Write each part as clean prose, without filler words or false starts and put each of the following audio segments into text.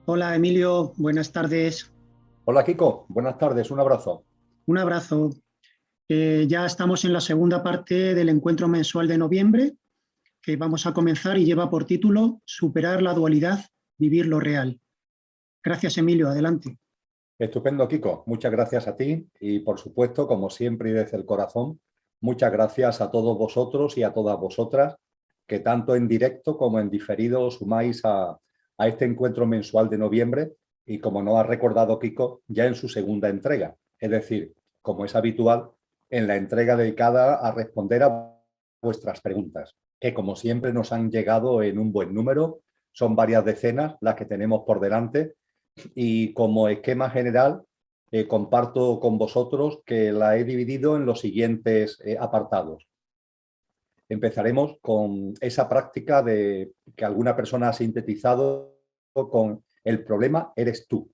Hola Emilio, buenas tardes. Hola Kiko, buenas tardes, un abrazo. Un abrazo. Ya estamos en la segunda parte del encuentro mensual de noviembre, que vamos a comenzar y lleva por título Superar la dualidad, vivir lo real. Gracias Emilio, adelante. Estupendo Kiko, muchas gracias a ti y por supuesto, como siempre y desde el corazón, muchas gracias a todos vosotros y a todas vosotras que tanto en directo como en diferido os sumáis a este encuentro mensual de noviembre y como nos ha recordado Kiko, ya en su segunda entrega, es decir, como es habitual, en la entrega dedicada a responder a vuestras preguntas, que como siempre nos han llegado en un buen número, son varias decenas las que tenemos por delante y como esquema general comparto con vosotros que la he dividido en los siguientes apartados. Empezaremos con esa práctica de que alguna persona ha sintetizado con el problema eres tú.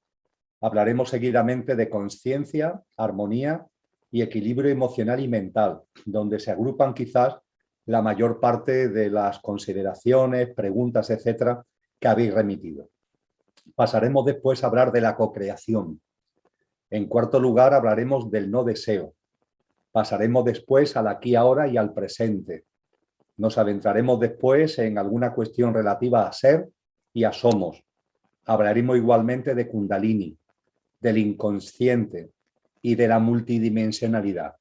Hablaremos seguidamente de conciencia, armonía y equilibrio emocional y mental, donde se agrupan quizás la mayor parte de las consideraciones, preguntas, etcétera, que habéis remitido. Pasaremos después a hablar de la cocreación. En cuarto lugar, hablaremos del no deseo. Pasaremos después al aquí, ahora y al presente. Nos adentraremos después en alguna cuestión relativa a ser y a somos. Hablaremos igualmente de Kundalini, del inconsciente y de la multidimensionalidad.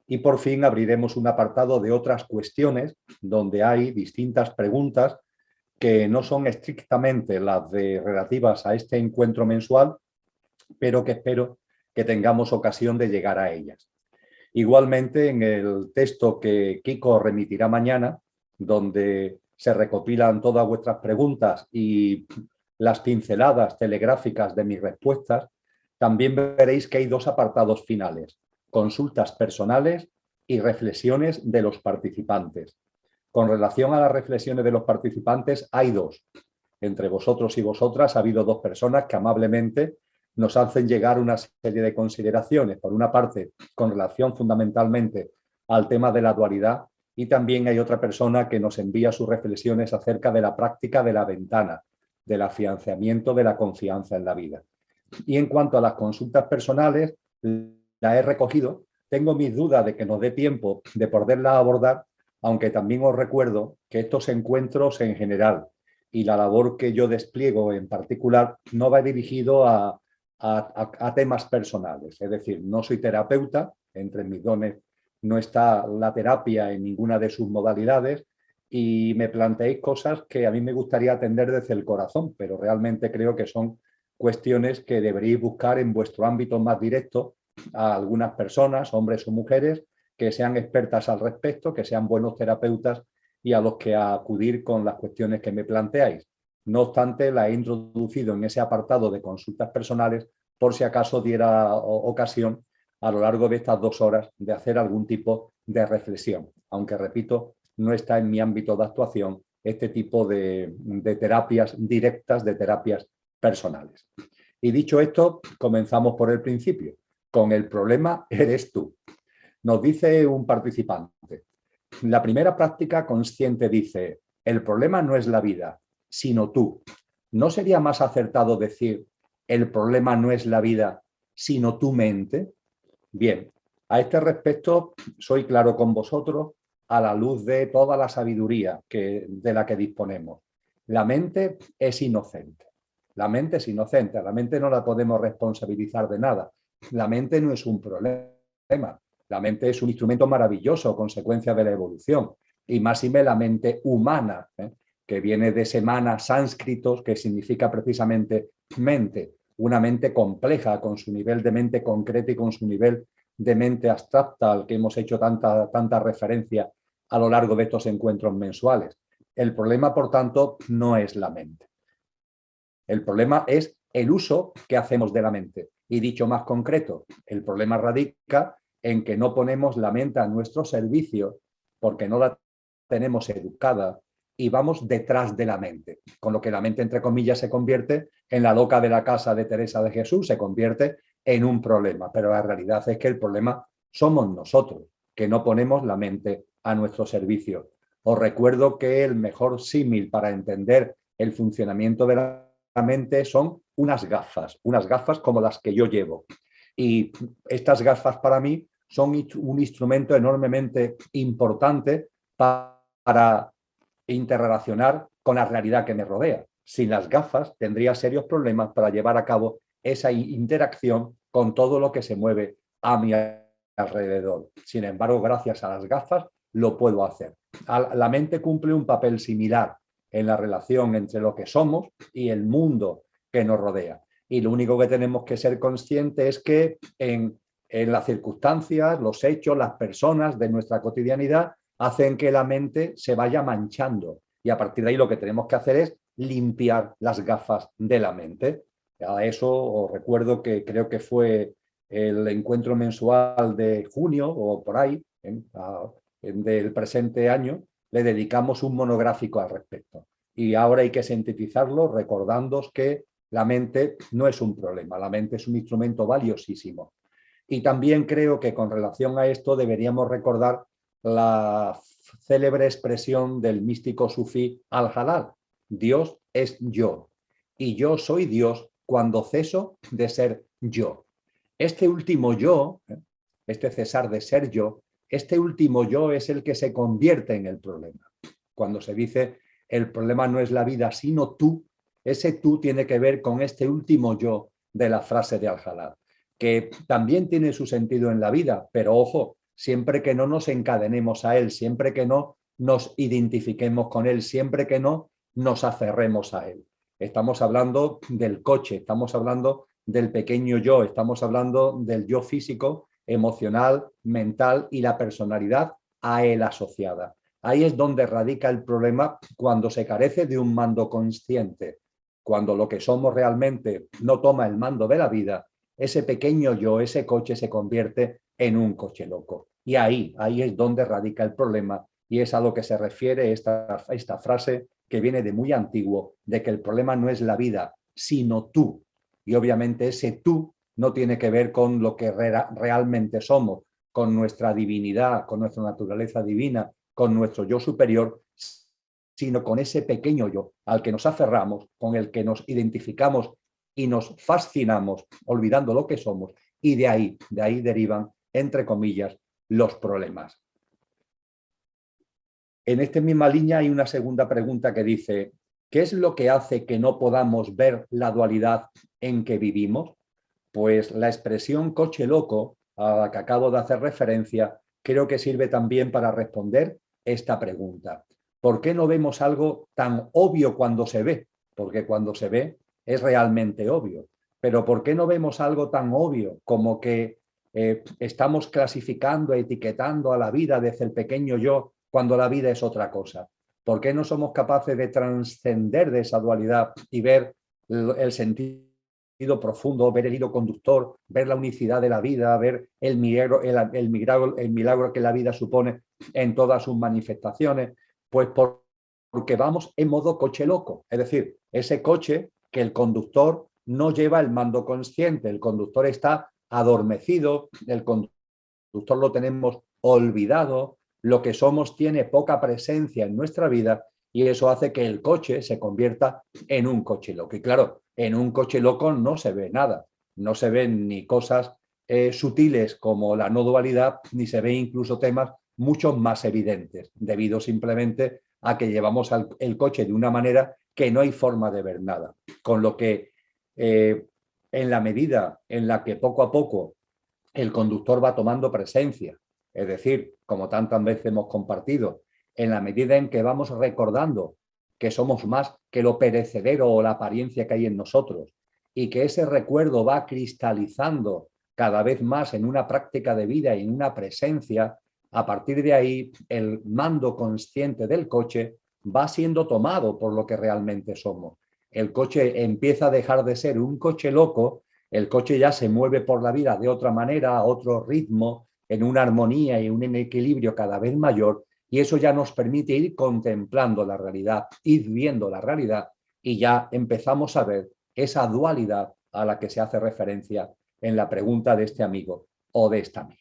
Y por fin abriremos un apartado de otras cuestiones donde hay distintas preguntas que no son estrictamente las relativas a este encuentro mensual, pero que espero que tengamos ocasión de llegar a ellas. Igualmente, en el texto que Kiko remitirá mañana, donde se recopilan todas vuestras preguntas y las pinceladas telegráficas de mis respuestas, también veréis que hay dos apartados finales: consultas personales y reflexiones de los participantes. Con relación a las reflexiones de los participantes, hay dos. Entre vosotros y vosotras ha habido dos personas que amablemente nos hacen llegar una serie de consideraciones, por una parte, con relación fundamentalmente al tema de la dualidad, y también hay otra persona que nos envía sus reflexiones acerca de la práctica de la ventana, del afianzamiento de la confianza en la vida. Y en cuanto a las consultas personales, la he recogido. Tengo mis dudas de que nos dé tiempo de poderlas abordar, aunque también os recuerdo que estos encuentros en general y la labor que yo despliego en particular no va dirigido a temas personales. Es decir, no soy terapeuta, entre mis dones no está la terapia en ninguna de sus modalidades y me planteéis cosas que a mí me gustaría atender desde el corazón, pero realmente creo que son cuestiones que deberéis buscar en vuestro ámbito más directo a algunas personas, hombres o mujeres, que sean expertas al respecto, que sean buenos terapeutas y a los que acudir con las cuestiones que me planteáis. No obstante, la he introducido en ese apartado de consultas personales por si acaso diera ocasión a lo largo de estas 2 horas de hacer algún tipo de reflexión, aunque repito, no está en mi ámbito de actuación este tipo de terapias directas, de terapias personales. Y dicho esto, comenzamos por el principio. Con el problema eres tú. Nos dice un participante: la primera práctica consciente dice, el problema no es la vida, sino tú. ¿No sería más acertado decir, el problema no es la vida, sino tu mente? Bien, a este respecto soy claro con vosotros a la luz de toda la sabiduría de la que disponemos. La mente es inocente. La mente es inocente, a la mente no la podemos responsabilizar de nada. La mente no es un problema. La mente es un instrumento maravilloso, consecuencia de la evolución. Y máxime la mente humana, que viene de semana sánscritos, que significa precisamente mente, una mente compleja, con su nivel de mente concreta y con su nivel de mente abstracta, al que hemos hecho tanta referencia a lo largo de estos encuentros mensuales. El problema, por tanto, no es la mente. El problema es el uso que hacemos de la mente. Y dicho más concreto, el problema radica en que no ponemos la mente a nuestro servicio porque no la tenemos educada y vamos detrás de la mente. Con lo que la mente, entre comillas, se convierte en la loca de la casa de Teresa de Jesús, se convierte en un problema. Pero la realidad es que el problema somos nosotros, que no ponemos la mente a nuestro servicio. Os recuerdo que el mejor símil para entender el funcionamiento de la mente son unas gafas como las que yo llevo. Y estas gafas para mí son un instrumento enormemente importante para interrelacionar con la realidad que me rodea. Sin las gafas tendría serios problemas para llevar a cabo esa interacción con todo lo que se mueve a mi alrededor. Sin embargo, gracias a las gafas lo puedo hacer. La mente cumple un papel similar en la relación entre lo que somos y el mundo que nos rodea. Y lo único que tenemos que ser conscientes es que en las circunstancias, los hechos, las personas de nuestra cotidianidad hacen que la mente se vaya manchando. Y a partir de ahí lo que tenemos que hacer es limpiar las gafas de la mente. A eso os recuerdo que creo que fue el encuentro mensual de junio o por ahí, del presente año, le dedicamos un monográfico al respecto. Y ahora hay que sintetizarlo recordándoos que la mente no es un problema, la mente es un instrumento valiosísimo. Y también creo que con relación a esto deberíamos recordar la célebre expresión del místico sufí Al-Halal: Dios es yo, y yo soy Dios cuando ceso de ser yo. Este último yo, este cesar de ser yo, este último yo es el que se convierte en el problema. Cuando se dice el problema no es la vida sino tú, ese tú tiene que ver con este último yo de la frase de Al-Halal, que también tiene su sentido en la vida, pero ojo, siempre que no nos encadenemos a él, siempre que no nos identifiquemos con él, siempre que no nos aferremos a él. Estamos hablando del coche, estamos hablando del pequeño yo, estamos hablando del yo físico, emocional, mental y la personalidad a él asociada. Ahí es donde radica el problema cuando se carece de un mando consciente, cuando lo que somos realmente no toma el mando de la vida. Ese pequeño yo, ese coche se convierte en un coche loco. Y ahí es donde radica el problema y es a lo que se refiere esta frase que viene de muy antiguo, de que el problema no es la vida, sino tú. Y obviamente ese tú no tiene que ver con lo que realmente somos, con nuestra divinidad, con nuestra naturaleza divina, con nuestro yo superior, sino con ese pequeño yo al que nos aferramos, con el que nos identificamos y nos fascinamos, olvidando lo que somos, y de ahí derivan, entre comillas, los problemas. En esta misma línea hay una segunda pregunta que dice: ¿qué es lo que hace que no podamos ver la dualidad en que vivimos? Pues la expresión coche loco, a la que acabo de hacer referencia, creo que sirve también para responder esta pregunta. ¿Por qué no vemos algo tan obvio cuando se ve? Porque cuando se ve es realmente obvio. Pero ¿por qué no vemos algo tan obvio como que estamos clasificando, etiquetando a la vida desde el pequeño yo cuando la vida es otra cosa? ¿Por qué no somos capaces de trascender de esa dualidad y ver el sentido profundo, ver el hilo conductor, ver la unicidad de la vida, ver el milagro que la vida supone en todas sus manifestaciones? Pues porque vamos en modo coche loco, es decir, ese coche que el conductor no lleva el mando consciente, el conductor está adormecido, el conductor lo tenemos olvidado, lo que somos tiene poca presencia en nuestra vida y eso hace que el coche se convierta en un coche loco. Y claro, en un coche loco no se ve nada, no se ven ni cosas sutiles como la no dualidad, ni se ven incluso temas mucho más evidentes, debido simplemente a que llevamos el coche de una manera que no hay forma de ver nada. Con lo que en la medida en la que poco a poco el conductor va tomando presencia, es decir, como tantas veces hemos compartido, en la medida en que vamos recordando que somos más que lo perecedero o la apariencia que hay en nosotros y que ese recuerdo va cristalizando cada vez más en una práctica de vida y en una presencia, a partir de ahí el mando consciente del coche va siendo tomado por lo que realmente somos. El coche empieza a dejar de ser un coche loco, el coche ya se mueve por la vida de otra manera, a otro ritmo, en una armonía y un equilibrio cada vez mayor, y eso ya nos permite ir contemplando la realidad, ir viendo la realidad, y ya empezamos a ver esa dualidad a la que se hace referencia en la pregunta de este amigo o de esta amiga.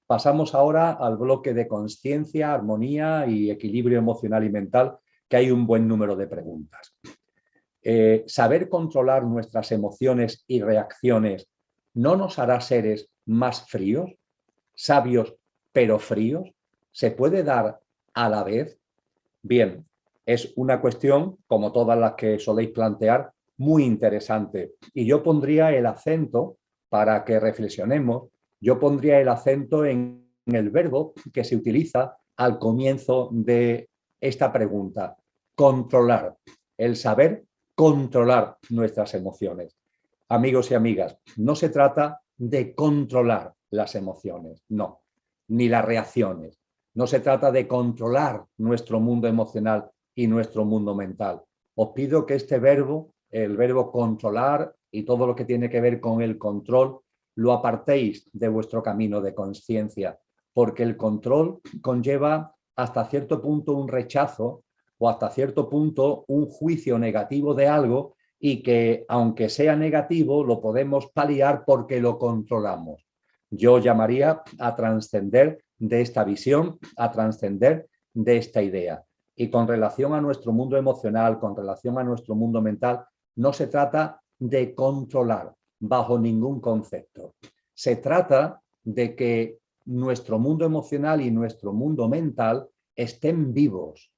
Pasamos ahora al bloque de consciencia, armonía y equilibrio emocional y mental, que hay un buen número de preguntas. saber controlar nuestras emociones y reacciones no nos hará seres más fríos, sabios pero fríos. ¿Se puede dar a la vez? Bien, es una cuestión, como todas las que soléis plantear, muy interesante. Y yo pondría el acento, para que reflexionemos, yo pondría el acento en el verbo que se utiliza al comienzo de esta pregunta: controlar, el saber controlar nuestras emociones. Amigos y amigas, no se trata de controlar las emociones, no, ni las reacciones. No se trata de controlar nuestro mundo emocional y nuestro mundo mental. Os pido que este verbo, el verbo controlar y todo lo que tiene que ver con el control, lo apartéis de vuestro camino de conciencia, porque el control conlleva hasta cierto punto un rechazo o hasta cierto punto un juicio negativo de algo, y que aunque sea negativo lo podemos paliar porque lo controlamos. Yo llamaría a trascender de esta visión, a trascender de esta idea. Y con relación a nuestro mundo emocional, con relación a nuestro mundo mental, no se trata de controlar bajo ningún concepto. Se trata de que nuestro mundo emocional y nuestro mundo mental estén vivos,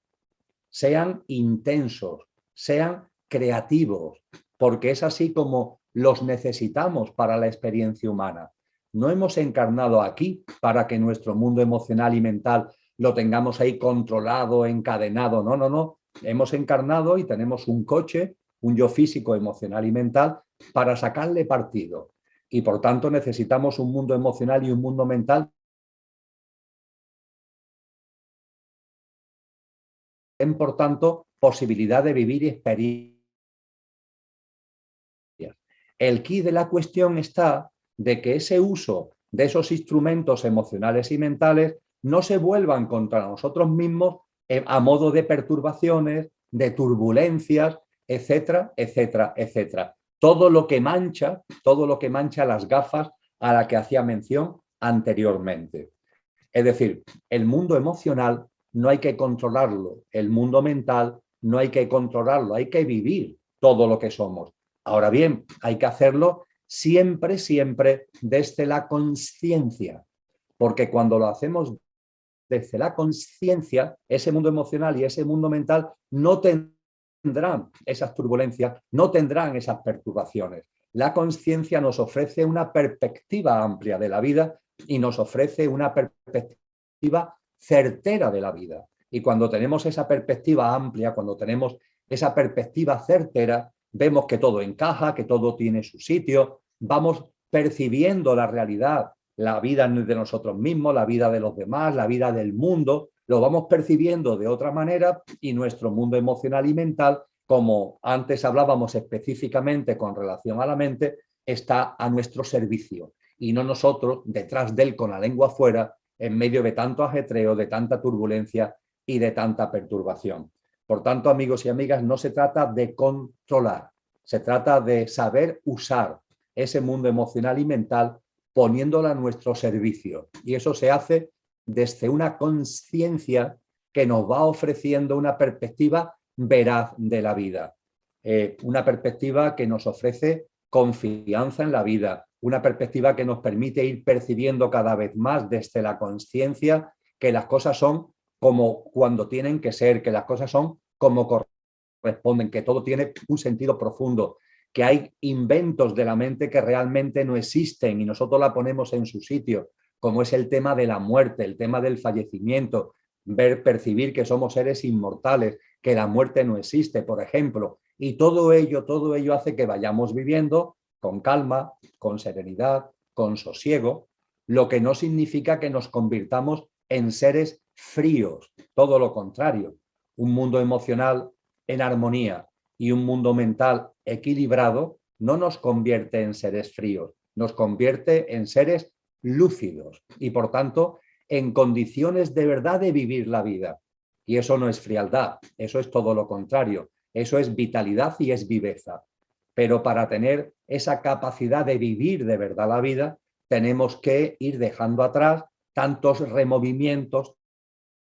sean intensos, sean creativos, porque es así como los necesitamos para la experiencia humana. No hemos encarnado aquí para que nuestro mundo emocional y mental lo tengamos ahí controlado, encadenado. No, no, no. Hemos encarnado y tenemos un coche, un yo físico, emocional y mental, para sacarle partido. Y por tanto necesitamos un mundo emocional y un mundo mental, por tanto, posibilidad de vivir experiencias. El quid de la cuestión está de que ese uso de esos instrumentos emocionales y mentales no se vuelvan contra nosotros mismos a modo de perturbaciones, de turbulencias, etcétera, etcétera, etcétera. Todo lo que mancha las gafas a la que hacía mención anteriormente. Es decir, el mundo emocional no hay que controlarlo, el mundo mental no hay que controlarlo, hay que vivir todo lo que somos. Ahora bien, hay que hacerlo siempre, siempre desde la conciencia, porque cuando lo hacemos desde la conciencia, ese mundo emocional y ese mundo mental no tendrán esas turbulencias, no tendrán esas perturbaciones. La conciencia nos ofrece una perspectiva amplia de la vida y nos ofrece una perspectiva certera de la vida. Y cuando tenemos esa perspectiva amplia, cuando tenemos esa perspectiva certera, vemos que todo encaja, que todo tiene su sitio, vamos percibiendo la realidad, la vida de nosotros mismos, la vida de los demás, la vida del mundo, lo vamos percibiendo de otra manera, y nuestro mundo emocional y mental, como antes hablábamos específicamente con relación a la mente, está a nuestro servicio y no nosotros detrás de él con la lengua afuera, en medio de tanto ajetreo, de tanta turbulencia y de tanta perturbación. Por tanto, amigos y amigas, no se trata de controlar, se trata de saber usar ese mundo emocional y mental poniéndolo a nuestro servicio. Y eso se hace desde una conciencia que nos va ofreciendo una perspectiva veraz de la vida. Una perspectiva que nos ofrece confianza en la vida, una perspectiva que nos permite ir percibiendo cada vez más desde la conciencia que las cosas son como cuando tienen que ser, que las cosas son como corresponden, que todo tiene un sentido profundo, que hay inventos de la mente que realmente no existen y nosotros la ponemos en su sitio, como es el tema de la muerte, el tema del fallecimiento, percibir que somos seres inmortales, que la muerte no existe, por ejemplo. Y todo ello hace que vayamos viviendo con calma, con serenidad, con sosiego, lo que no significa que nos convirtamos en seres fríos, todo lo contrario. Un mundo emocional en armonía y un mundo mental equilibrado no nos convierte en seres fríos, nos convierte en seres lúcidos y por tanto en condiciones de verdad de vivir la vida. Y eso no es frialdad, eso es todo lo contrario, eso es vitalidad y es viveza. Pero para tener esa capacidad de vivir de verdad la vida, tenemos que ir dejando atrás tantos removimientos,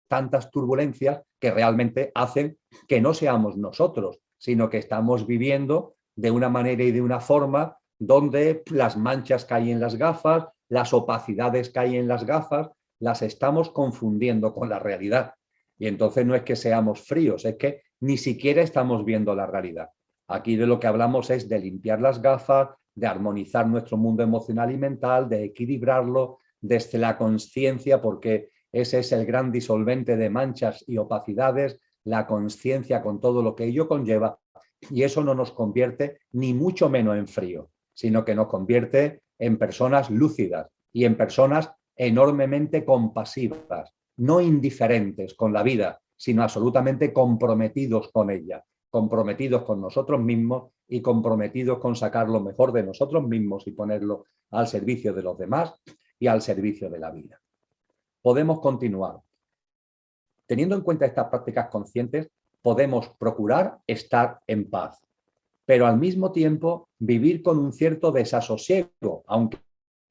tantas turbulencias que realmente hacen que no seamos nosotros, sino que estamos viviendo de una manera y de una forma donde las manchas que hay en las gafas, las opacidades que hay en las gafas, las estamos confundiendo con la realidad. Y entonces no es que seamos fríos, es que ni siquiera estamos viendo la realidad. Aquí de lo que hablamos es de limpiar las gafas, de armonizar nuestro mundo emocional y mental, de equilibrarlo desde la conciencia, porque ese es el gran disolvente de manchas y opacidades, la conciencia con todo lo que ello conlleva, y eso no nos convierte ni mucho menos en frío, sino que nos convierte en personas lúcidas y en personas enormemente compasivas, no indiferentes con la vida, sino absolutamente comprometidos con ella, comprometidos con nosotros mismos y comprometidos con sacar lo mejor de nosotros mismos y ponerlo al servicio de los demás y al servicio de la vida. Podemos continuar. Teniendo en cuenta estas prácticas conscientes, podemos procurar estar en paz, pero al mismo tiempo vivir con un cierto desasosiego, aunque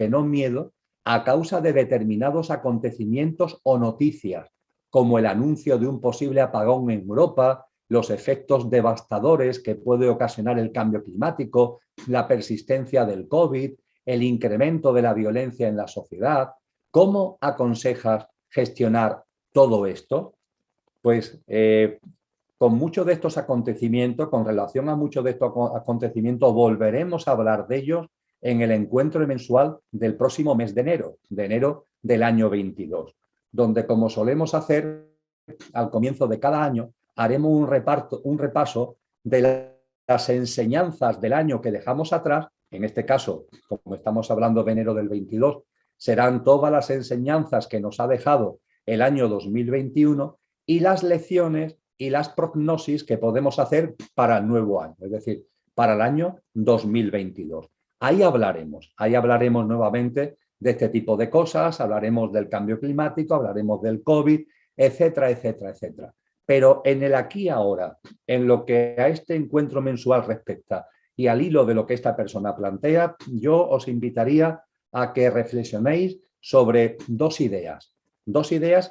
no miedo, a causa de determinados acontecimientos o noticias, como el anuncio de un posible apagón en Europa, los efectos devastadores que puede ocasionar el cambio climático, la persistencia del COVID, el incremento de la violencia en la sociedad. ¿Cómo aconsejas gestionar todo esto? Pues con muchos de estos acontecimientos, con relación a muchos de estos acontecimientos, volveremos a hablar de ellos en el encuentro mensual del próximo mes de enero del año 22, donde, como solemos hacer al comienzo de cada año, haremos un repaso de las enseñanzas del año que dejamos atrás. En este caso, como estamos hablando de enero del 22, serán todas las enseñanzas que nos ha dejado el año 2021 y las lecciones y las prognosis que podemos hacer para el nuevo año, es decir, para el año 2022. Ahí hablaremos nuevamente de este tipo de cosas, hablaremos del cambio climático, hablaremos del COVID, etcétera, etcétera, etcétera. Pero en el aquí y ahora, en lo que a este encuentro mensual respecta y al hilo de lo que esta persona plantea, yo os invitaría a que reflexionéis sobre dos ideas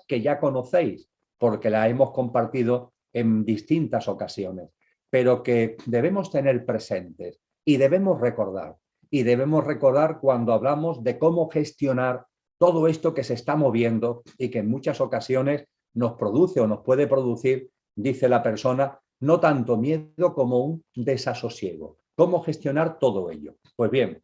que ya conocéis porque las hemos compartido en distintas ocasiones, pero que debemos tener presentes y debemos recordar. Y debemos recordar cuando hablamos de cómo gestionar todo esto que se está moviendo y que en muchas ocasiones nos produce o nos puede producir, dice la persona, no tanto miedo como un desasosiego. ¿Cómo gestionar todo ello? Pues bien,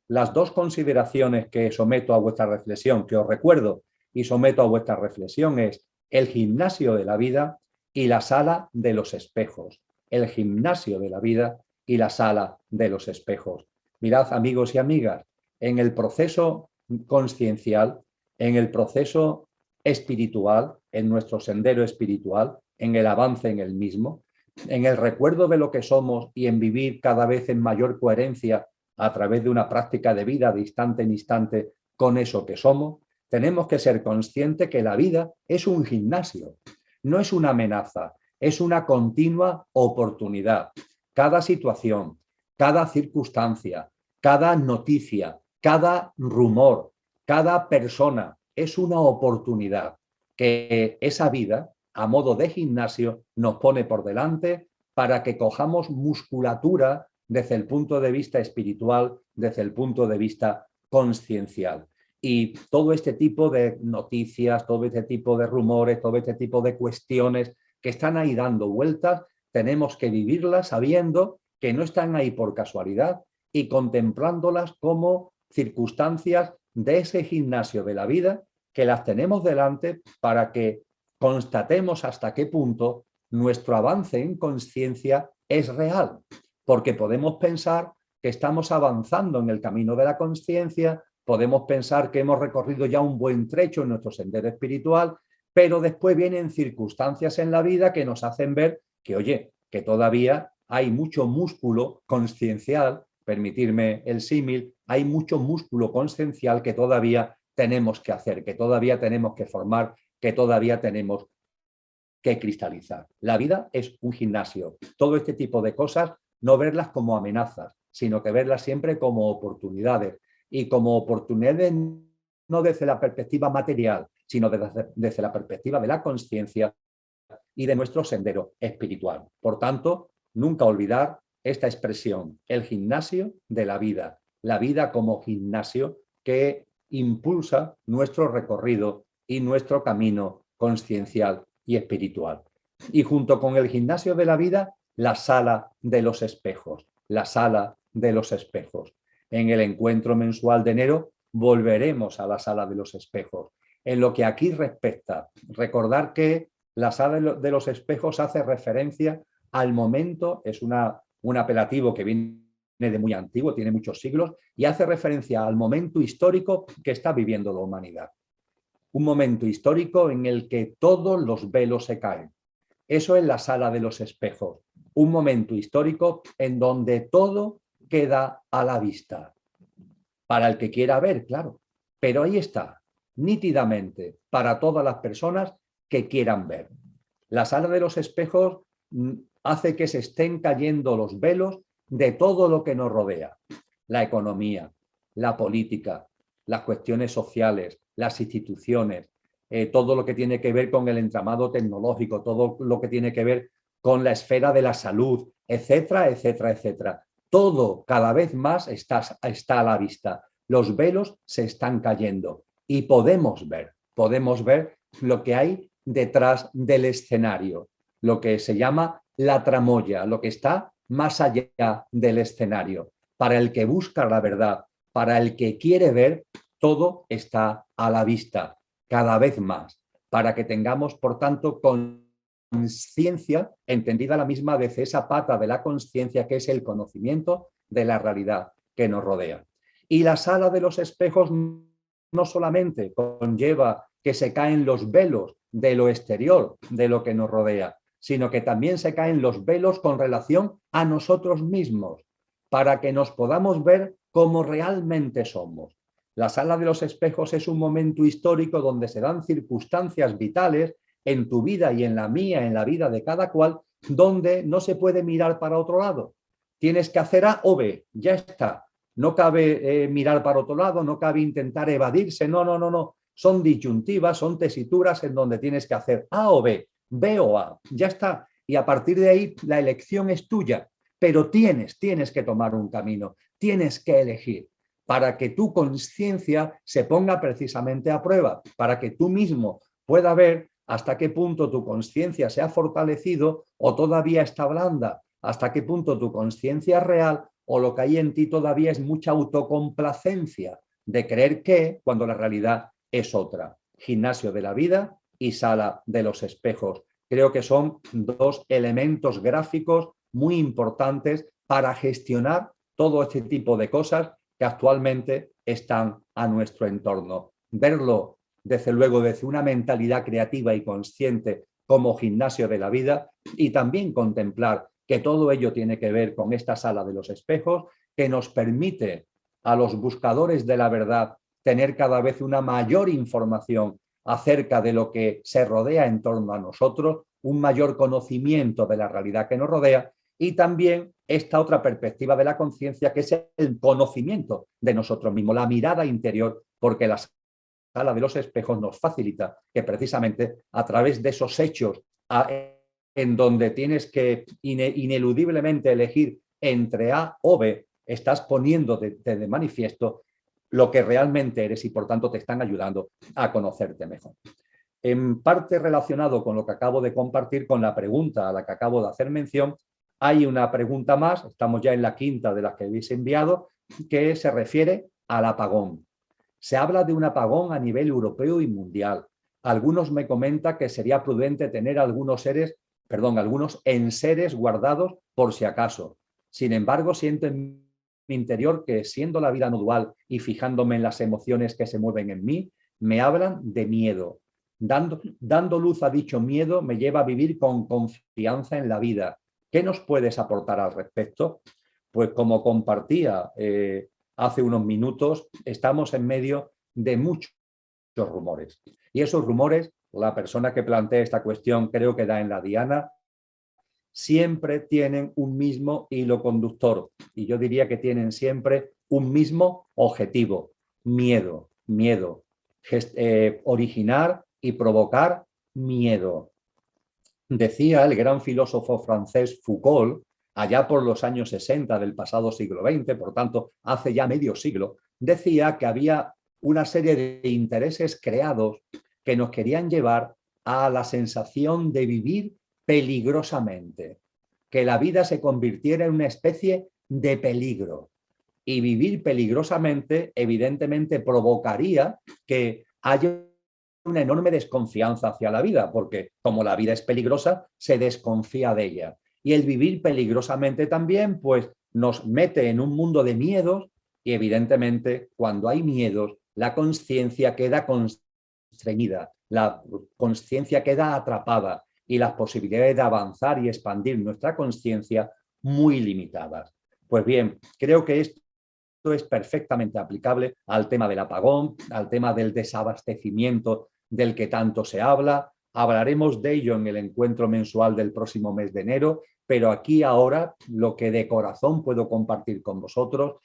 las dos consideraciones que someto a vuestra reflexión, que os recuerdo y someto a vuestra reflexión, es el gimnasio de la vida y la sala de los espejos. El gimnasio de la vida y la sala de los espejos. Mirad, amigos y amigas, en el proceso consciencial, en el proceso espiritual, en nuestro sendero espiritual, en el avance en el mismo, en el recuerdo de lo que somos y en vivir cada vez en mayor coherencia a través de una práctica de vida de instante en instante con eso que somos, tenemos que ser conscientes que la vida es un gimnasio, no es una amenaza, es una continua oportunidad. Cada situación, cada circunstancia, cada noticia, cada rumor, cada persona es una oportunidad que esa vida, a modo de gimnasio, nos pone por delante para que cojamos musculatura desde el punto de vista espiritual, desde el punto de vista consciencial. Y todo este tipo de noticias, todo este tipo de rumores, todo este tipo de cuestiones que están ahí dando vueltas, tenemos que vivirlas sabiendo que no están ahí por casualidad y contemplándolas como circunstancias de ese gimnasio de la vida, que las tenemos delante para que constatemos hasta qué punto nuestro avance en conciencia es real, porque podemos pensar que estamos avanzando en el camino de la conciencia, podemos pensar que hemos recorrido ya un buen trecho en nuestro sendero espiritual, pero después vienen circunstancias en la vida que nos hacen ver que, oye, que todavía hay mucho músculo consciencial, permitirme el símil, hay mucho músculo consciencial que todavía tenemos que hacer, que todavía tenemos que formar, que todavía tenemos que cristalizar. La vida es un gimnasio. Todo este tipo de cosas, no verlas como amenazas, sino que verlas siempre como oportunidades. Y como oportunidades no desde la perspectiva material, sino desde la perspectiva de la conciencia, y de nuestro sendero espiritual. Por tanto, nunca olvidar esta expresión, el gimnasio de la vida como gimnasio que impulsa nuestro recorrido y nuestro camino consciencial y espiritual. Y junto con el gimnasio de la vida, la sala de los espejos, la sala de los espejos. En el encuentro mensual de enero volveremos a la sala de los espejos. En lo que aquí respecta, recordar que la sala de los espejos hace referencia al momento, es un apelativo que viene de muy antiguo, tiene muchos siglos, y hace referencia al momento histórico que está viviendo la humanidad. Un momento histórico en el que todos los velos se caen. Eso es la sala de los espejos. Un momento histórico en donde todo queda a la vista. Para el que quiera ver, claro. Pero ahí está, nítidamente, para todas las personas que quieran ver. La sala de los espejos hace que se estén cayendo los velos de todo lo que nos rodea. La economía, la política, las cuestiones sociales, las instituciones, todo lo que tiene que ver con el entramado tecnológico, todo lo que tiene que ver con la esfera de la salud, etcétera, etcétera, etcétera. Todo cada vez más está a la vista. Los velos se están cayendo y podemos ver lo que hay detrás del escenario, lo que se llama la tramoya, lo que está más allá del escenario. Para el que busca la verdad, para el que quiere ver, todo está a la vista, cada vez más, para que tengamos, por tanto, conciencia, entendida la misma vez esa pata de la conciencia que es el conocimiento de la realidad que nos rodea. Y la sala de los espejos no solamente conlleva que se caen los velos de lo exterior, de lo que nos rodea, sino que también se caen los velos con relación a nosotros mismos, para que nos podamos ver como realmente somos. La sala de los espejos es un momento histórico donde se dan circunstancias vitales en tu vida y en la mía, en la vida de cada cual, donde no se puede mirar para otro lado. Tienes que hacer A o B, ya está. No cabe mirar para otro lado, no cabe intentar evadirse, no. Son disyuntivas, son tesituras en donde tienes que hacer A o B, B o A, ya está. Y a partir de ahí la elección es tuya, pero tienes que tomar un camino, tienes que elegir para que tu conciencia se ponga precisamente a prueba, para que tú mismo puedas ver hasta qué punto tu conciencia se ha fortalecido o todavía está blanda, hasta qué punto tu conciencia es real o lo que hay en ti todavía es mucha autocomplacencia de creer que cuando la realidad es otra. Gimnasio de la vida y sala de los espejos. Creo que son dos elementos gráficos muy importantes para gestionar todo este tipo de cosas que actualmente están a nuestro entorno. Verlo, desde luego, desde una mentalidad creativa y consciente como gimnasio de la vida y también contemplar que todo ello tiene que ver con esta sala de los espejos que nos permite a los buscadores de la verdad tener cada vez una mayor información acerca de lo que se rodea en torno a nosotros, un mayor conocimiento de la realidad que nos rodea y también esta otra perspectiva de la conciencia que es el conocimiento de nosotros mismos, la mirada interior, porque la sala de los espejos nos facilita que precisamente a través de esos hechos en donde tienes que ineludiblemente elegir entre A o B, estás poniendo de manifiesto lo que realmente eres y por tanto te están ayudando a conocerte mejor. En parte relacionado con lo que acabo de compartir, con la pregunta a la que acabo de hacer mención, hay una pregunta más, estamos ya en la quinta de las que habéis enviado, que se refiere al apagón. Se habla de un apagón a nivel europeo y mundial. Algunos me comentan que sería prudente tener algunos enseres guardados por si acaso. Sin embargo, siento en mi interior que, siendo la vida no dual y fijándome en las emociones que se mueven en mí, me hablan de miedo. Dando luz a dicho miedo me lleva a vivir con confianza en la vida. ¿Qué nos puedes aportar al respecto? Pues como compartía hace unos minutos, estamos en medio de muchos rumores. Y esos rumores, la persona que plantea esta cuestión creo que da en la diana, siempre tienen un mismo hilo conductor. Y yo diría que tienen siempre un mismo objetivo: miedo. Originar y provocar miedo. decía el gran filósofo francés Foucault, allá por los años 60 del pasado siglo XX, por tanto, hace ya medio siglo, decía que había una serie de intereses creados que nos querían llevar a la sensación de vivir peligrosamente, que la vida se convirtiera en una especie de peligro. Y vivir peligrosamente, evidentemente, provocaría que haya una enorme desconfianza hacia la vida, porque como la vida es peligrosa, se desconfía de ella. Y el vivir peligrosamente también, pues, nos mete en un mundo de miedos y, evidentemente, cuando hay miedos, la conciencia queda constreñida, la conciencia queda atrapada y las posibilidades de avanzar y expandir nuestra conciencia muy limitadas. Pues bien, creo que esto es perfectamente aplicable al tema del apagón, al tema del desabastecimiento del que tanto se habla. Hablaremos de ello en el encuentro mensual del próximo mes de enero, pero aquí ahora lo que de corazón puedo compartir con vosotros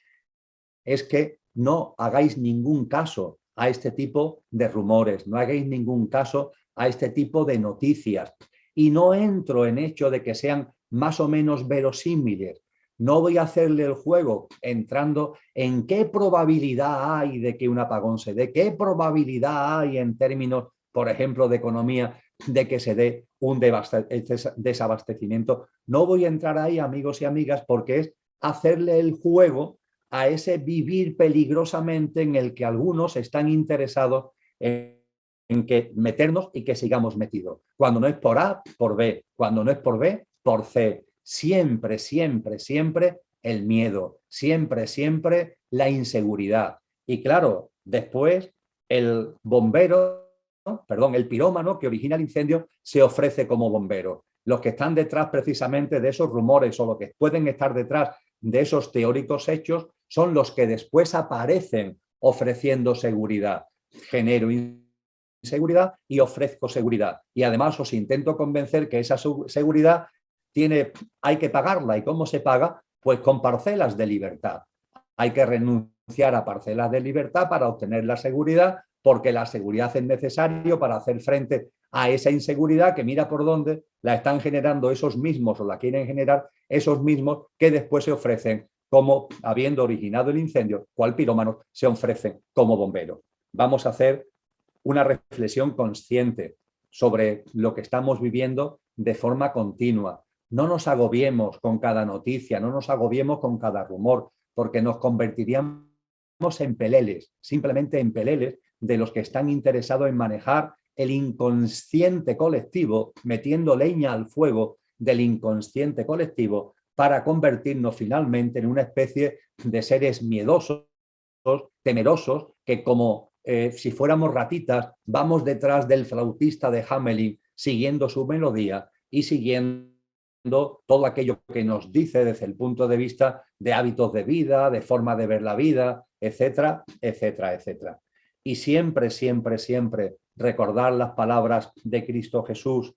es que no hagáis ningún caso a este tipo de rumores, no hagáis ningún caso a este tipo de noticias. Y no entro en hecho de que sean más o menos verosímiles. No voy a hacerle el juego entrando en qué probabilidad hay de que un apagón se dé, qué probabilidad hay en términos, por ejemplo, de economía, de que se dé un desabastecimiento. No voy a entrar ahí, amigos y amigas, porque es hacerle el juego a ese vivir peligrosamente en el que algunos están interesados en que meternos y que sigamos metidos. Cuando no es por A, por B. Cuando no es por B, por C. Siempre, siempre, siempre el miedo. Siempre, siempre la inseguridad. Y claro, después el bombero, ¿no? Perdón, el pirómano que origina el incendio se ofrece como bombero. Los que están detrás precisamente de esos rumores o los que pueden estar detrás de esos teóricos hechos son los que después aparecen ofreciendo seguridad. Genero inseguridad y ofrezco seguridad. Y además os intento convencer que esa seguridad hay que pagarla. ¿Y cómo se paga? Pues con parcelas de libertad. Hay que renunciar a parcelas de libertad para obtener la seguridad, porque la seguridad es necesario para hacer frente a esa inseguridad que mira por dónde la están generando esos mismos o la quieren generar esos mismos que después se ofrecen como, habiendo originado el incendio, cual pirómano, se ofrecen como bomberos. Vamos a hacer una reflexión consciente sobre lo que estamos viviendo de forma continua. No nos agobiemos con cada noticia, no nos agobiemos con cada rumor, porque nos convertiríamos en peleles, simplemente en peleles de los que están interesados en manejar el inconsciente colectivo, metiendo leña al fuego del inconsciente colectivo para convertirnos finalmente en una especie de seres miedosos, temerosos, que como si fuéramos ratitas, vamos detrás del flautista de Hamelin, siguiendo su melodía y siguiendo todo aquello que nos dice desde el punto de vista de hábitos de vida, de forma de ver la vida, etcétera, etcétera, etcétera. Y siempre, siempre, siempre recordar las palabras de Cristo Jesús: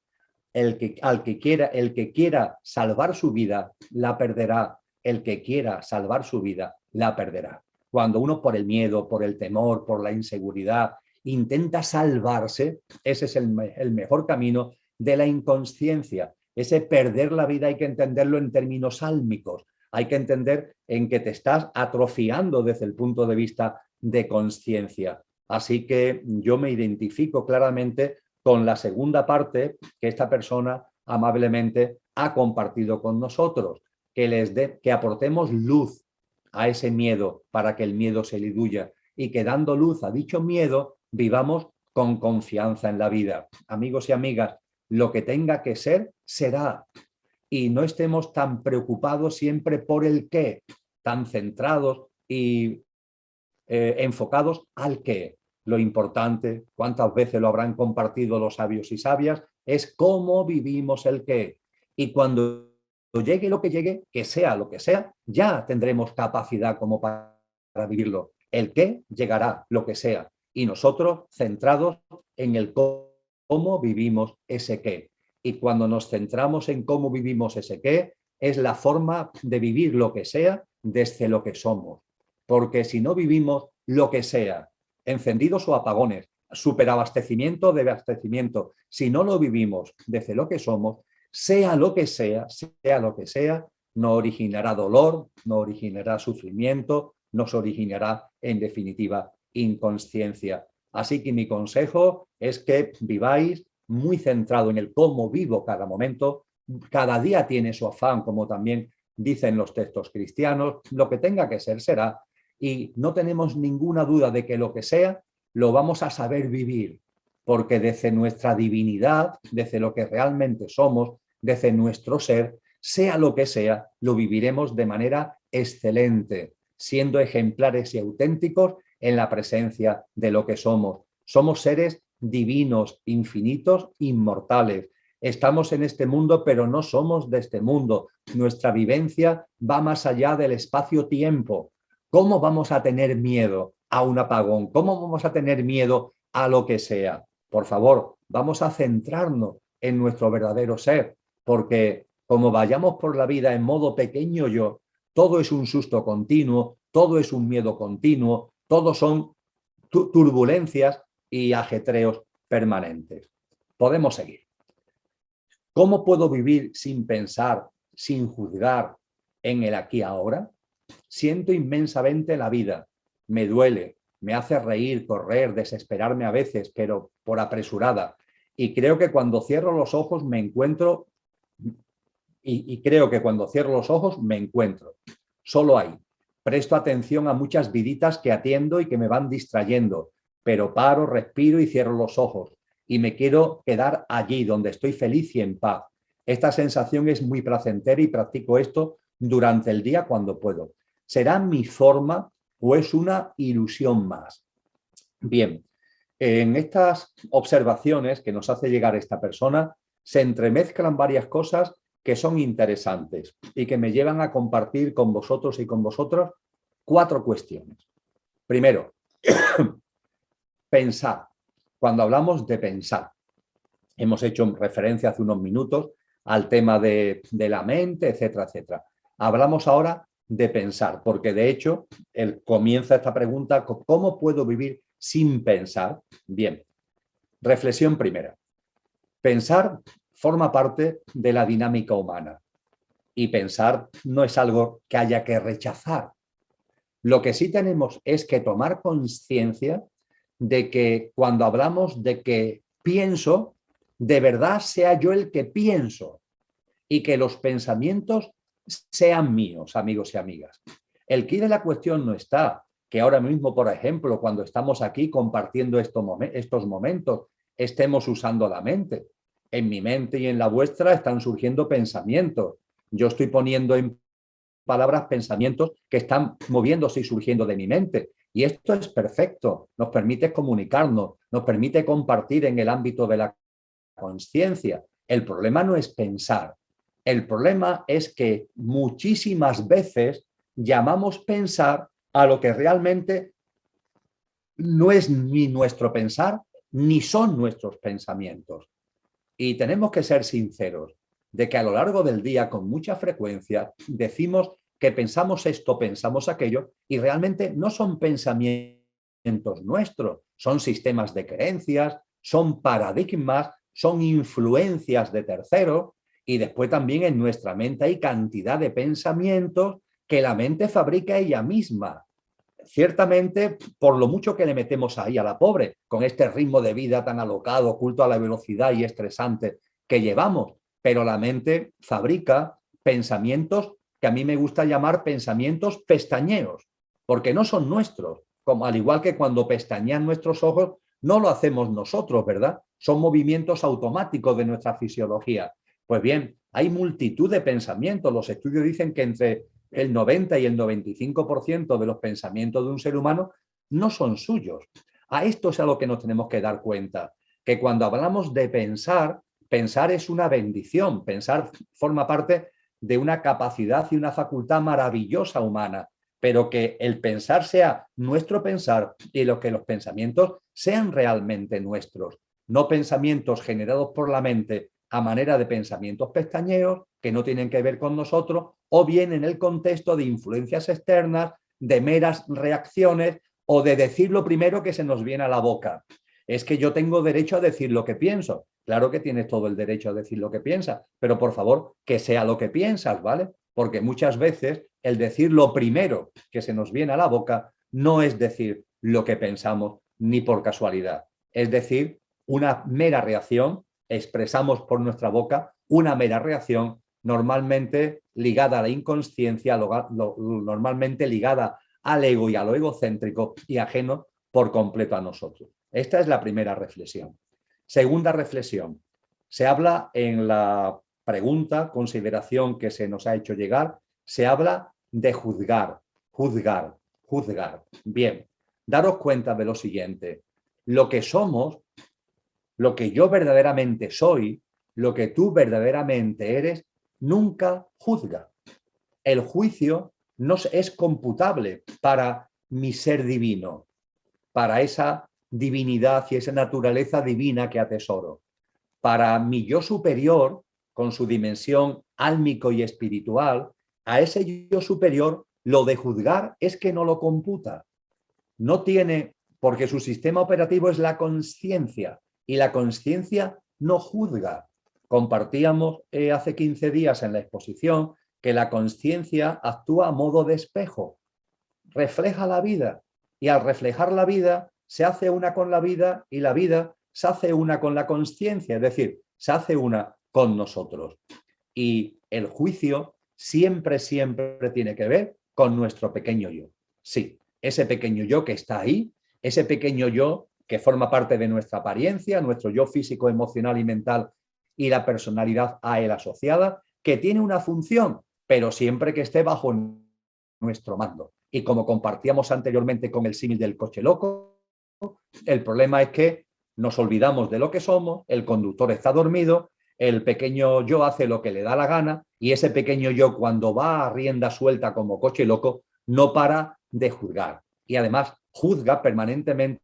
el que quiera salvar su vida, la perderá. El que quiera salvar su vida, la perderá. Cuando uno, por el miedo, por el temor, por la inseguridad, intenta salvarse, ese es el mejor camino de la inconsciencia. Ese perder la vida hay que entenderlo en términos sálmicos. Hay que entender en que te estás atrofiando desde el punto de vista de conciencia. Así que yo me identifico claramente con la segunda parte que esta persona amablemente ha compartido con nosotros, que aportemos luz a ese miedo para que el miedo se diluya y que dando luz a dicho miedo vivamos con confianza en la vida. Amigos y amigas, lo que tenga que ser, será. Y no estemos tan preocupados siempre por el qué, tan centrados y enfocados al qué. Lo importante, cuántas veces lo habrán compartido los sabios y sabias, es cómo vivimos el qué. Y cuando llegue lo que llegue, que sea lo que sea, ya tendremos capacidad como para vivirlo. El qué llegará, lo que sea. Y nosotros centrados en el cómo vivimos ese qué. Y cuando nos centramos en cómo vivimos ese qué, es la forma de vivir lo que sea desde lo que somos. Porque si no vivimos lo que sea, encendidos o apagones, superabastecimiento de abastecimiento. Si no lo vivimos desde lo que somos, sea lo que sea, nos originará dolor, nos originará sufrimiento, nos originará, en definitiva, inconsciencia. Así que mi consejo es que viváis muy centrado en el cómo vivo cada momento. Cada día tiene su afán, como también dicen los textos cristianos. Lo que tenga que ser, será. Y no tenemos ninguna duda de que lo que sea, lo vamos a saber vivir. Porque desde nuestra divinidad, desde lo que realmente somos, desde nuestro ser, sea lo que sea, lo viviremos de manera excelente, siendo ejemplares y auténticos en la presencia de lo que somos. Somos seres divinos, infinitos, inmortales. Estamos en este mundo, pero no somos de este mundo. Nuestra vivencia va más allá del espacio-tiempo. ¿Cómo vamos a tener miedo a un apagón? ¿Cómo vamos a tener miedo a lo que sea? Por favor, vamos a centrarnos en nuestro verdadero ser, porque como vayamos por la vida en modo pequeño yo, todo es un susto continuo, todo es un miedo continuo, todo son turbulencias y ajetreos permanentes. Podemos seguir. ¿Cómo puedo vivir sin pensar, sin juzgar en el aquí ahora? Siento inmensamente la vida, me duele, me hace reír, correr, desesperarme a veces, pero por apresurada. Y creo que cuando cierro los ojos me encuentro, solo ahí. Presto atención a muchas viditas que atiendo y que me van distrayendo, pero paro, respiro y cierro los ojos. Y me quiero quedar allí, donde estoy feliz y en paz. Esta sensación es muy placentera y practico esto durante el día cuando puedo. ¿Será mi forma o es una ilusión más? Bien, en estas observaciones que nos hace llegar esta persona, se entremezclan varias cosas que son interesantes y que me llevan a compartir con vosotros y con vosotros 4 cuestiones. Primero, pensar. Cuando hablamos de pensar, hemos hecho referencia hace unos minutos al tema de la mente, etcétera, etcétera. Hablamos ahora de pensar, porque de hecho comienza esta pregunta: ¿cómo puedo vivir sin pensar? Bien, reflexión primera. Pensar forma parte de la dinámica humana y pensar no es algo que haya que rechazar. Lo que sí tenemos es que tomar conciencia de que cuando hablamos de que pienso, de verdad sea yo el que pienso y que los pensamientos sean míos, amigos y amigas. El quid de la cuestión no está que ahora mismo, por ejemplo, cuando estamos aquí compartiendo estos momentos, estemos usando la mente. En mi mente y en la vuestra están surgiendo pensamientos. Yo estoy poniendo en palabras pensamientos que están moviéndose y surgiendo de mi mente. Y esto es perfecto, nos permite comunicarnos, nos permite compartir en el ámbito de la conciencia. El problema no es pensar, el problema es que muchísimas veces llamamos pensar a lo que realmente no es ni nuestro pensar, ni son nuestros pensamientos. Y tenemos que ser sinceros de que a lo largo del día, con mucha frecuencia, decimos que pensamos esto, pensamos aquello, y realmente no son pensamientos nuestros, son sistemas de creencias, son paradigmas, son influencias de terceros, y después también en nuestra mente hay cantidad de pensamientos que la mente fabrica ella misma. Ciertamente, por lo mucho que le metemos ahí a la pobre, con este ritmo de vida tan alocado, culto a la velocidad y estresante que llevamos, pero la mente fabrica pensamientos que a mí me gusta llamar pensamientos pestañeos, porque no son nuestros, como al igual que cuando pestañean nuestros ojos, no lo hacemos nosotros, ¿verdad? Son movimientos automáticos de nuestra fisiología. Pues bien, hay multitud de pensamientos. Los estudios dicen que entre el 90 y el 95% de los pensamientos de un ser humano no son suyos. A esto es a lo que nos tenemos que dar cuenta, que cuando hablamos de pensar, pensar es una bendición, pensar forma parte de una capacidad y una facultad maravillosa humana, pero que el pensar sea nuestro pensar y que los pensamientos sean realmente nuestros, no pensamientos generados por la mente a manera de pensamientos pestañeos que no tienen que ver con nosotros, o bien en el contexto de influencias externas, de meras reacciones o de decir lo primero que se nos viene a la boca. es que yo tengo derecho a decir lo que pienso. Claro que tienes todo el derecho a decir lo que piensas, pero por favor, que sea lo que piensas, ¿vale? Porque muchas veces el decir lo primero que se nos viene a la boca no es decir lo que pensamos ni por casualidad. Es decir, una mera reacción, expresamos por nuestra boca una mera reacción normalmente ligada a la inconsciencia, normalmente ligada al ego y a lo egocéntrico y ajeno por completo a nosotros. Esta es la primera reflexión. Segunda reflexión. Se habla en la pregunta, consideración que se nos ha hecho llegar, se habla de juzgar, juzgar, juzgar. Bien, daros cuenta de lo siguiente. Lo que somos, lo que yo verdaderamente soy, lo que tú verdaderamente eres, nunca juzga. El juicio no es computable para mi ser divino, para esa divinidad y esa naturaleza divina que atesoro. Para mi yo superior, con su dimensión álmico y espiritual, a ese yo superior lo de juzgar es que no lo computa. No tiene, porque su sistema operativo es la consciencia y la consciencia no juzga. Compartíamos hace 15 días en la exposición que la consciencia actúa a modo de espejo, refleja la vida y al reflejar la vida se hace una con la vida y la vida se hace una con la consciencia, es decir, se hace una con nosotros. Y el juicio siempre, siempre tiene que ver con nuestro pequeño yo. Sí, ese pequeño yo que está ahí, ese pequeño yo que forma parte de nuestra apariencia, nuestro yo físico, emocional y mental y la personalidad a él asociada, que tiene una función, pero siempre que esté bajo nuestro mando. Y como compartíamos anteriormente con el símil del coche loco, el problema es que nos olvidamos de lo que somos, el conductor está dormido, el pequeño yo hace lo que le da la gana y ese pequeño yo cuando va a rienda suelta como coche loco no para de juzgar. Y además juzga permanentemente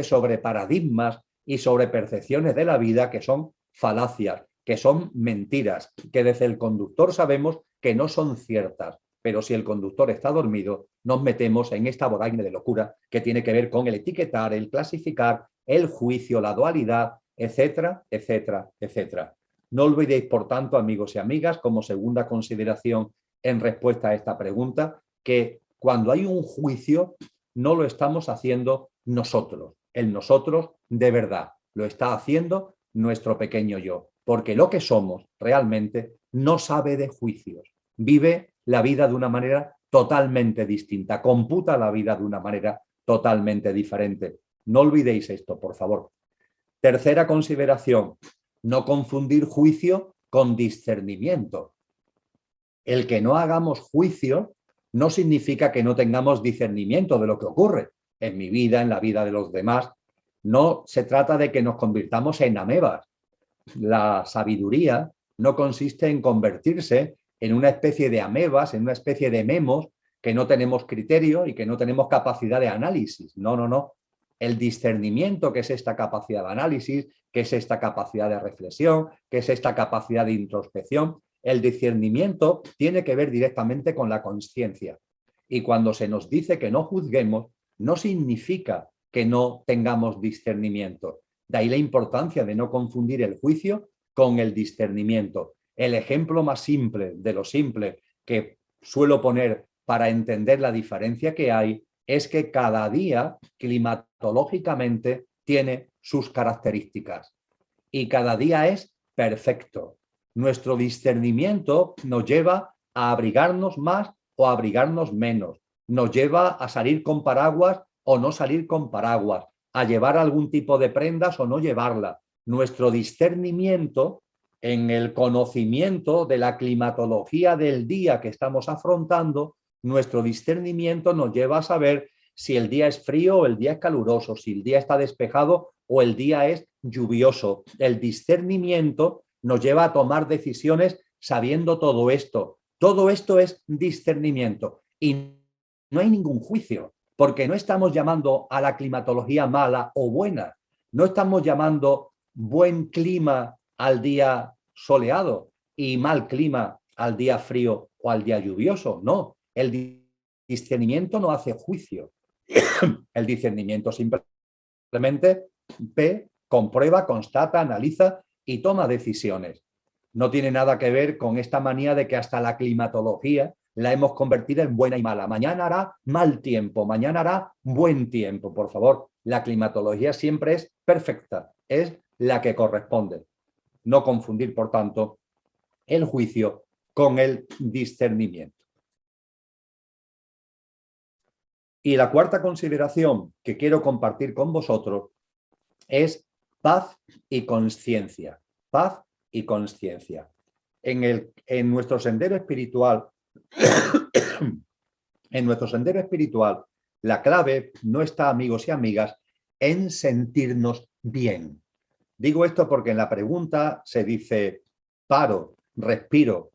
sobre paradigmas y sobre percepciones de la vida que son falacias, que son mentiras, que desde el conductor sabemos que no son ciertas. Pero si el conductor está dormido, nos metemos en esta vorágine de locura que tiene que ver con el etiquetar, el clasificar, el juicio, la dualidad, etcétera, etcétera, etcétera. No olvidéis, por tanto, amigos y amigas, como segunda consideración en respuesta a esta pregunta, que cuando hay un juicio no lo estamos haciendo nosotros, el nosotros de verdad, lo está haciendo nuestro pequeño yo, porque lo que somos realmente no sabe de juicios, vive la vida de una manera totalmente distinta, computa la vida de una manera totalmente diferente. No olvidéis esto, por favor. Tercera consideración, no confundir juicio con discernimiento. El que no hagamos juicio no significa que no tengamos discernimiento de lo que ocurre en mi vida, en la vida de los demás. No se trata de que nos convirtamos en amebas. La sabiduría no consiste en convertirse en una especie de amebas, en una especie de memos que no tenemos criterio y que no tenemos capacidad de análisis. No, no, no. El discernimiento, que es esta capacidad de análisis, que es esta capacidad de reflexión, que es esta capacidad de introspección, el discernimiento tiene que ver directamente con la consciencia. Y cuando se nos dice que no juzguemos, no significa que no tengamos discernimiento. De ahí la importancia de no confundir el juicio con el discernimiento. El ejemplo más simple de lo simple que suelo poner para entender la diferencia que hay es que cada día climatológicamente tiene sus características y cada día es perfecto. Nuestro discernimiento nos lleva a abrigarnos más o a abrigarnos menos, nos lleva a salir con paraguas o no salir con paraguas, a llevar algún tipo de prendas o no llevarla. Nuestro discernimiento en el conocimiento de la climatología del día que estamos afrontando, nuestro discernimiento nos lleva a saber si el día es frío o el día es caluroso, si el día está despejado o el día es lluvioso. El discernimiento nos lleva a tomar decisiones sabiendo todo esto. Todo esto es discernimiento y no hay ningún juicio, porque no estamos llamando a la climatología mala o buena, no estamos llamando buen clima al día soleado y mal clima al día frío o al día lluvioso. No, el discernimiento no hace juicio. El discernimiento simplemente P, comprueba, constata, analiza y toma decisiones. No tiene nada que ver con esta manía de que hasta la climatología la hemos convertido en buena y mala. Mañana hará mal tiempo, mañana hará buen tiempo. Por favor, la climatología siempre es perfecta, es la que corresponde. No confundir, por tanto, el juicio con el discernimiento. Y la cuarta consideración que quiero compartir con vosotros es paz y conciencia. Paz y conciencia. En nuestro sendero espiritual, la clave no está, amigos y amigas, en sentirnos bien. Digo esto porque en la pregunta se dice, paro, respiro,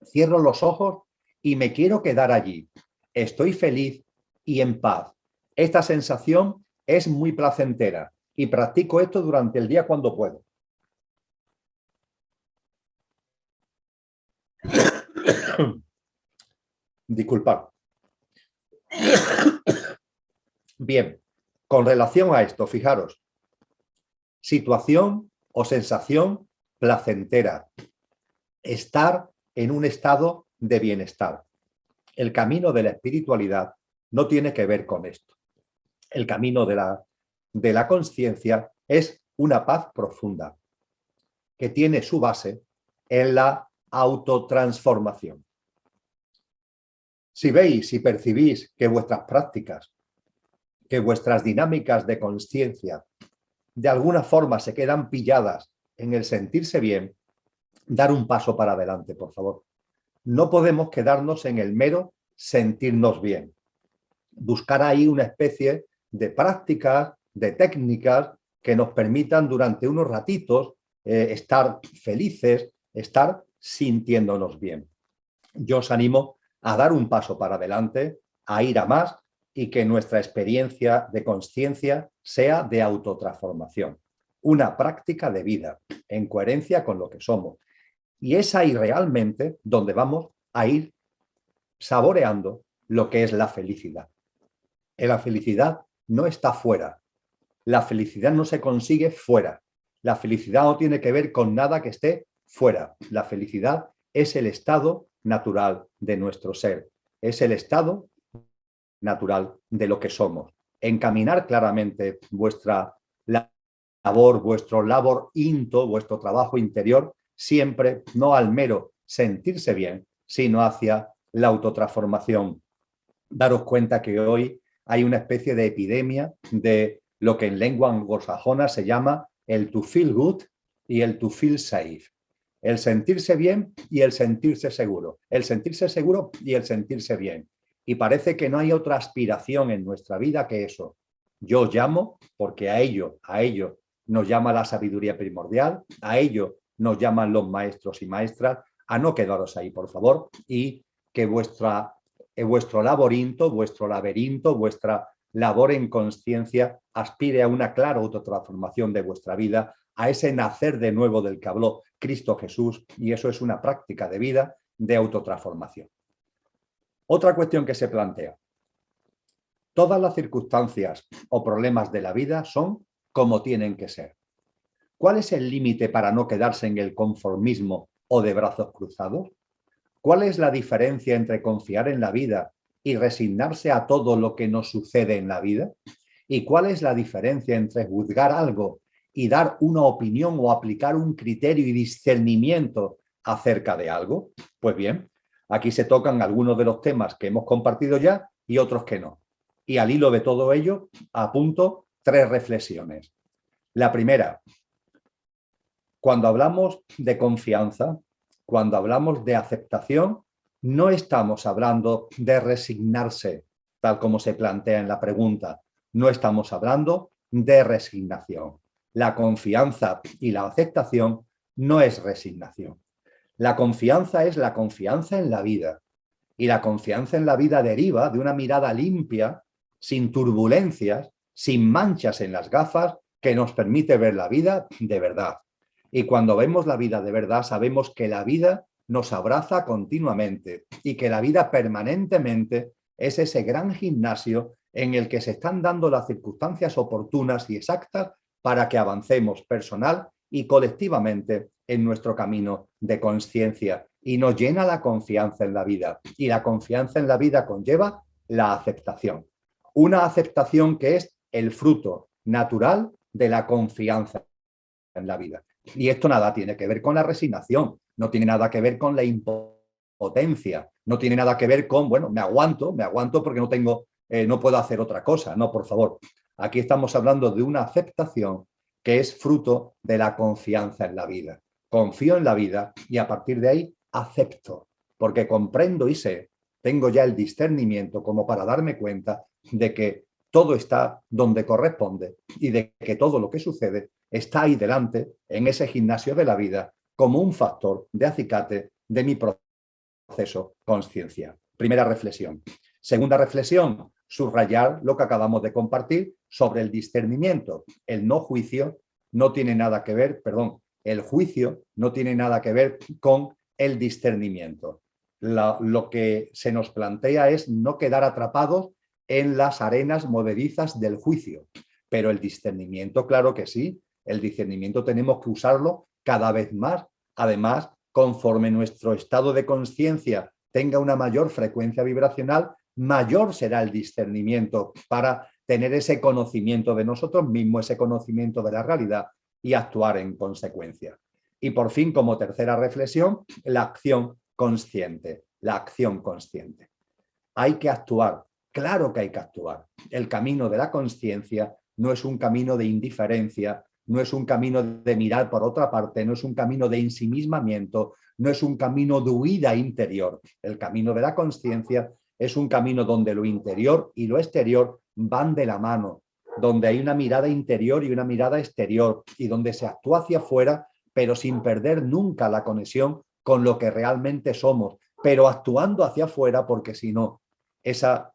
cierro los ojos y me quiero quedar allí. Estoy feliz y en paz. Esta sensación es muy placentera y practico esto durante el día cuando puedo. Disculpad. Bien, con relación a esto, fijaros, situación o sensación placentera, estar en un estado de bienestar. El camino de la espiritualidad no tiene que ver con esto. El camino de la conciencia es una paz profunda que tiene su base en la autotransformación. Si veis y percibís que vuestras prácticas, que vuestras dinámicas de conciencia de alguna forma se quedan pilladas en el sentirse bien, dar un paso para adelante, por favor. No podemos quedarnos en el mero sentirnos bien. Buscar ahí una especie de prácticas, de técnicas que nos permitan durante unos ratitos estar felices, estar sintiéndonos bien. Yo os animo a dar un paso para adelante, a ir a más y que nuestra experiencia de conciencia sea de autotransformación. Una práctica de vida en coherencia con lo que somos. Y es ahí realmente donde vamos a ir saboreando lo que es la felicidad. La felicidad no está fuera. La felicidad no se consigue fuera. La felicidad no tiene que ver con nada que esté fuera. La felicidad es el estado natural de nuestro ser. Es el estado natural de lo que somos. Encaminar claramente vuestra labor, vuestro labor into, vuestro trabajo interior, siempre no al mero sentirse bien, sino hacia la autotransformación. Daros cuenta que hoy hay una especie de epidemia de lo que en lengua anglosajona se llama el to feel good y el to feel safe. El sentirse bien y el sentirse seguro. El sentirse seguro y el sentirse bien. Y parece que no hay otra aspiración en nuestra vida que eso. Yo os llamo porque a ello nos llama la sabiduría primordial, a ello nos llaman los maestros y maestras, a no quedaros ahí, por favor, y que vuestro laberinto, vuestra labor en conciencia aspire a una clara autotransformación de vuestra vida, a ese nacer de nuevo del que habló Cristo Jesús, y eso es una práctica de vida de autotransformación. Otra cuestión que se plantea. Todas las circunstancias o problemas de la vida son como tienen que ser. ¿Cuál es el límite para no quedarse en el conformismo o de brazos cruzados? ¿Cuál es la diferencia entre confiar en la vida y resignarse a todo lo que nos sucede en la vida? ¿Y cuál es la diferencia entre juzgar algo y dar una opinión o aplicar un criterio y discernimiento acerca de algo? Pues bien, aquí se tocan algunos de los temas que hemos compartido ya y otros que no. Y al hilo de todo ello, apunto 3 reflexiones. La primera, cuando hablamos de confianza, cuando hablamos de aceptación, no estamos hablando de resignarse, tal como se plantea en la pregunta. No estamos hablando de resignación. La confianza y la aceptación no es resignación. La confianza es la confianza en la vida. Y la confianza en la vida deriva de una mirada limpia, sin turbulencias, sin manchas en las gafas, que nos permite ver la vida de verdad. Y cuando vemos la vida de verdad, sabemos que la vida nos abraza continuamente y que la vida permanentemente es ese gran gimnasio en el que se están dando las circunstancias oportunas y exactas para que avancemos personal y colectivamente en nuestro camino de conciencia, y nos llena la confianza en la vida. Y la confianza en la vida conlleva la aceptación. Una aceptación que es el fruto natural de la confianza en la vida. Y esto nada tiene que ver con la resignación, no tiene nada que ver con la impotencia, no tiene nada que ver con, bueno, me aguanto porque no puedo hacer otra cosa. No, por favor. Aquí estamos hablando de una aceptación que es fruto de la confianza en la vida. Confío en la vida y a partir de ahí acepto, porque comprendo y sé, tengo ya el discernimiento como para darme cuenta de que todo está donde corresponde y de que todo lo que sucede está ahí delante, en ese gimnasio de la vida, como un factor de acicate de mi proceso conciencia. Primera reflexión. Segunda reflexión, subrayar lo que acabamos de compartir sobre el discernimiento. El no juicio no tiene nada que ver, el juicio no tiene nada que ver con el discernimiento. Lo que se nos plantea es no quedar atrapados en las arenas movedizas del juicio. Pero el discernimiento, claro que sí, el discernimiento tenemos que usarlo cada vez más. Además, conforme nuestro estado de conciencia tenga una mayor frecuencia vibracional, mayor será el discernimiento para tener ese conocimiento de nosotros mismos, ese conocimiento de la realidad y actuar en consecuencia. Y por fin, como tercera reflexión, la acción consciente. La acción consciente. Hay que actuar, claro que hay que actuar. El camino de la consciencia no es un camino de indiferencia, no es un camino de mirar por otra parte, no es un camino de ensimismamiento, no es un camino de huida interior. El camino de la consciencia es un camino donde lo interior y lo exterior van de la mano, donde hay una mirada interior y una mirada exterior y donde se actúa hacia afuera, pero sin perder nunca la conexión con lo que realmente somos, pero actuando hacia afuera, porque si no, esa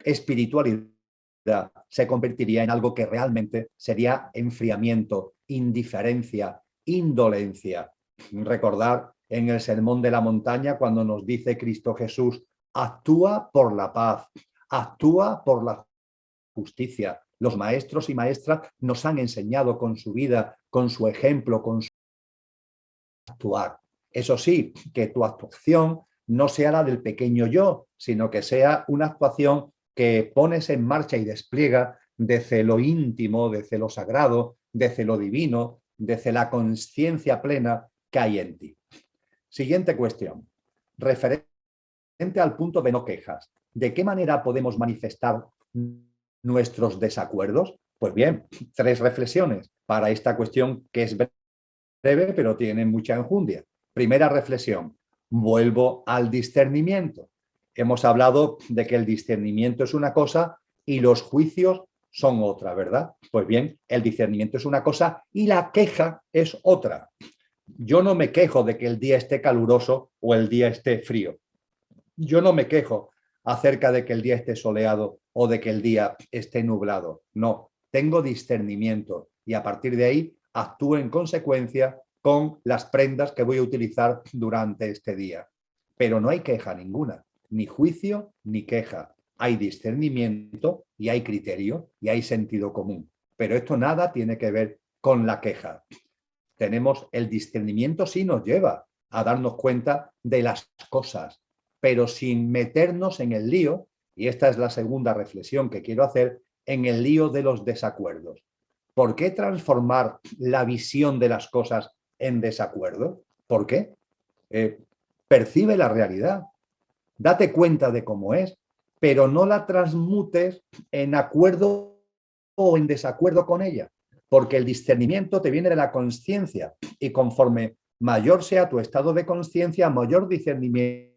espiritualidad se convertiría en algo que realmente sería enfriamiento, indiferencia, indolencia. Recordar en el Sermón de la Montaña cuando nos dice Cristo Jesús, actúa por la paz, actúa por la justicia. Los maestros y maestras nos han enseñado con su vida, con su ejemplo, con su actuar. Eso sí, que tu actuación no sea la del pequeño yo, sino que sea una actuación que pones en marcha y despliega desde lo íntimo, desde lo sagrado, desde lo divino, desde la conciencia plena que hay en ti. Siguiente cuestión. Referente al punto de no quejas. ¿De qué manera podemos manifestar nuestros desacuerdos? Pues bien, 3 reflexiones para esta cuestión que es breve, pero tiene mucha enjundia. Primera reflexión, vuelvo al discernimiento. Hemos hablado de que el discernimiento es una cosa y los juicios son otra, ¿verdad? Pues bien, el discernimiento es una cosa y la queja es otra. Yo no me quejo de que el día esté caluroso o el día esté frío. Yo no me quejo acerca de que el día esté soleado o de que el día esté nublado. No, tengo discernimiento y a partir de ahí actúo en consecuencia con las prendas que voy a utilizar durante este día. Pero no hay queja ninguna, ni juicio ni queja. Hay discernimiento y hay criterio y hay sentido común. Pero esto nada tiene que ver con la queja. Tenemos el discernimiento, sí nos lleva a darnos cuenta de las cosas, pero sin meternos en el lío, y esta es la segunda reflexión que quiero hacer, en el lío de los desacuerdos. ¿Por qué transformar la visión de las cosas en desacuerdo? ¿Por qué? Percibe la realidad, date cuenta de cómo es, pero no la transmutes en acuerdo o en desacuerdo con ella, porque el discernimiento te viene de la conciencia y conforme mayor sea tu estado de conciencia, mayor discernimiento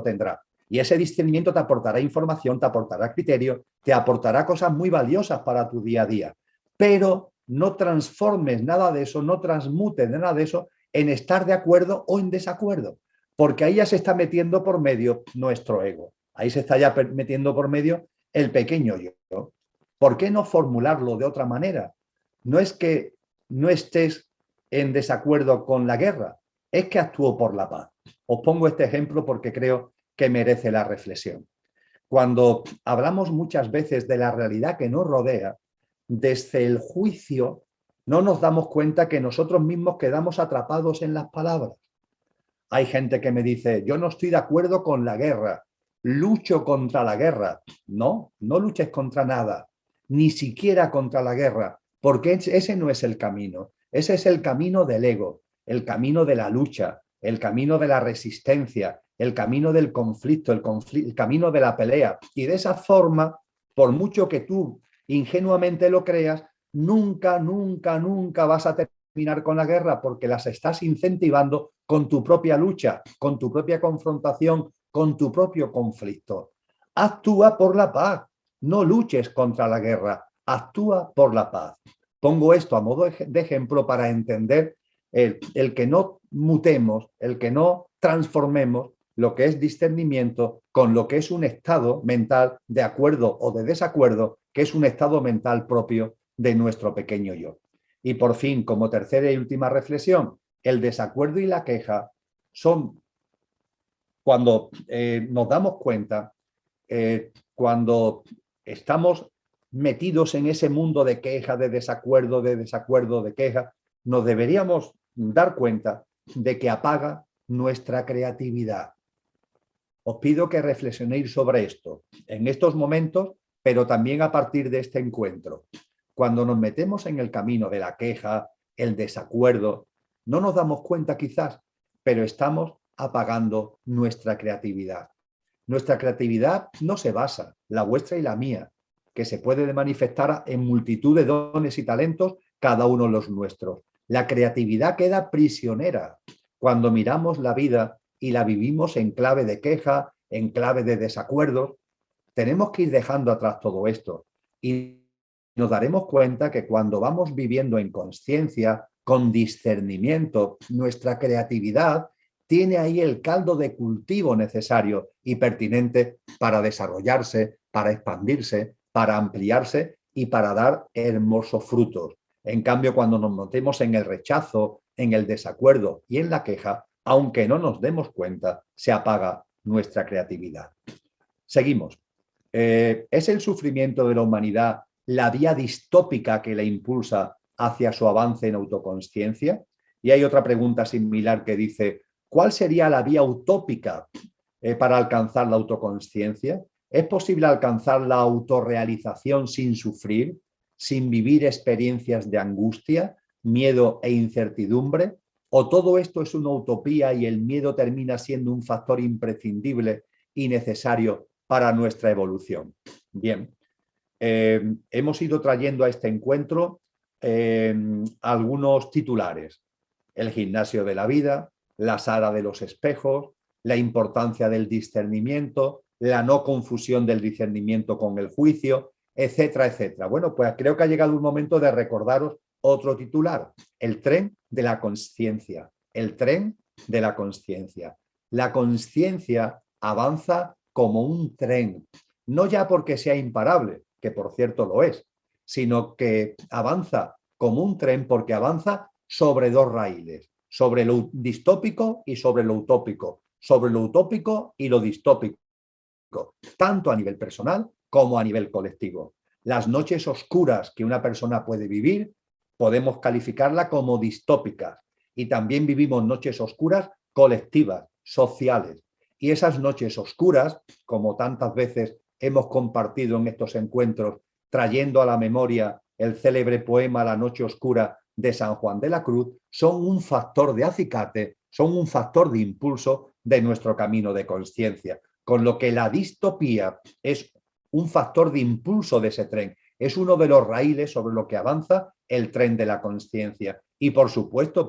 tendrá. Y ese discernimiento te aportará información, te aportará criterio, te aportará cosas muy valiosas para tu día a día. Pero no transformes nada de eso, no transmutes nada de eso en estar de acuerdo o en desacuerdo, porque ahí ya se está metiendo por medio nuestro ego. Ahí se está ya metiendo por medio el pequeño yo. ¿Por qué no formularlo de otra manera? No es que no estés en desacuerdo con la guerra, es que actúo por la paz. Os pongo este ejemplo porque creo que merece la reflexión. Cuando hablamos muchas veces de la realidad que nos rodea, desde el juicio no nos damos cuenta que nosotros mismos quedamos atrapados en las palabras. Hay gente que me dice, yo no estoy de acuerdo con la guerra, lucho contra la guerra. No, no luches contra nada, ni siquiera contra la guerra, porque ese no es el camino. Ese es el camino del ego, el camino de la lucha, el camino de la resistencia, el camino del conflicto, el camino de la pelea. Y de esa forma, por mucho que tú ingenuamente lo creas, nunca, nunca, nunca vas a terminar con la guerra, porque las estás incentivando con tu propia lucha, con tu propia confrontación, con tu propio conflicto. Actúa por la paz, no luches contra la guerra, actúa por la paz. Pongo esto a modo de ejemplo para entender el que no mutemos, el que no transformemos lo que es discernimiento con lo que es un estado mental de acuerdo o de desacuerdo, que es un estado mental propio de nuestro pequeño yo. Y por fin, como tercera y última reflexión, el desacuerdo y la queja son cuando nos damos cuenta, cuando estamos metidos en ese mundo de queja, de desacuerdo, de queja, nos deberíamos dar cuenta de que apaga nuestra creatividad. Os pido que reflexionéis sobre esto en estos momentos, pero también a partir de este encuentro. Cuando nos metemos en el camino de la queja, el desacuerdo, no nos damos cuenta quizás, pero estamos apagando nuestra creatividad. Nuestra creatividad no se basa, la vuestra y la mía, que se puede manifestar en multitud de dones y talentos, cada uno los nuestros. La creatividad queda prisionera cuando miramos la vida y la vivimos en clave de queja, en clave de desacuerdos. Tenemos que ir dejando atrás todo esto y nos daremos cuenta que cuando vamos viviendo en conciencia, con discernimiento, nuestra creatividad tiene ahí el caldo de cultivo necesario y pertinente para desarrollarse, para expandirse, para ampliarse y para dar hermosos frutos. En cambio, cuando nos metemos en el rechazo, en el desacuerdo y en la queja, aunque no nos demos cuenta, se apaga nuestra creatividad. Seguimos. ¿Es el sufrimiento de la humanidad la vía distópica que la impulsa hacia su avance en autoconsciencia? Y hay otra pregunta similar que dice, ¿cuál sería la vía utópica para alcanzar la autoconsciencia? ¿Es posible alcanzar la autorrealización sin sufrir, sin vivir experiencias de angustia, miedo e incertidumbre? ¿O todo esto es una utopía y el miedo termina siendo un factor imprescindible y necesario para nuestra evolución? Bien, hemos ido trayendo a este encuentro algunos titulares. El gimnasio de la vida, la sala de los espejos, la importancia del discernimiento, la no confusión del discernimiento con el juicio, etcétera, etcétera. Bueno, pues creo que ha llegado un momento de recordaros otro titular, el tren de la consciencia. El tren de la consciencia. La consciencia avanza como un tren, no ya porque sea imparable, que por cierto lo es, sino que avanza como un tren porque avanza sobre dos raíles, sobre lo distópico y sobre lo utópico, sobre lo utópico y lo distópico, tanto a nivel personal como a nivel colectivo. Las noches oscuras que una persona puede vivir podemos calificarla como distópicas y también vivimos noches oscuras colectivas, sociales. Y esas noches oscuras, como tantas veces hemos compartido en estos encuentros, trayendo a la memoria el célebre poema La noche oscura de San Juan de la Cruz, son un factor de acicate, son un factor de impulso de nuestro camino de conciencia. Con lo que la distopía es un factor de impulso de ese tren, es uno de los raíles sobre lo que avanza el tren de la conciencia. Y por supuesto,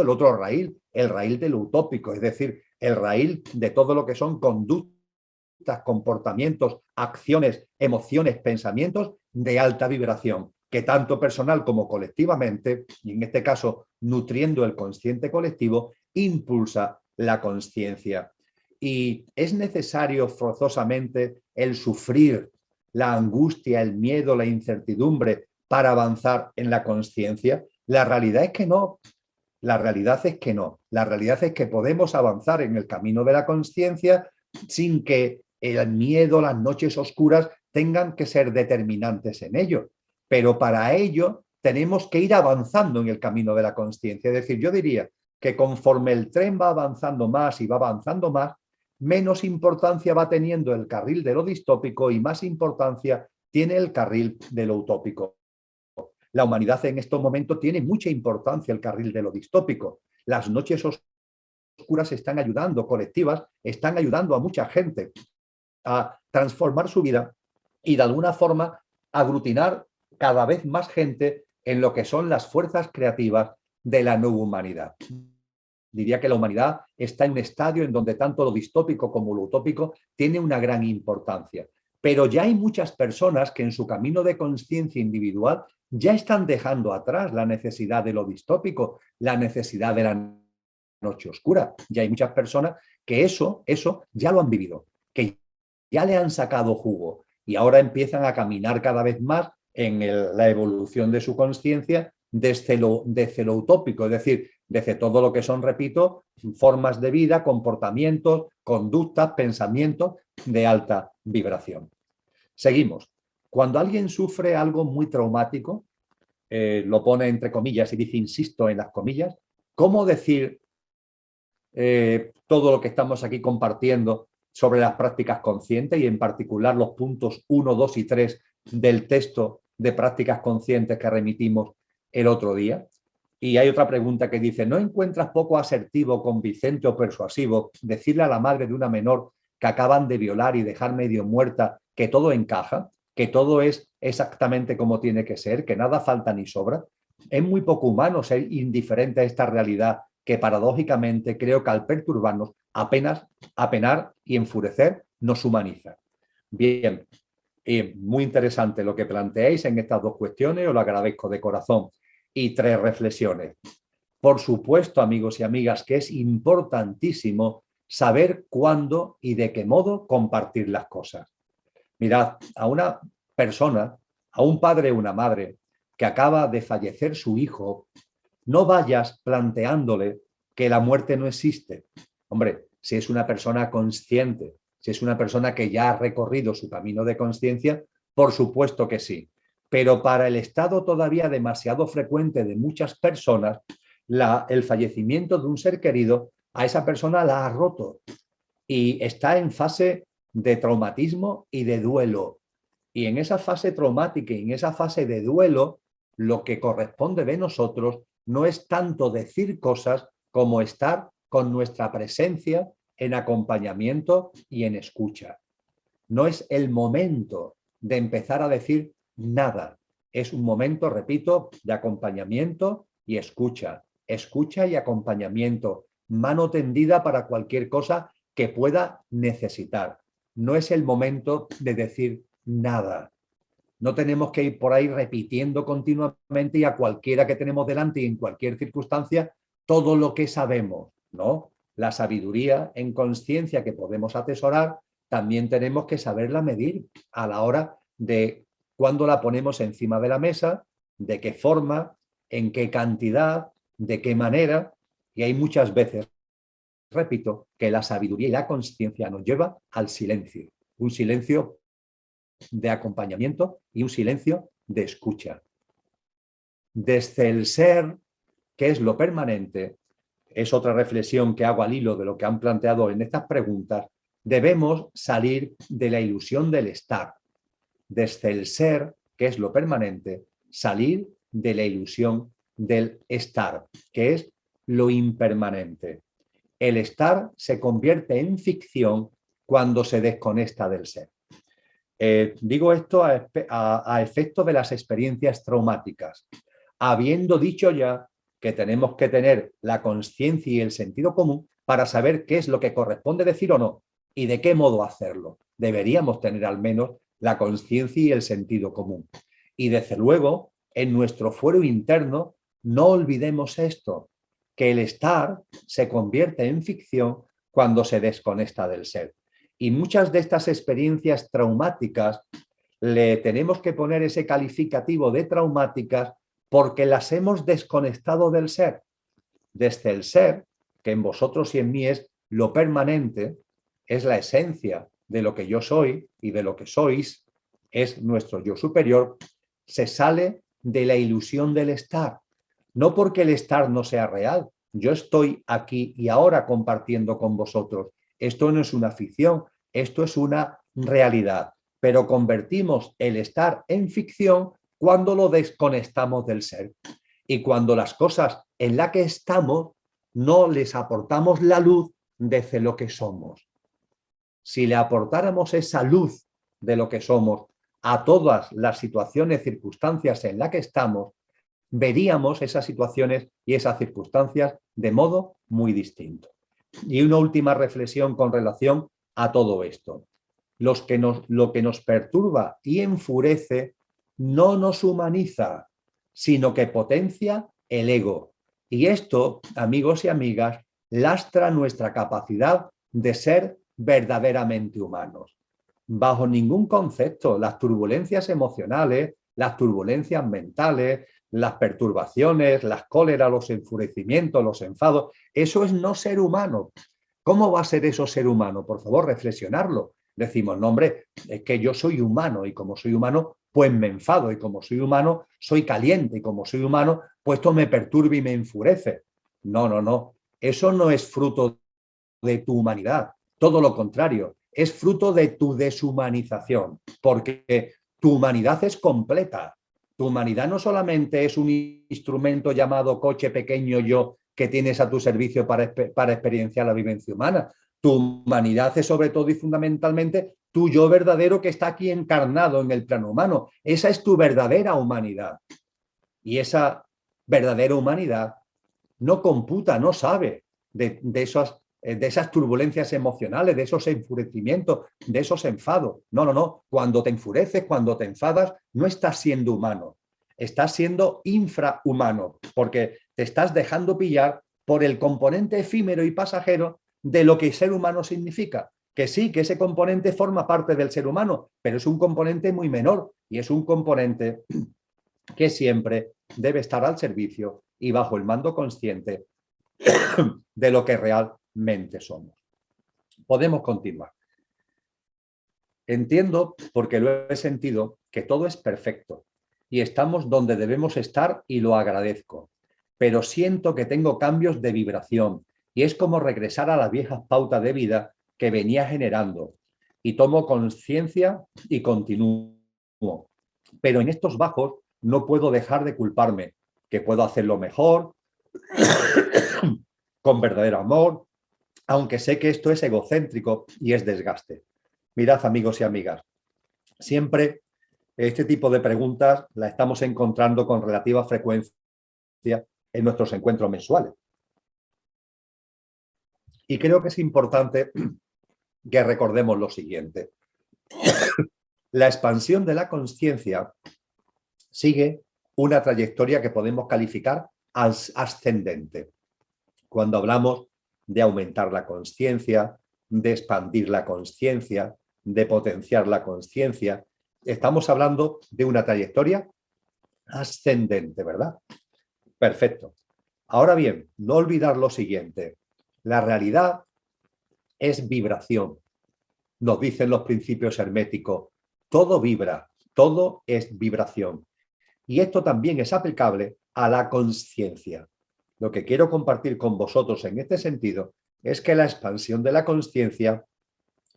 el otro raíl, el raíl de lo utópico, es decir, el raíl de todo lo que son conductas, comportamientos, acciones, emociones, pensamientos de alta vibración, que tanto personal como colectivamente, y en este caso nutriendo el consciente colectivo, impulsa la conciencia. Y es necesario forzosamente el sufrir, la angustia, el miedo, la incertidumbre para avanzar en la conciencia. La realidad es que no. La realidad es que no. La realidad es que podemos avanzar en el camino de la conciencia sin que el miedo, las noches oscuras tengan que ser determinantes en ello. Pero para ello tenemos que ir avanzando en el camino de la consciencia. Es decir, yo diría que conforme el tren va avanzando más y va avanzando más, menos importancia va teniendo el carril de lo distópico y más importancia tiene el carril de lo utópico. La humanidad en estos momentos tiene mucha importancia el carril de lo distópico. Las noches oscuras están ayudando, colectivas, están ayudando a mucha gente a transformar su vida y de alguna forma aglutinar cada vez más gente en lo que son las fuerzas creativas de la nueva humanidad. Diría que la humanidad está en un estadio en donde tanto lo distópico como lo utópico tiene una gran importancia. Pero ya hay muchas personas que en su camino de conciencia individual ya están dejando atrás la necesidad de lo distópico, la necesidad de la noche oscura. Ya hay muchas personas que eso ya lo han vivido, que ya le han sacado jugo y ahora empiezan a caminar cada vez más en la evolución de su conciencia desde lo utópico, es decir, desde todo lo que son, repito, formas de vida, comportamientos, conductas, pensamientos de alta vibración. Seguimos. Cuando alguien sufre algo muy traumático, lo pone entre comillas y dice, insisto en las comillas, ¿cómo decir todo lo que estamos aquí compartiendo sobre las prácticas conscientes y en particular los puntos 1, 2 y 3 del texto de prácticas conscientes que remitimos el otro día? Y hay otra pregunta que dice, ¿no encuentras poco asertivo, convincente o persuasivo decirle a la madre de una menor que acaban de violar y dejar medio muerta que todo encaja, que todo es exactamente como tiene que ser, que nada falta ni sobra? Es muy poco humano ser indiferente a esta realidad que paradójicamente creo que al perturbarnos, apenas apenar y enfurecer nos humaniza. Bien, muy interesante lo que planteáis en estas dos cuestiones, os lo agradezco de corazón. Y 3 reflexiones. Por supuesto, amigos y amigas, que es importantísimo saber cuándo y de qué modo compartir las cosas. Mirad, a una persona, a un padre o una madre que acaba de fallecer su hijo, no vayas planteándole que la muerte no existe. Hombre, si es una persona consciente, si es una persona que ya ha recorrido su camino de conciencia, por supuesto que sí. Pero para el estado todavía demasiado frecuente de muchas personas, el fallecimiento de un ser querido a esa persona la ha roto y está en fase de traumatismo y de duelo. Y en esa fase traumática y en esa fase de duelo, lo que corresponde de nosotros no es tanto decir cosas como estar con nuestra presencia en acompañamiento y en escucha. No es el momento de empezar a decir nada. Es un momento, repito, de acompañamiento y escucha. Escucha y acompañamiento. Mano tendida para cualquier cosa que pueda necesitar. No es el momento de decir nada. No tenemos que ir por ahí repitiendo continuamente y a cualquiera que tenemos delante y en cualquier circunstancia todo lo que sabemos, ¿no? La sabiduría en conciencia que podemos atesorar también tenemos que saberla medir a la hora de cuándo la ponemos encima de la mesa, de qué forma, en qué cantidad, de qué manera. Y hay muchas veces, repito, que la sabiduría y la conciencia nos lleva al silencio. Un silencio de acompañamiento y un silencio de escucha. Desde el ser, que es lo permanente, es otra reflexión que hago al hilo de lo que han planteado en estas preguntas, debemos salir de la ilusión del estar. Desde el ser, que es lo permanente, salir de la ilusión del estar, que es lo impermanente. El estar se convierte en ficción cuando se desconecta del ser. Digo esto a efecto de las experiencias traumáticas. Habiendo dicho ya que tenemos que tener la conciencia y el sentido común para saber qué es lo que corresponde decir o no y de qué modo hacerlo. Deberíamos tener al menos la conciencia y el sentido común. Y desde luego, en nuestro fuero interno, no olvidemos esto, que el estar se convierte en ficción cuando se desconecta del ser. Y muchas de estas experiencias traumáticas le tenemos que poner ese calificativo de traumáticas porque las hemos desconectado del ser. Desde el ser, que en vosotros y en mí es lo permanente, es la esencia de lo que yo soy y de lo que sois, es nuestro yo superior, se sale de la ilusión del estar. No porque el estar no sea real. Yo estoy aquí y ahora compartiendo con vosotros. Esto no es una ficción, esto es una realidad. Pero convertimos el estar en ficción cuando lo desconectamos del ser. Y cuando las cosas en las que estamos no les aportamos la luz desde lo que somos. Si le aportáramos esa luz de lo que somos a todas las situaciones, circunstancias en las que estamos, veríamos esas situaciones y esas circunstancias de modo muy distinto. Y una última reflexión con relación a todo esto. Lo que nos perturba y enfurece no nos humaniza, sino que potencia el ego. Y esto, amigos y amigas, lastra nuestra capacidad de ser verdaderamente humanos. Bajo ningún concepto, las turbulencias emocionales, las turbulencias mentales, las perturbaciones, las cóleras, los enfurecimientos, los enfados, eso es no ser humano. ¿Cómo va a ser eso ser humano? Por favor, reflexionarlo. Decimos, no, hombre, es que yo soy humano y como soy humano, pues me enfado y como soy humano, soy caliente y como soy humano, pues esto me perturba y me enfurece. No, no, no. Eso no es fruto de tu humanidad. Todo lo contrario, es fruto de tu deshumanización, porque tu humanidad es completa. Tu humanidad no solamente es un instrumento llamado coche pequeño yo que tienes a tu servicio para experienciar la vivencia humana. Tu humanidad es sobre todo y fundamentalmente tu yo verdadero que está aquí encarnado en el plano humano. Esa es tu verdadera humanidad. Y esa verdadera humanidad no computa, no sabe de esas turbulencias emocionales, de esos enfurecimientos, de esos enfados. No, no, no. Cuando te enfureces, cuando te enfadas, no estás siendo humano. Estás siendo infrahumano, porque te estás dejando pillar por el componente efímero y pasajero de lo que ser humano significa. Que sí, que ese componente forma parte del ser humano, pero es un componente muy menor y es un componente que siempre debe estar al servicio y bajo el mando consciente de lo que realmente somos. Podemos continuar. Entiendo, porque lo he sentido, que todo es perfecto y estamos donde debemos estar y lo agradezco, pero siento que tengo cambios de vibración y es como regresar a las viejas pautas de vida que venía generando y tomo conciencia y continúo. Pero en estos bajos no puedo dejar de culparme, que puedo hacerlo mejor, con verdadero amor, aunque sé que esto es egocéntrico y es desgaste. Mirad, amigos y amigas, siempre este tipo de preguntas las estamos encontrando con relativa frecuencia en nuestros encuentros mensuales. Y creo que es importante que recordemos lo siguiente. La expansión de la consciencia sigue una trayectoria que podemos calificar ascendente. Cuando hablamos de aumentar la consciencia, de expandir la consciencia, de potenciar la consciencia, estamos hablando de una trayectoria ascendente, ¿verdad? Perfecto. Ahora bien, no olvidar lo siguiente. La realidad es vibración. Nos dicen los principios herméticos, todo vibra, todo es vibración. Y esto también es aplicable a la consciencia. Lo que quiero compartir con vosotros en este sentido es que la expansión de la consciencia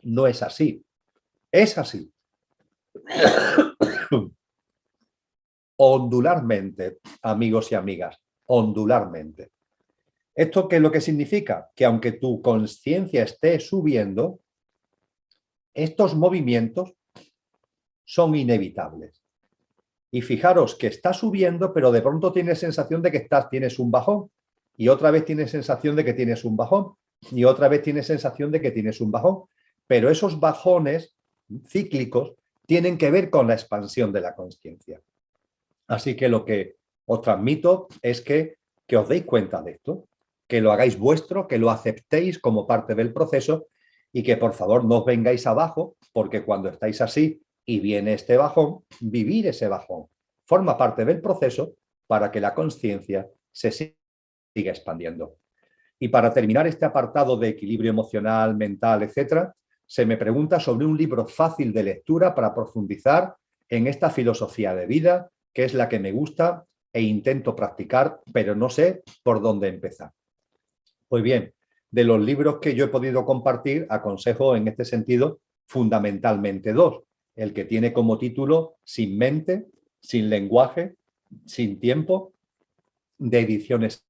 no es así. Es así. Ondularmente, amigos y amigas, ondularmente. ¿Esto qué es lo que significa? Que aunque tu consciencia esté subiendo, estos movimientos son inevitables. Y fijaros que está subiendo, pero de pronto tienes sensación de que tienes un bajón. Y otra vez tienes sensación de que tienes un bajón. Y otra vez tienes sensación de que tienes un bajón. Pero esos bajones cíclicos tienen que ver con la expansión de la consciencia. Así que lo que os transmito es que os deis cuenta de esto, que lo hagáis vuestro, que lo aceptéis como parte del proceso y que por favor no os vengáis abajo, porque cuando estáis así y viene este bajón, vivir ese bajón forma parte del proceso para que la consciencia se siga expandiendo. Y para terminar este apartado de equilibrio emocional, mental, etcétera, se me pregunta sobre un libro fácil de lectura para profundizar en esta filosofía de vida que es la que me gusta e intento practicar, pero no sé por dónde empezar. Pues bien, de los libros que yo he podido compartir, aconsejo en este sentido fundamentalmente dos. El que tiene como título Sin mente, sin lenguaje, sin tiempo, de ediciones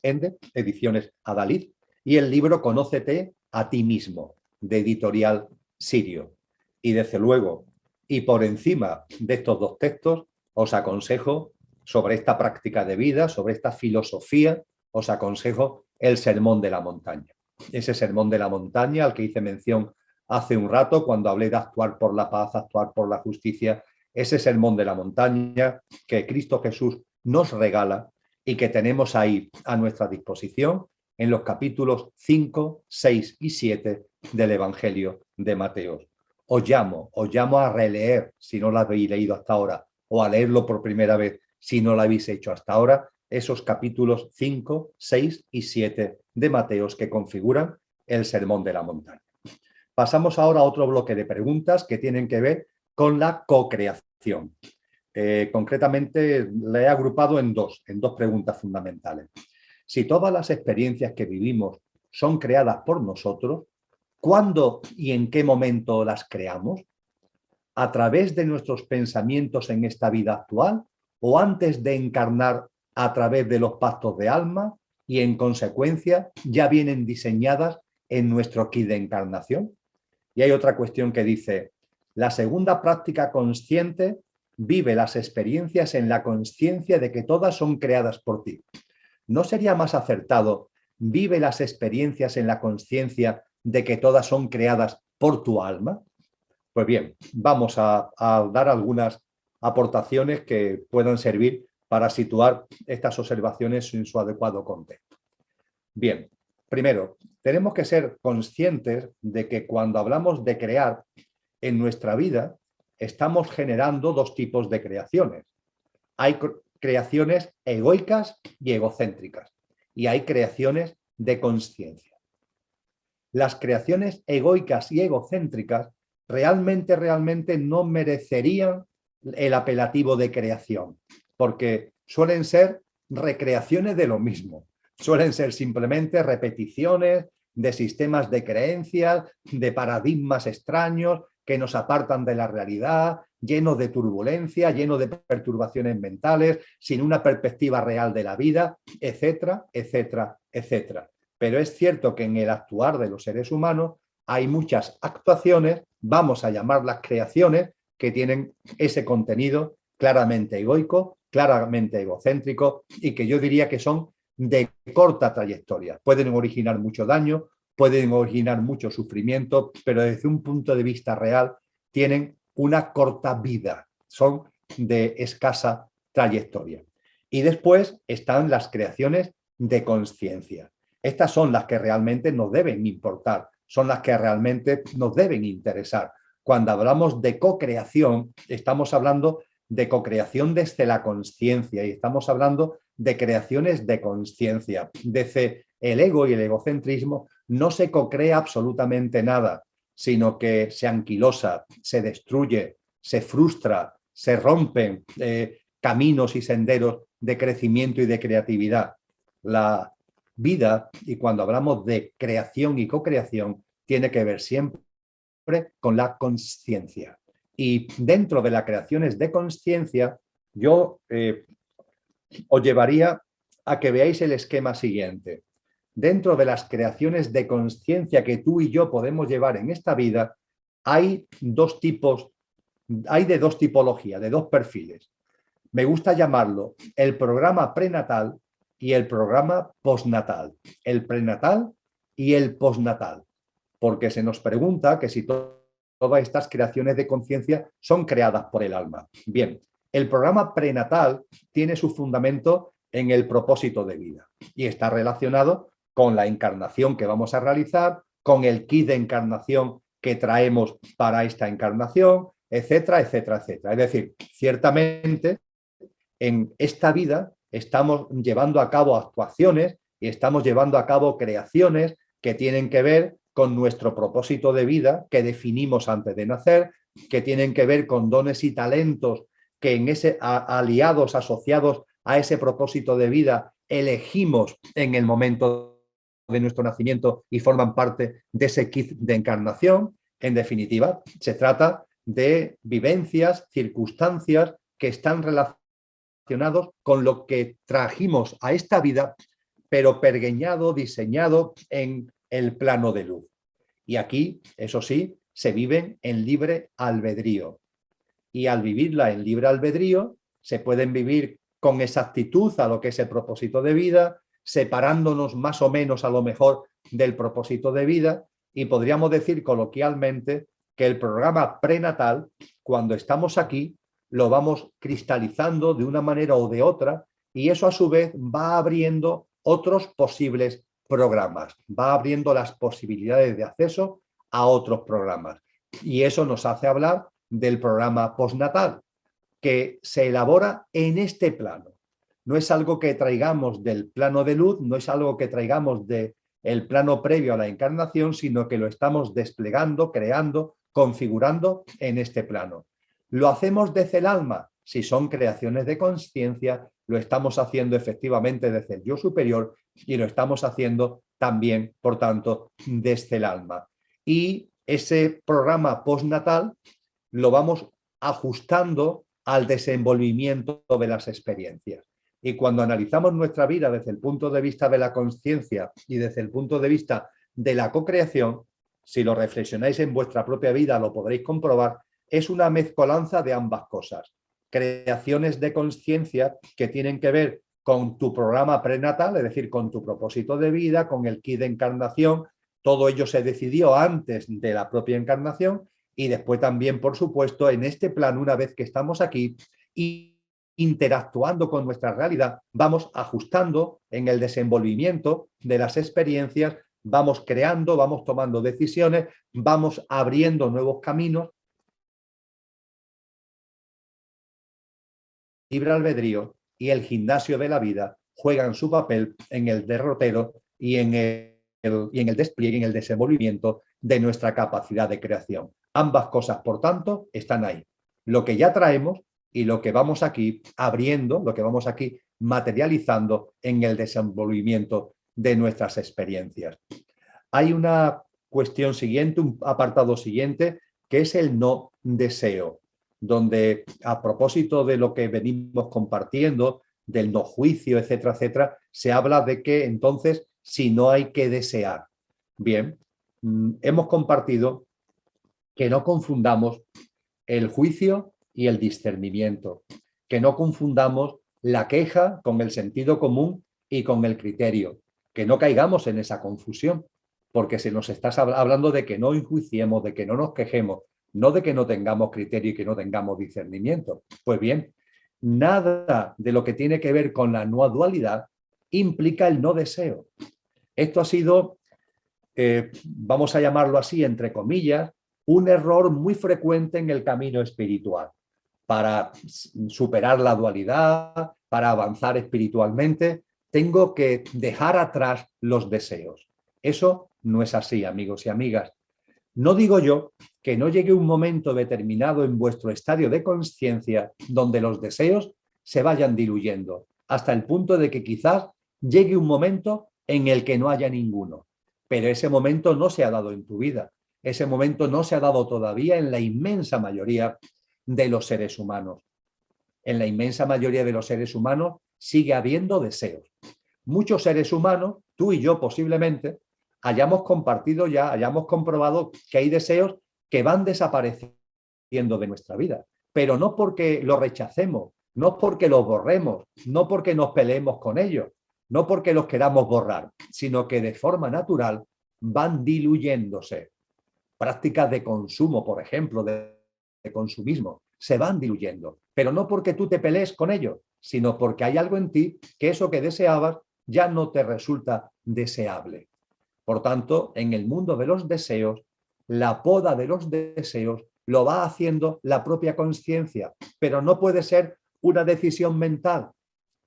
Ende, ediciones Adalid, y el libro Conócete a ti mismo, de editorial Sirio. Y desde luego, y por encima de estos dos textos, os aconsejo sobre esta práctica de vida, sobre esta filosofía, os aconsejo el Sermón de la Montaña. Ese Sermón de la Montaña al que hice mención hace un rato cuando hablé de actuar por la paz, actuar por la justicia, ese Sermón de la Montaña que Cristo Jesús nos regala y que tenemos ahí a nuestra disposición en los capítulos 5, 6 y 7 del Evangelio de Mateo. Os llamo a releer si no lo habéis leído hasta ahora o a leerlo por primera vez si no lo habéis hecho hasta ahora, esos capítulos 5, 6 y 7 de Mateo que configuran el Sermón de la Montaña. Pasamos ahora a otro bloque de preguntas que tienen que ver con la cocreación. Concretamente la he agrupado en dos preguntas fundamentales. Si todas las experiencias que vivimos son creadas por nosotros, ¿cuándo y en qué momento las creamos? ¿A través de nuestros pensamientos en esta vida actual o antes de encarnar a través de los pactos de alma y en consecuencia ya vienen diseñadas en nuestro kit de encarnación? Y hay otra cuestión que dice, la segunda práctica consciente vive las experiencias en la conciencia de que todas son creadas por ti. ¿No sería más acertado vive las experiencias en la conciencia de que todas son creadas por tu alma? Pues bien, vamos a dar algunas aportaciones que puedan servir para situar estas observaciones en su adecuado contexto. Bien, primero, tenemos que ser conscientes de que cuando hablamos de crear en nuestra vida, estamos generando dos tipos de creaciones. Hay creaciones egoicas y egocéntricas y hay creaciones de conciencia. Las creaciones egoicas y egocéntricas realmente no merecerían el apelativo de creación, porque suelen ser recreaciones de lo mismo, suelen ser simplemente repeticiones de sistemas de creencias, de paradigmas extraños que nos apartan de la realidad, llenos de turbulencia, llenos de perturbaciones mentales, sin una perspectiva real de la vida, etcétera, etcétera, etcétera. Pero es cierto que en el actuar de los seres humanos hay muchas actuaciones, vamos a llamarlas creaciones, que tienen ese contenido claramente egoico, claramente egocéntrico y que yo diría que son de corta trayectoria. Pueden originar mucho daño, pueden originar mucho sufrimiento, pero desde un punto de vista real tienen una corta vida, son de escasa trayectoria. Y después están las creaciones de conciencia. Estas son las que realmente nos deben importar, son las que realmente nos deben interesar. Cuando hablamos de co-creación, estamos hablando de co-creación desde la conciencia y estamos hablando de creaciones de conciencia. Desde el ego y el egocentrismo no se co-crea absolutamente nada, sino que se anquilosa, se destruye, se frustra, se rompen caminos y senderos de crecimiento y de creatividad. La vida, y cuando hablamos de creación y co-creación, tiene que ver siempre con la conciencia. Y dentro de las creaciones de conciencia, yo os llevaría a que veáis el esquema siguiente. Dentro de las creaciones de conciencia que tú y yo podemos llevar en esta vida, hay dos tipos, hay de dos tipologías, de dos perfiles. Me gusta llamarlo el programa prenatal y el programa postnatal. El prenatal y el postnatal. Porque se nos pregunta que si todas estas creaciones de conciencia son creadas por el alma. Bien, el programa prenatal tiene su fundamento en el propósito de vida y está relacionado con la encarnación que vamos a realizar, con el kit de encarnación que traemos para esta encarnación, etcétera, etcétera, etcétera. Es decir, ciertamente en esta vida estamos llevando a cabo actuaciones y estamos llevando a cabo creaciones que tienen que ver con nuestro propósito de vida que definimos antes de nacer, que tienen que ver con dones y talentos que aliados, asociados a ese propósito de vida, elegimos en el momento de nuestro nacimiento y forman parte de ese kit de encarnación. En definitiva, se trata de vivencias, circunstancias que están relacionados con lo que trajimos a esta vida, pero pergeñado, diseñado en el plano de luz. Y aquí, eso sí, se viven en libre albedrío. Y al vivirla en libre albedrío, se pueden vivir con exactitud a lo que es el propósito de vida, separándonos más o menos a lo mejor del propósito de vida, y podríamos decir coloquialmente que el programa prenatal, cuando estamos aquí, lo vamos cristalizando de una manera o de otra, y eso a su vez va abriendo otros posibles programas, va abriendo las posibilidades de acceso a otros programas. Y eso nos hace hablar del programa postnatal, que se elabora en este plano. No es algo que traigamos del plano de luz, no es algo que traigamos del plano previo a la encarnación, sino que lo estamos desplegando, creando, configurando en este plano. ¿Lo hacemos desde el alma? Si son creaciones de conciencia, lo estamos haciendo efectivamente desde el yo superior y lo estamos haciendo también, por tanto, desde el alma. Y ese programa postnatal lo vamos ajustando al desenvolvimiento de las experiencias. Y cuando analizamos nuestra vida desde el punto de vista de la conciencia y desde el punto de vista de la cocreación, si lo reflexionáis en vuestra propia vida lo podréis comprobar, es una mezcolanza de ambas cosas. Creaciones de conciencia que tienen que ver con tu programa prenatal, es decir, con tu propósito de vida, con el kit de encarnación. Todo ello se decidió antes de la propia encarnación y después también, por supuesto, en este plano, una vez que estamos aquí y interactuando con nuestra realidad, vamos ajustando en el desenvolvimiento de las experiencias, vamos creando, vamos tomando decisiones, vamos abriendo nuevos caminos. Libre albedrío y el gimnasio de la vida juegan su papel en el derrotero y en el despliegue, en el desenvolvimiento de nuestra capacidad de creación. Ambas cosas, por tanto, están ahí. Lo que ya traemos y lo que vamos aquí abriendo, lo que vamos aquí materializando en el desenvolvimiento de nuestras experiencias. Hay una cuestión siguiente, un apartado siguiente, que es el no deseo, donde a propósito de lo que venimos compartiendo, del no juicio, etcétera, etcétera, se habla de que entonces si no hay que desear. Bien, hemos compartido que no confundamos el juicio y el discernimiento, que no confundamos la queja con el sentido común y con el criterio, que no caigamos en esa confusión, porque se nos está hablando de que no enjuiciemos, de que no nos quejemos, no de que no tengamos criterio y que no tengamos discernimiento. Pues bien, nada de lo que tiene que ver con la no dualidad implica el no deseo. Esto ha sido, vamos a llamarlo así, entre comillas, un error muy frecuente en el camino espiritual. Para superar la dualidad, para avanzar espiritualmente, tengo que dejar atrás los deseos. Eso no es así, amigos y amigas. No digo yo que no llegue un momento determinado en vuestro estadio de conciencia donde los deseos se vayan diluyendo, hasta el punto de que quizás llegue un momento en el que no haya ninguno. Pero ese momento no se ha dado en tu vida. Ese momento no se ha dado todavía en la inmensa mayoría de los seres humanos. En la inmensa mayoría de los seres humanos sigue habiendo deseos. Muchos seres humanos, tú y yo posiblemente, hayamos compartido ya, hayamos comprobado que hay deseos que van desapareciendo de nuestra vida, pero no porque los rechacemos, no porque los borremos, no porque nos peleemos con ellos, no porque los queramos borrar, sino que de forma natural van diluyéndose. Prácticas de consumo, por ejemplo, de consumismo, se van diluyendo, pero no porque tú te pelees con ellos, sino porque hay algo en ti que eso que deseabas ya no te resulta deseable. Por tanto, en el mundo de los deseos, la poda de los deseos lo va haciendo la propia conciencia, pero no puede ser una decisión mental.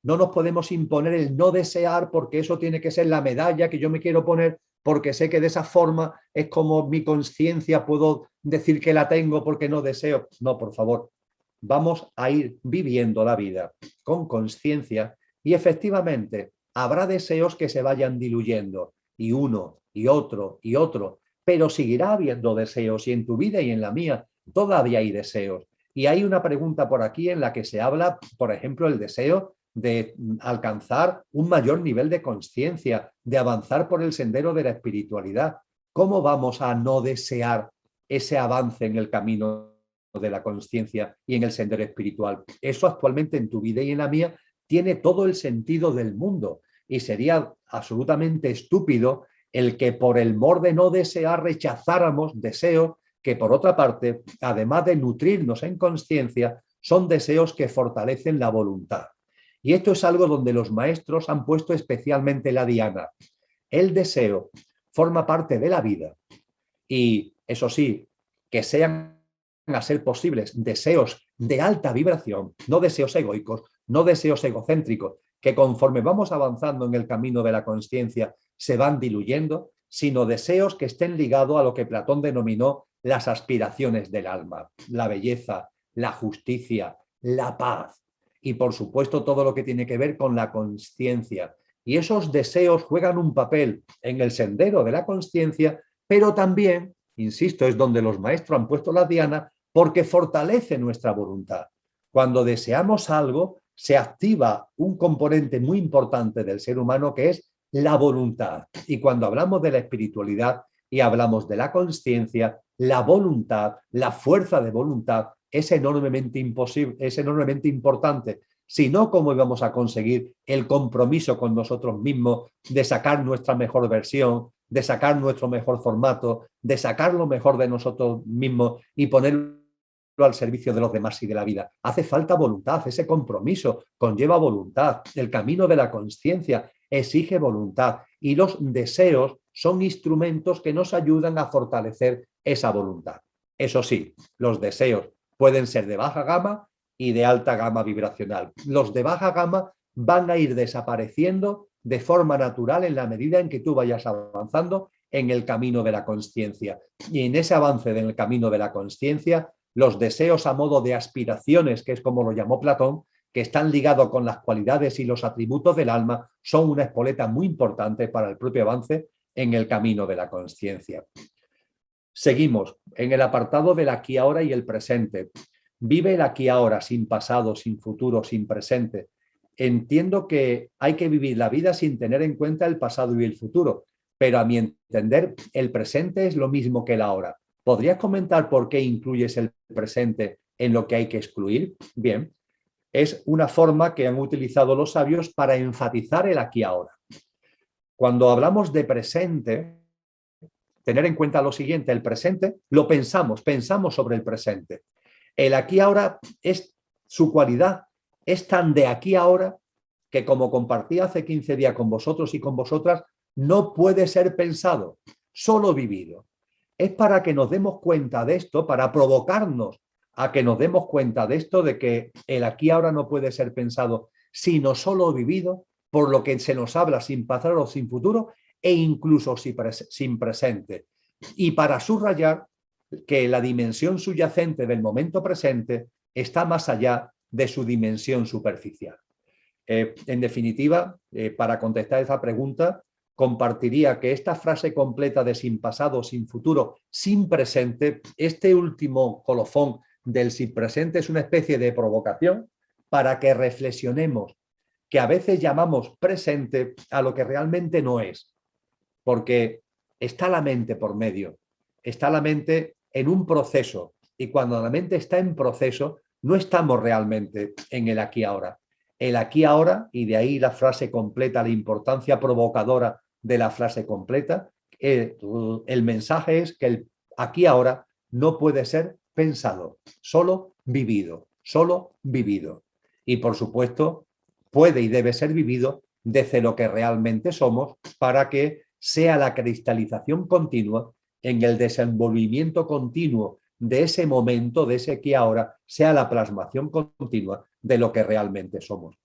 No nos podemos imponer el no desear porque eso tiene que ser la medalla que yo me quiero poner porque sé que de esa forma es como mi conciencia puedo decir que la tengo porque no deseo. No, por favor, vamos a ir viviendo la vida con conciencia y efectivamente habrá deseos que se vayan diluyendo y uno y otro, pero seguirá habiendo deseos y en tu vida y en la mía todavía hay deseos. Y hay una pregunta por aquí en la que se habla, por ejemplo, el deseo de alcanzar un mayor nivel de conciencia, de avanzar por el sendero de la espiritualidad. ¿Cómo vamos a no desear ese avance en el camino de la conciencia y en el sendero espiritual? Eso actualmente en tu vida y en la mía tiene todo el sentido del mundo y sería absolutamente estúpido el que por el mor de no desear rechazáramos deseos que por otra parte, además de nutrirnos en conciencia, son deseos que fortalecen la voluntad. Y esto es algo donde los maestros han puesto especialmente la diana. El deseo forma parte de la vida y, eso sí, que sean a ser posibles deseos de alta vibración, no deseos egoicos, no deseos egocéntricos, que conforme vamos avanzando en el camino de la conciencia se van diluyendo, sino deseos que estén ligados a lo que Platón denominó las aspiraciones del alma, la belleza, la justicia, la paz y por supuesto todo lo que tiene que ver con la conciencia. Y esos deseos juegan un papel en el sendero de la conciencia, pero también, insisto, es donde los maestros han puesto la diana, porque fortalece nuestra voluntad. Cuando deseamos algo, se activa un componente muy importante del ser humano que es la voluntad. Y cuando hablamos de la espiritualidad y hablamos de la conciencia, la voluntad, la fuerza de voluntad es enormemente importante. Si no, ¿cómo íbamos a conseguir el compromiso con nosotros mismos de sacar nuestra mejor versión, de sacar nuestro mejor formato, de sacar lo mejor de nosotros mismos y ponerlo al servicio de los demás y de la vida? Hace falta voluntad, ese compromiso conlleva voluntad. El camino de la conciencia exige voluntad y los deseos son instrumentos que nos ayudan a fortalecer esa voluntad. Eso sí, los deseos pueden ser de baja gama y de alta gama vibracional. Los de baja gama van a ir desapareciendo de forma natural en la medida en que tú vayas avanzando en el camino de la conciencia. Y en ese avance en el camino de la conciencia, los deseos a modo de aspiraciones, que es como lo llamó Platón, que están ligados con las cualidades y los atributos del alma, son una espoleta muy importante para el propio avance en el camino de la conciencia. Seguimos en el apartado del aquí ahora y el presente. Vive el aquí ahora, sin pasado, sin futuro, sin presente. Entiendo que hay que vivir la vida sin tener en cuenta el pasado y el futuro, pero a mi entender el presente es lo mismo que el ahora. ¿Podrías comentar por qué incluyes el presente en lo que hay que excluir? Bien, es una forma que han utilizado los sabios para enfatizar el aquí ahora. Cuando hablamos de presente, tener en cuenta lo siguiente: el presente lo pensamos sobre el presente. El aquí ahora es su cualidad, es tan de aquí ahora que, como compartí hace 15 días con vosotros y con vosotras, no puede ser pensado, solo vivido. Es para que nos demos cuenta de esto, para provocarnos a que nos demos cuenta de esto, de que el aquí ahora no puede ser pensado, sino solo vivido, por lo que se nos habla sin pasado o sin futuro e incluso sin presente. Y para subrayar que la dimensión subyacente del momento presente está más allá de su dimensión superficial. En definitiva, para contestar esa pregunta, compartiría que esta frase completa de sin pasado, sin futuro, sin presente, este último colofón del sin presente es una especie de provocación para que reflexionemos que a veces llamamos presente a lo que realmente no es, porque está la mente por medio, está la mente en un proceso, y cuando la mente está en proceso no estamos realmente en el aquí ahora. El aquí ahora, y de ahí la frase completa, la importancia provocadora de la frase completa, el mensaje es que el aquí ahora no puede ser pensado, solo vivido, solo vivido. Y por supuesto puede y debe ser vivido desde lo que realmente somos, para que sea la cristalización continua, en el desenvolvimiento continuo de ese momento, de ese aquí ahora, sea la plasmación continua de lo que realmente somos.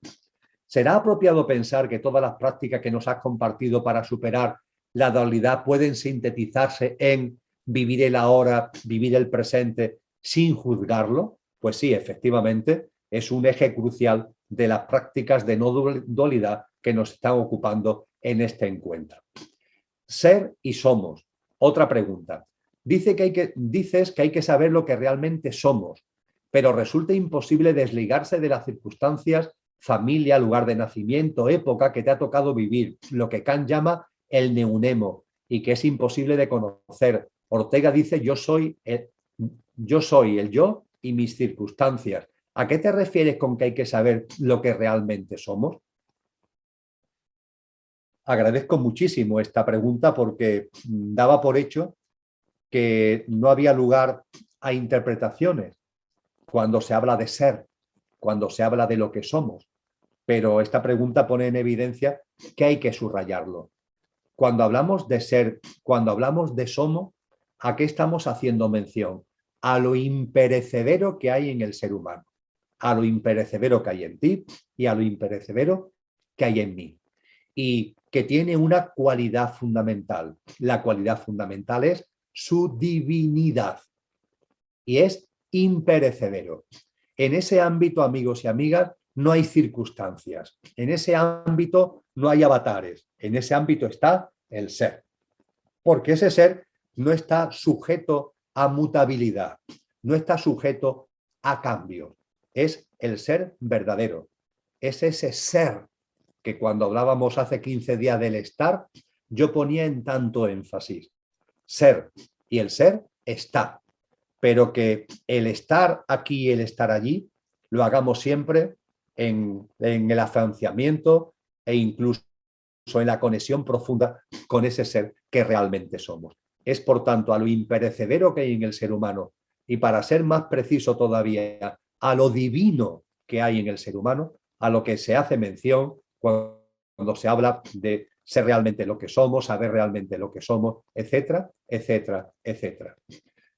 ¿Será apropiado pensar que todas las prácticas que nos has compartido para superar la dualidad pueden sintetizarse en vivir el ahora, vivir el presente sin juzgarlo? Pues sí, efectivamente, es un eje crucial de las prácticas de no dualidad que nos están ocupando en este encuentro. Ser y somos. Otra pregunta. Dices que hay que saber lo que realmente somos, pero resulta imposible desligarse de las circunstancias, familia, lugar de nacimiento, época que te ha tocado vivir, lo que Kant llama el neunemo y que es imposible de conocer. Ortega dice yo soy el yo y mis circunstancias. ¿A qué te refieres con que hay que saber lo que realmente somos? Agradezco muchísimo esta pregunta porque daba por hecho que no había lugar a interpretaciones cuando se habla de ser, cuando se habla de lo que somos. Pero esta pregunta pone en evidencia que hay que subrayarlo. Cuando hablamos de ser, cuando hablamos de somos, ¿a qué estamos haciendo mención? A lo imperecedero que hay en el ser humano, a lo imperecedero que hay en ti y a lo imperecedero que hay en mí. Y que tiene una cualidad fundamental. La cualidad fundamental es su divinidad y es imperecedero. En ese ámbito, amigos y amigas, no hay circunstancias. En ese ámbito no hay avatares. En ese ámbito está el ser. Porque ese ser no está sujeto a mutabilidad, no está sujeto a cambio. Es el ser verdadero. Es ese ser que cuando hablábamos hace 15 días del estar, yo ponía en tanto énfasis. Ser. Y el ser está. Pero que el estar aquí y el estar allí lo hagamos siempre en el afianzamiento e incluso en la conexión profunda con ese ser que realmente somos. Es, por tanto, a lo imperecedero que hay en el ser humano y, para ser más preciso todavía, a lo divino que hay en el ser humano, a lo que se hace mención cuando se habla de ser realmente lo que somos, saber realmente lo que somos, etcétera, etcétera, etcétera.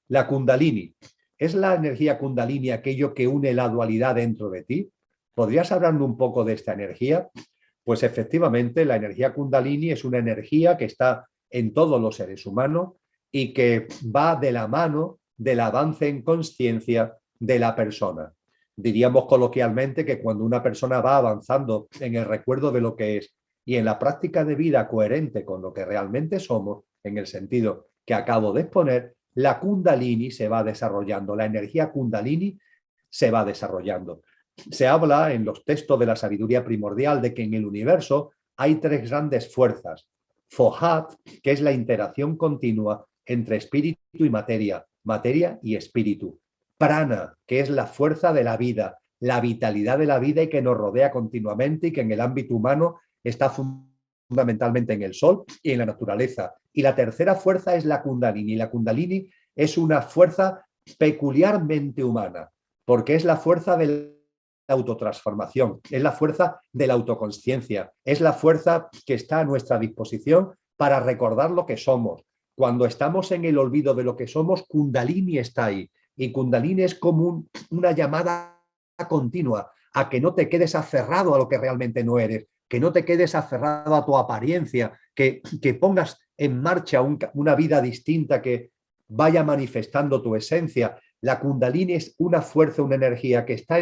La Kundalini. ¿Es la energía Kundalini aquello que une la dualidad dentro de ti? ¿Podrías hablarme un poco de esta energía? Pues efectivamente, la energía Kundalini es una energía que está en todos los seres humanos y que va de la mano del avance en conciencia de la persona. Diríamos coloquialmente que cuando una persona va avanzando en el recuerdo de lo que es y en la práctica de vida coherente con lo que realmente somos, en el sentido que acabo de exponer, la Kundalini se va desarrollando, la energía Kundalini se va desarrollando. Se habla en los textos de la sabiduría primordial de que en el universo hay tres grandes fuerzas. Fohat, que es la interacción continua entre espíritu y materia, materia y espíritu. Prana, que es la fuerza de la vida, la vitalidad de la vida y que nos rodea continuamente y que en el ámbito humano está fundamentalmente en el sol y en la naturaleza. Y la tercera fuerza es la Kundalini. La Kundalini es una fuerza peculiarmente humana, porque es la fuerza del autotransformación, es la fuerza de la autoconsciencia, es la fuerza que está a nuestra disposición para recordar lo que somos. Cuando estamos en el olvido de lo que somos, Kundalini está ahí. Y Kundalini es como una llamada continua a que no te quedes aferrado a lo que realmente no eres, que no te quedes aferrado a tu apariencia, que pongas en marcha una vida distinta que vaya manifestando tu esencia. La Kundalini es una fuerza, una energía que está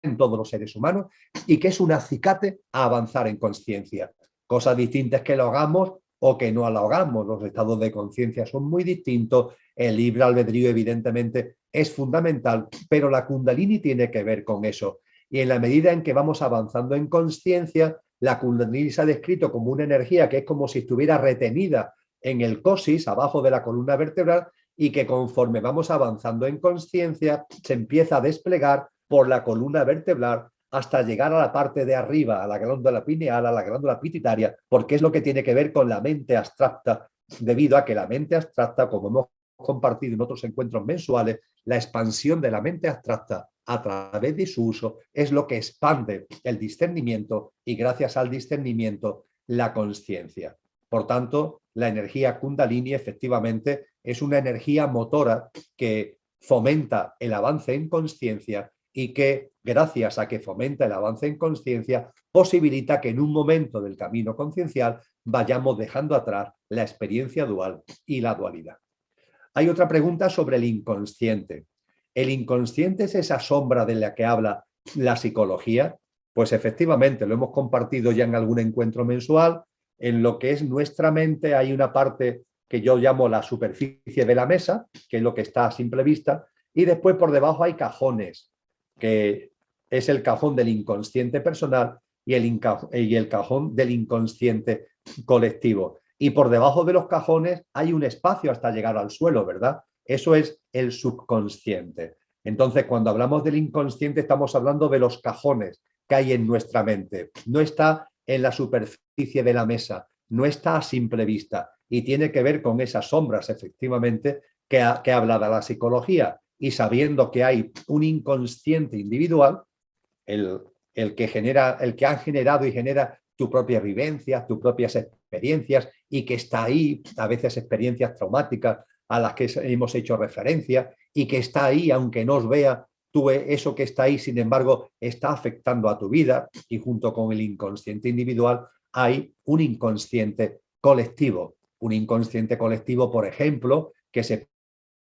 en todos los seres humanos y que es un acicate a avanzar en conciencia. Cosas distintas que lo hagamos o que no lo hagamos. Los estados de conciencia son muy distintos. El libre albedrío, evidentemente, es fundamental, pero la Kundalini tiene que ver con eso. Y en la medida en que vamos avanzando en conciencia, la Kundalini se ha descrito como una energía que es como si estuviera retenida en el coxis, abajo de la columna vertebral, y que conforme vamos avanzando en conciencia, se empieza a desplegar por la columna vertebral hasta llegar a la parte de arriba, a la glándula pineal, a la glándula pituitaria, porque es lo que tiene que ver con la mente abstracta, debido a que la mente abstracta, como hemos compartido en otros encuentros mensuales, la expansión de la mente abstracta a través de su uso es lo que expande el discernimiento y, gracias al discernimiento, la conciencia. Por tanto, la energía Kundalini efectivamente es una energía motora que fomenta el avance en conciencia y que, gracias a que fomenta el avance en conciencia, posibilita que en un momento del camino conciencial vayamos dejando atrás la experiencia dual y la dualidad. Hay otra pregunta sobre el inconsciente. ¿El inconsciente es esa sombra de la que habla la psicología? Pues efectivamente, lo hemos compartido ya en algún encuentro mensual. En lo que es nuestra mente hay una parte que yo llamo la superficie de la mesa, que es lo que está a simple vista, y después por debajo hay cajones, que es el cajón del inconsciente personal y el cajón del inconsciente colectivo. Y por debajo de los cajones hay un espacio hasta llegar al suelo, ¿verdad? Eso es el subconsciente. Entonces, cuando hablamos del inconsciente, estamos hablando de los cajones que hay en nuestra mente. No está en la superficie de la mesa, no está a simple vista y tiene que ver con esas sombras, efectivamente, que habla de la psicología. Y sabiendo que hay un inconsciente individual, el que ha generado y genera tu propia vivencia, tus propias experiencias y que está ahí, a veces experiencias traumáticas a las que hemos hecho referencia y que está ahí, aunque no os vea, tú eso que está ahí, sin embargo, está afectando a tu vida y junto con el inconsciente individual hay un inconsciente colectivo. Un inconsciente colectivo, por ejemplo, que se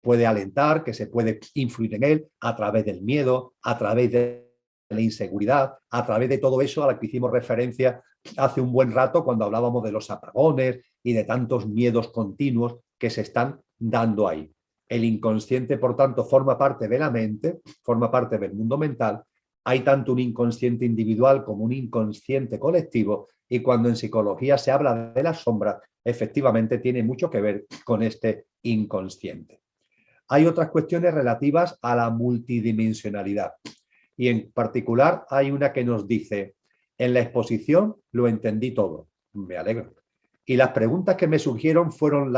puede alentar, que se puede influir en él a través del miedo, a través de la inseguridad, a través de todo eso a lo que hicimos referencia hace un buen rato cuando hablábamos de los apagones y de tantos miedos continuos que se están dando ahí. El inconsciente, por tanto, forma parte de la mente, forma parte del mundo mental. Hay tanto un inconsciente individual como un inconsciente colectivo y cuando en psicología se habla de la sombra, efectivamente tiene mucho que ver con este inconsciente. Hay otras cuestiones relativas a la multidimensionalidad y en particular hay una que nos dice, en la exposición lo entendí todo, me alegro. Y las preguntas que me surgieron fueron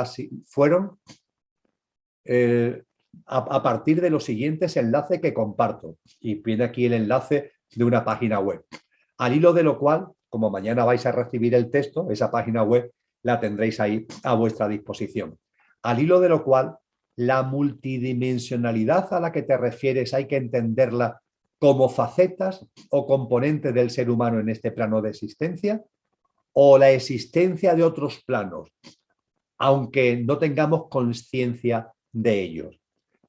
a partir de los siguientes enlaces que comparto. Y viene aquí el enlace de una página web. Al hilo de lo cual, como mañana vais a recibir el texto, esa página web la tendréis ahí a vuestra disposición. Al hilo de lo cual, la multidimensionalidad a la que te refieres hay que entenderla como facetas o componentes del ser humano en este plano de existencia o la existencia de otros planos, aunque no tengamos conciencia de ellos.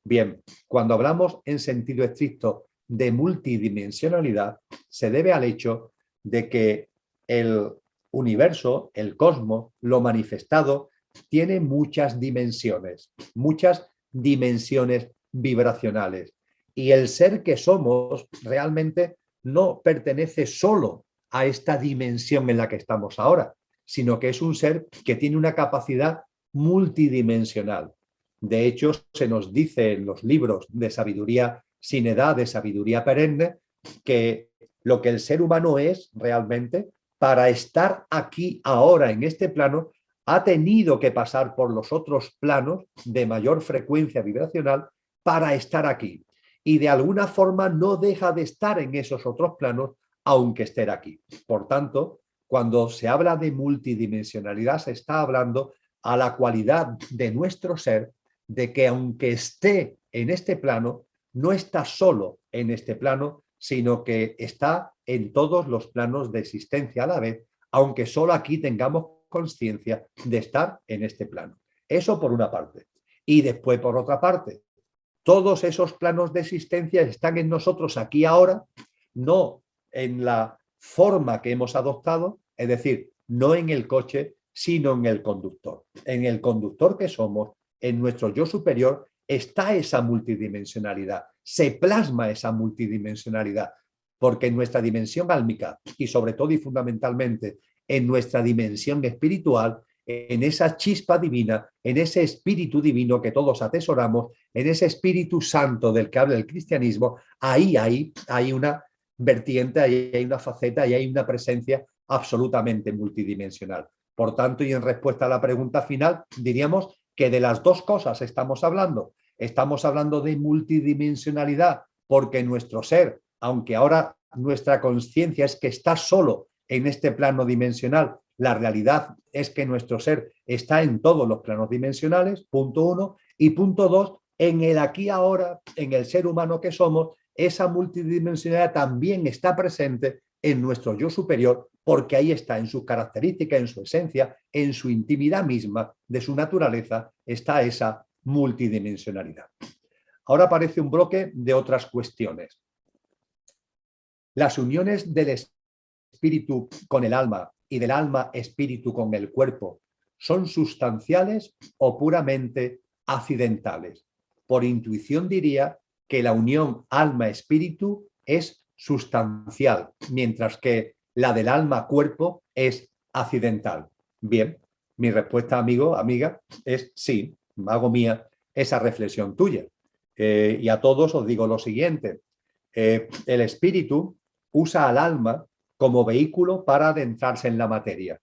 Bien, cuando hablamos en sentido estricto de multidimensionalidad, se debe al hecho de que el universo, el cosmos, lo manifestado, tiene muchas dimensiones vibracionales. Y el ser que somos realmente no pertenece solo a esta dimensión en la que estamos ahora, sino que es un ser que tiene una capacidad multidimensional. De hecho, se nos dice en los libros de sabiduría sin edad, de sabiduría perenne, que lo que el ser humano es realmente, para estar aquí ahora en este plano, ha tenido que pasar por los otros planos de mayor frecuencia vibracional para estar aquí. Y de alguna forma no deja de estar en esos otros planos, aunque esté aquí. Por tanto, cuando se habla de multidimensionalidad, se está hablando a la cualidad de nuestro ser, de que aunque esté en este plano, no está solo en este plano, sino que está en todos los planos de existencia a la vez, aunque solo aquí tengamos conciencia de estar en este plano. Eso por una parte. Y después, por otra parte, todos esos planos de existencia están en nosotros aquí ahora, no en la forma que hemos adoptado, es decir, no en el coche, sino en el conductor. En el conductor que somos, en nuestro yo superior, está esa multidimensionalidad, se plasma esa multidimensionalidad, porque en nuestra dimensión álmica y sobre todo y fundamentalmente en nuestra dimensión espiritual, en esa chispa divina, en ese espíritu divino que todos atesoramos, en ese espíritu santo del que habla el cristianismo, ahí hay una vertiente, ahí hay una faceta, ahí hay una presencia absolutamente multidimensional. Por tanto, y en respuesta a la pregunta final, diríamos que de las dos cosas estamos hablando. Estamos hablando de multidimensionalidad porque nuestro ser, aunque ahora nuestra conciencia es que está solo en este plano dimensional, la realidad es que nuestro ser está en todos los planos dimensionales, punto uno, y punto dos, en el aquí ahora, en el ser humano que somos, esa multidimensionalidad también está presente en nuestro yo superior, porque ahí está en sus características, en su esencia, en su intimidad misma, de su naturaleza, está esa multidimensionalidad. Ahora aparece un bloque de otras cuestiones. Las uniones del espíritu con el alma y del alma-espíritu con el cuerpo son sustanciales o puramente accidentales. Por intuición diría que la unión alma-espíritu es sustancial, mientras que la del alma-cuerpo es accidental. Bien, mi respuesta, amigo, amiga, es sí, hago mía esa reflexión tuya. Y a todos os digo lo siguiente. El espíritu usa al alma como vehículo para adentrarse en la materia.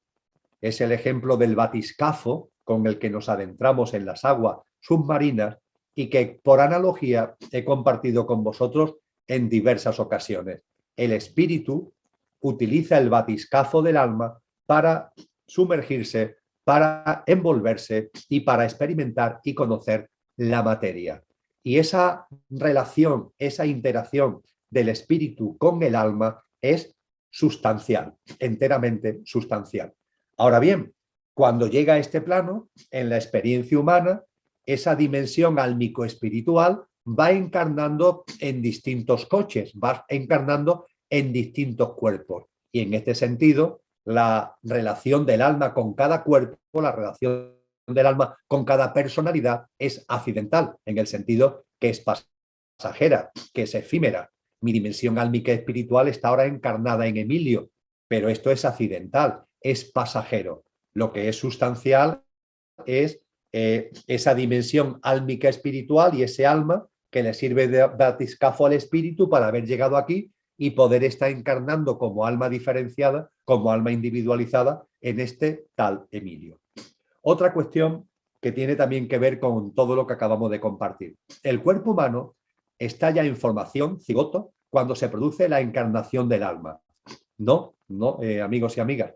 Es el ejemplo del batiscafo con el que nos adentramos en las aguas submarinas y que por analogía he compartido con vosotros en diversas ocasiones. El espíritu utiliza el batiscafo del alma para sumergirse, para envolverse y para experimentar y conocer la materia. Y esa relación, esa interacción del espíritu con el alma es sustancial, enteramente sustancial. Ahora bien, cuando llega a este plano, en la experiencia humana, esa dimensión álmico-espiritual va encarnando en distintos coches, va encarnando en distintos cuerpos. Y en este sentido, la relación del alma con cada cuerpo, la relación del alma con cada personalidad es accidental, en el sentido que es pasajera, que es efímera. Mi dimensión álmica espiritual está ahora encarnada en Emilio, pero esto es accidental, es pasajero. Lo que es sustancial es esa dimensión álmica espiritual y ese alma que le sirve de batiscafo al espíritu para haber llegado aquí y poder estar encarnando como alma diferenciada, como alma individualizada en este tal Emilio. Otra cuestión que tiene también que ver con todo lo que acabamos de compartir. El cuerpo humano está ya en formación, cigoto, cuando se produce la encarnación del alma. No, amigos y amigas.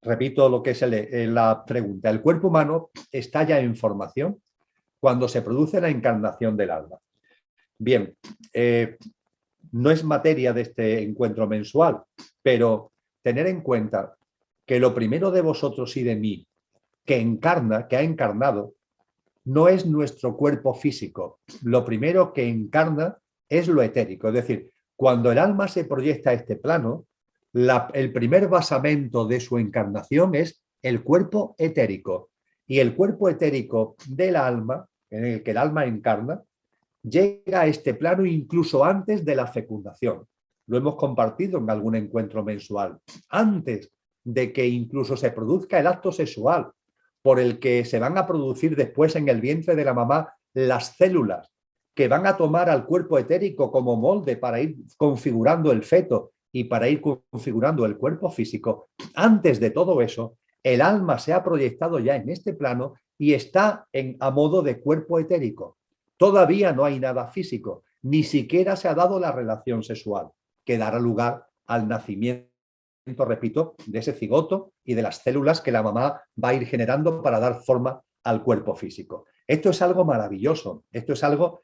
Repito lo que es la pregunta. El cuerpo humano está ya en formación cuando se produce la encarnación del alma. Bien, no es materia de este encuentro mensual, pero tener en cuenta que lo primero de vosotros y de mí que encarna, que ha encarnado, no es nuestro cuerpo físico. Lo primero que encarna es lo etérico. Es decir, cuando el alma se proyecta a este plano, el primer basamento de su encarnación es el cuerpo etérico. Y el cuerpo etérico del alma, en el que el alma encarna, llega a este plano incluso antes de la fecundación. Lo hemos compartido en algún encuentro mensual. Antes de que incluso se produzca el acto sexual, por el que se van a producir después en el vientre de la mamá las células que van a tomar al cuerpo etérico como molde para ir configurando el feto y para ir configurando el cuerpo físico. Antes de todo eso, el alma se ha proyectado ya en este plano y está a modo de cuerpo etérico. Todavía no hay nada físico, ni siquiera se ha dado la relación sexual, que dará lugar al nacimiento, repito, de ese cigoto y de las células que la mamá va a ir generando para dar forma al cuerpo físico. Esto es algo maravilloso, esto es algo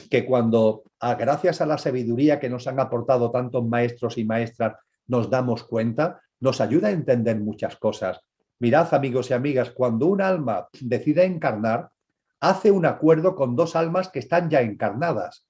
que cuando, gracias a la sabiduría que nos han aportado tantos maestros y maestras, nos damos cuenta, nos ayuda a entender muchas cosas. Mirad, amigos y amigas, cuando un alma decide encarnar, hace un acuerdo con dos almas que están ya encarnadas,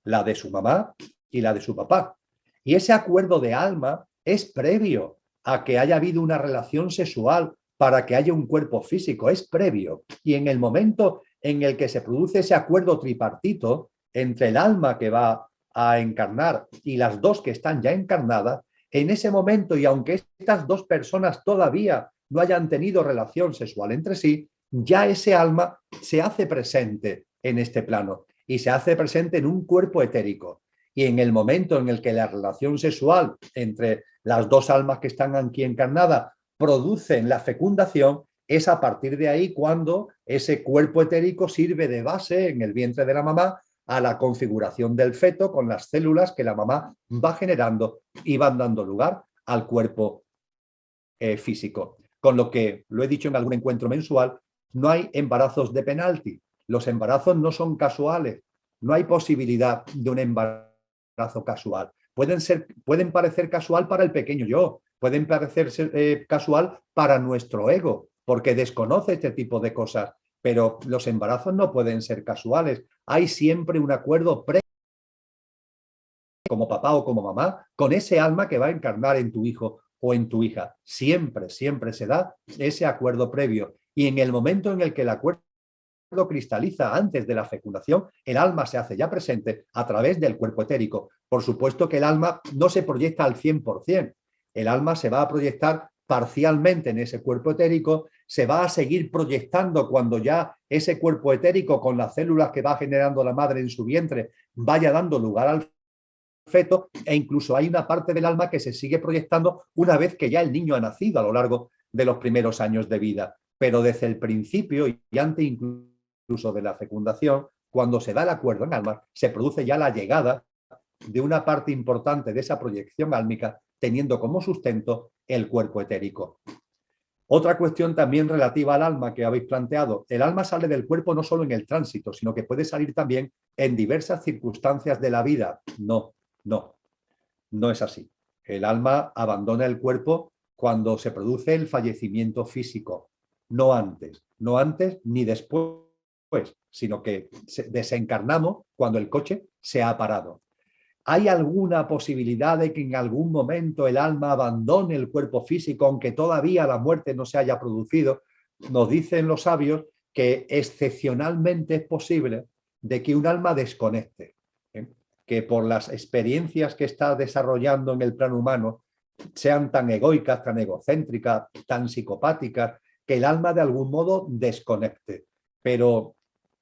la de su mamá y la de su papá. Y ese acuerdo de alma es previo a que haya habido una relación sexual para que haya un cuerpo físico, es previo. Y en el momento en el que se produce ese acuerdo tripartito entre el alma que va a encarnar y las dos que están ya encarnadas, en ese momento, y aunque estas dos personas todavía no hayan tenido relación sexual entre sí, ya ese alma se hace presente en este plano y se hace presente en un cuerpo etérico. Y en el momento en el que la relación sexual entre las dos almas que están aquí encarnadas producen la fecundación, es a partir de ahí cuando ese cuerpo etérico sirve de base en el vientre de la mamá a la configuración del feto con las células que la mamá va generando y van dando lugar al cuerpo físico. Con lo que, lo he dicho en algún encuentro mensual, no hay embarazos de penalti. Los embarazos no son casuales. No hay posibilidad de un embarazo casual. Pueden parecer casual para el pequeño yo, pueden parecer casual para nuestro ego, porque desconoce este tipo de cosas. pero los embarazos no pueden ser casuales. Hay siempre un acuerdo previo, como papá o como mamá, con ese alma que va a encarnar en tu hijo o en tu hija. Siempre, siempre se da ese acuerdo previo. Y en el momento en el que el acuerdo cristaliza antes de la fecundación, el alma se hace ya presente a través del cuerpo etérico. Por supuesto que el alma no se proyecta al 100%. El alma se va a proyectar parcialmente en ese cuerpo etérico, se va a seguir proyectando cuando ya ese cuerpo etérico con las células que va generando la madre en su vientre vaya dando lugar al feto, e incluso hay una parte del alma que se sigue proyectando una vez que ya el niño ha nacido a lo largo de los primeros años de vida. Pero desde el principio y antes incluso de la fecundación, cuando se da el acuerdo en alma, se produce ya la llegada de una parte importante de esa proyección álmica, teniendo como sustento el cuerpo etérico. Otra cuestión también relativa al alma que habéis planteado. El alma sale del cuerpo no solo en el tránsito, sino que puede salir también en diversas circunstancias de la vida. No es así. El alma abandona el cuerpo cuando se produce el fallecimiento físico, no antes ni después, sino que desencarnamos cuando el coche se ha parado. ¿Hay alguna posibilidad de que en algún momento el alma abandone el cuerpo físico, aunque todavía la muerte no se haya producido? Nos dicen los sabios que excepcionalmente es posible de que un alma desconecte, que por las experiencias que está desarrollando en el plano humano sean tan egoicas, tan egocéntricas, tan psicopáticas, que el alma de algún modo desconecte. Pero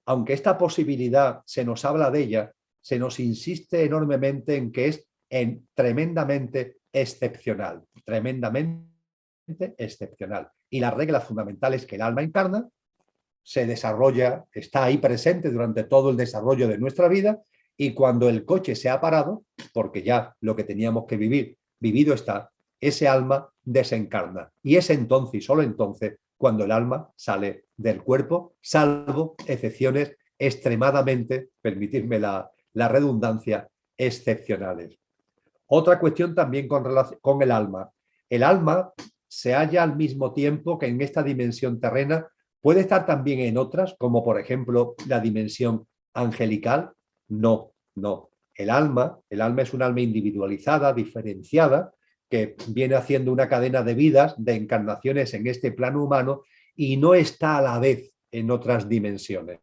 aunque esta posibilidad se nos habla de ella, se nos insiste enormemente en que es tremendamente excepcional, Y la regla fundamental es que el alma encarna, se desarrolla, está ahí presente durante todo el desarrollo de nuestra vida, y cuando el coche se ha parado, porque ya lo que teníamos que vivir, vivido está, ese alma desencarna. Y es entonces, solo entonces, cuando el alma sale del cuerpo, salvo excepciones extremadamente, permitidme la redundancia, excepcionales. Otra cuestión también con el alma. El alma se halla al mismo tiempo que en esta dimensión terrena, puede estar también en otras, como por ejemplo la dimensión angelical. No. El alma es un alma individualizada, diferenciada, que viene haciendo una cadena de vidas, de encarnaciones en este plano humano, y no está a la vez en otras dimensiones.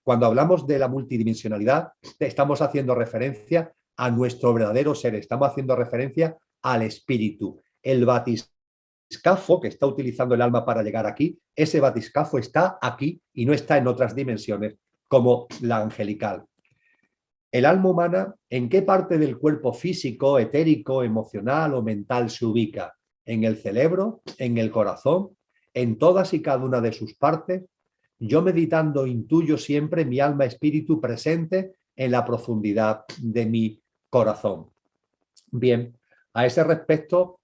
Cuando hablamos de la multidimensionalidad, estamos haciendo referencia a nuestro verdadero ser, estamos haciendo referencia al espíritu. El batiscafo que está utilizando el alma para llegar aquí, ese batiscafo está aquí y no está en otras dimensiones como la angelical. El alma humana, ¿en qué parte del cuerpo físico, etérico, emocional o mental se ubica? ¿En el cerebro? ¿En el corazón? ¿En todas y cada una de sus partes? Yo meditando intuyo siempre mi alma espíritu presente en la profundidad de mi corazón. Bien, a ese respecto,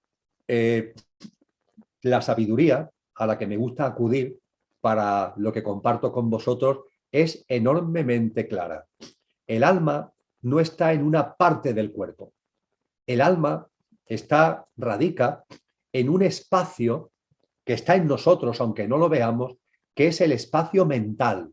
la sabiduría a la que me gusta acudir para lo que comparto con vosotros es enormemente clara. El alma no está en una parte del cuerpo. El alma radica en un espacio que está en nosotros, aunque no lo veamos, que es el espacio mental.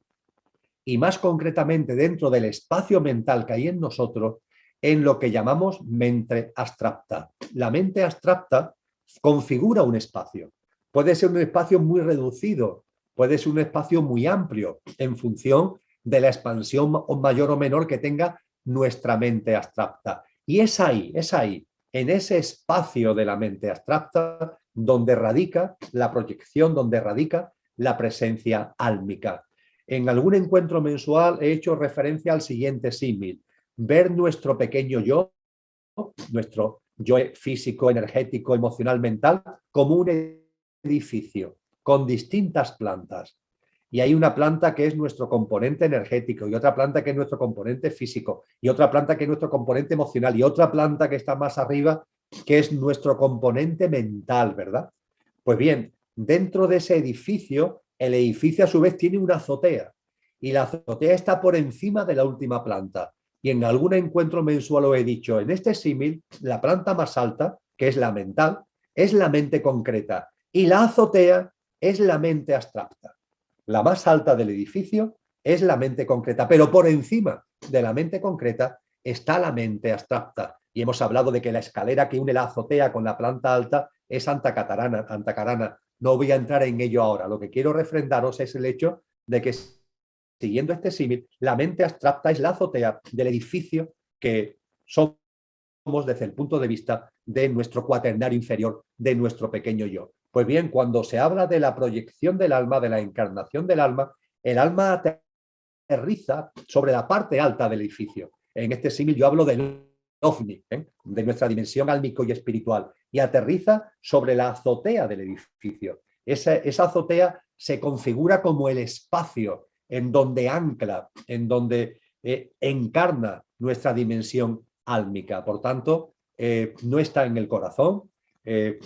Y más concretamente dentro del espacio mental que hay en nosotros, en lo que llamamos mente abstracta. La mente abstracta configura un espacio. Puede ser un espacio muy reducido, puede ser un espacio muy amplio, en función de la expansión mayor o menor que tenga nuestra mente abstracta. Y es ahí, en ese espacio de la mente abstracta, donde radica la proyección, donde radica la presencia álmica. En algún encuentro mensual he hecho referencia al siguiente símil: ver nuestro pequeño yo, nuestro yo físico, energético, emocional, mental, como un edificio con distintas plantas. Y hay una planta que es nuestro componente energético, y otra planta que es nuestro componente físico, y otra planta que es nuestro componente emocional, y otra planta que está más arriba que es nuestro componente mental, ¿verdad? Pues bien, dentro de ese edificio, el edificio a su vez tiene una azotea, y la azotea está por encima de la última planta. Y en algún encuentro mensual lo he dicho, en este símil, la planta más alta, que es la mental, es la mente concreta, y la azotea es la mente abstracta. La más alta del edificio es la mente concreta, pero por encima de la mente concreta está la mente abstracta. Y hemos hablado de que la escalera que une la azotea con la planta alta es antacarana. No voy a entrar en ello ahora. Lo que quiero refrendaros es el hecho de que, siguiendo este símil, la mente abstracta es la azotea del edificio que somos desde el punto de vista de nuestro cuaternario inferior, de nuestro pequeño yo. Pues bien, cuando se habla de la proyección del alma, de la encarnación del alma, el alma aterriza sobre la parte alta del edificio. En este símil yo hablo del ovni, de nuestra dimensión álmico y espiritual, y aterriza sobre la azotea del edificio. Esa azotea se configura como el espacio en donde ancla, en donde encarna nuestra dimensión álmica. Por tanto, no está en el corazón,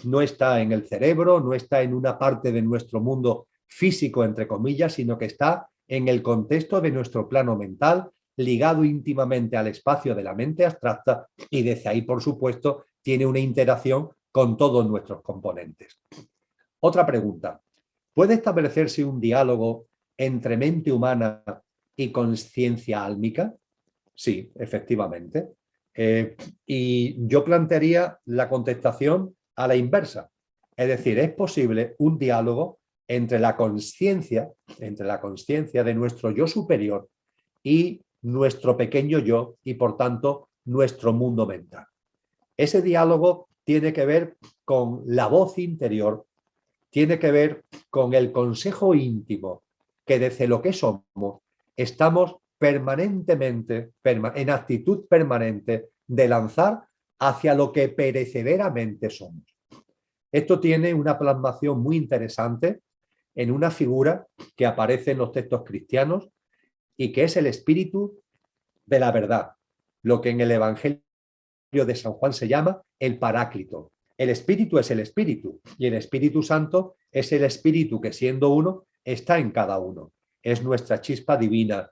no está en el cerebro, no está en una parte de nuestro mundo físico, entre comillas, sino que está en el contexto de nuestro plano mental, ligado íntimamente al espacio de la mente abstracta, y desde ahí, por supuesto, tiene una interacción con todos nuestros componentes. Otra pregunta. ¿Puede establecerse un diálogo entre mente humana y conciencia álmica? Sí, efectivamente. Y yo plantearía la contestación a la inversa. Es decir, es posible un diálogo entre la conciencia de nuestro yo superior y nuestro pequeño yo y, por tanto, nuestro mundo mental. Ese diálogo tiene que ver con la voz interior, tiene que ver con el consejo íntimo, que desde lo que somos estamos permanentemente, en actitud permanente de lanzar hacia lo que perecederamente somos. Esto tiene una plasmación muy interesante en una figura que aparece en los textos cristianos y que es el espíritu de la verdad, lo que en el Evangelio de San Juan se llama el Paráclito. El espíritu es el espíritu y el Espíritu Santo es el espíritu que, siendo uno, está en cada uno. Es nuestra chispa divina,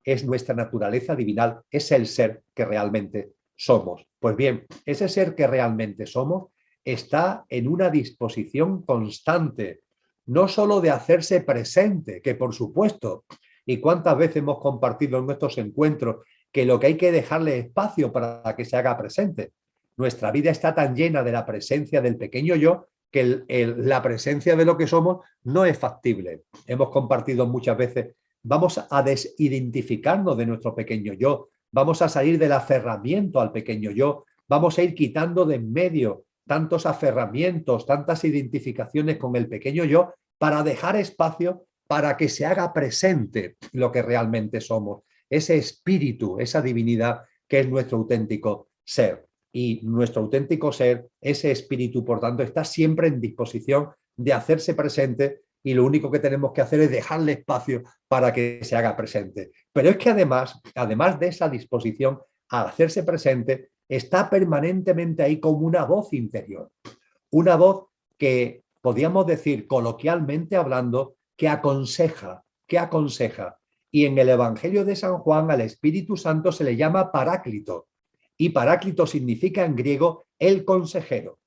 es nuestra naturaleza divinal, es el ser que realmente somos. Pues bien, ese ser que realmente somos está en una disposición constante, no solo de hacerse presente, que por supuesto, y cuántas veces hemos compartido en nuestros encuentros que lo que hay que dejarle espacio para que se haga presente. Nuestra vida está tan llena de la presencia del pequeño yo que la presencia de lo que somos no es factible. Hemos compartido muchas veces, vamos a desidentificarnos de nuestro pequeño yo, vamos a salir del aferramiento al pequeño yo, vamos a ir quitando de en medio tantos aferramientos, tantas identificaciones con el pequeño yo, para dejar espacio para que se haga presente lo que realmente somos, ese espíritu, esa divinidad que es nuestro auténtico ser. Y nuestro auténtico ser, ese espíritu, por tanto, está siempre en disposición de hacerse presente, y lo único que tenemos que hacer es dejarle espacio para que se haga presente. Pero es que además de esa disposición a hacerse presente, está permanentemente ahí como una voz interior. Una voz que, podríamos decir coloquialmente hablando, que aconseja. Y en el Evangelio de San Juan al Espíritu Santo se le llama Paráclito. Y Paráclito significa en griego el consejero.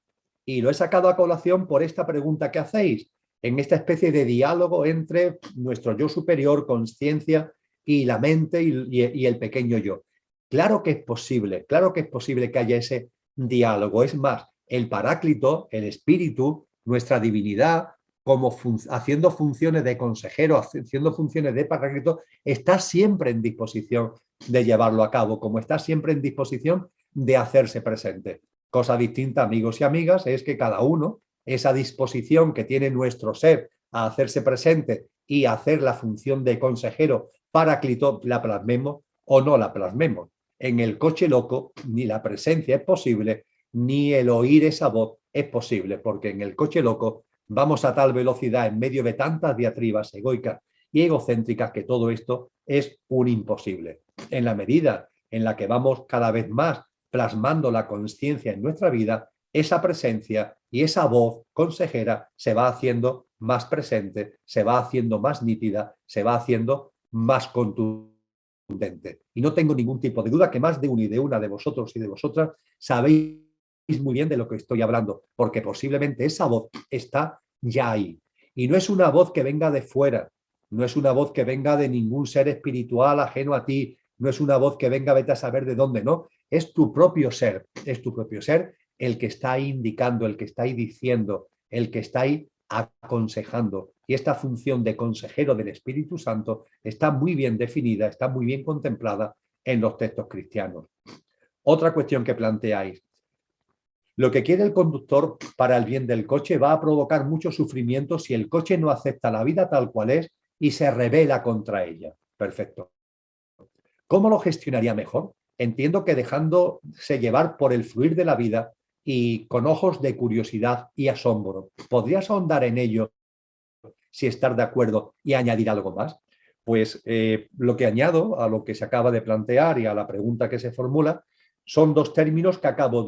Y lo he sacado a colación por esta pregunta que hacéis, en esta especie de diálogo entre nuestro yo superior, conciencia, y la mente y el pequeño yo. Claro que es posible que haya ese diálogo. Es más, el Paráclito, el espíritu, nuestra divinidad, como haciendo funciones de consejero, haciendo funciones de Paráclito, está siempre en disposición de llevarlo a cabo, como está siempre en disposición de hacerse presente. Cosa distinta, amigos y amigas, es que cada uno, esa disposición que tiene nuestro ser a hacerse presente y a hacer la función de consejero Paráclito, la plasmemos o no la plasmemos. En el coche loco ni la presencia es posible, ni el oír esa voz es posible, porque en el coche loco vamos a tal velocidad en medio de tantas diatribas egoicas y egocéntricas que todo esto es un imposible. En la medida en la que vamos cada vez más plasmando la conciencia en nuestra vida, esa presencia y esa voz consejera se va haciendo más presente, se va haciendo más nítida, se va haciendo más contundente. Y no tengo ningún tipo de duda que más de uno y de una de vosotros y de vosotras sabéis muy bien de lo que estoy hablando, porque posiblemente esa voz está ya ahí. Y no es una voz que venga de fuera, no es una voz que venga de ningún ser espiritual ajeno a ti, no es una voz que venga vete a saber de dónde, no, es tu propio ser el que está ahí indicando, el que está ahí diciendo, el que está ahí aconsejando. Y esta función de consejero del Espíritu Santo está muy bien definida, está muy bien contemplada en los textos cristianos. Otra cuestión que planteáis. Lo que quiere el conductor para el bien del coche va a provocar mucho sufrimiento si el coche no acepta la vida tal cual es y se rebela contra ella. Perfecto. ¿Cómo lo gestionaría mejor? Entiendo que dejándose llevar por el fluir de la vida y con ojos de curiosidad y asombro. ¿Podrías ahondar en ello si estar de acuerdo y añadir algo más? Pues lo que añado a lo que se acaba de plantear y a la pregunta que se formula son dos términos que acabo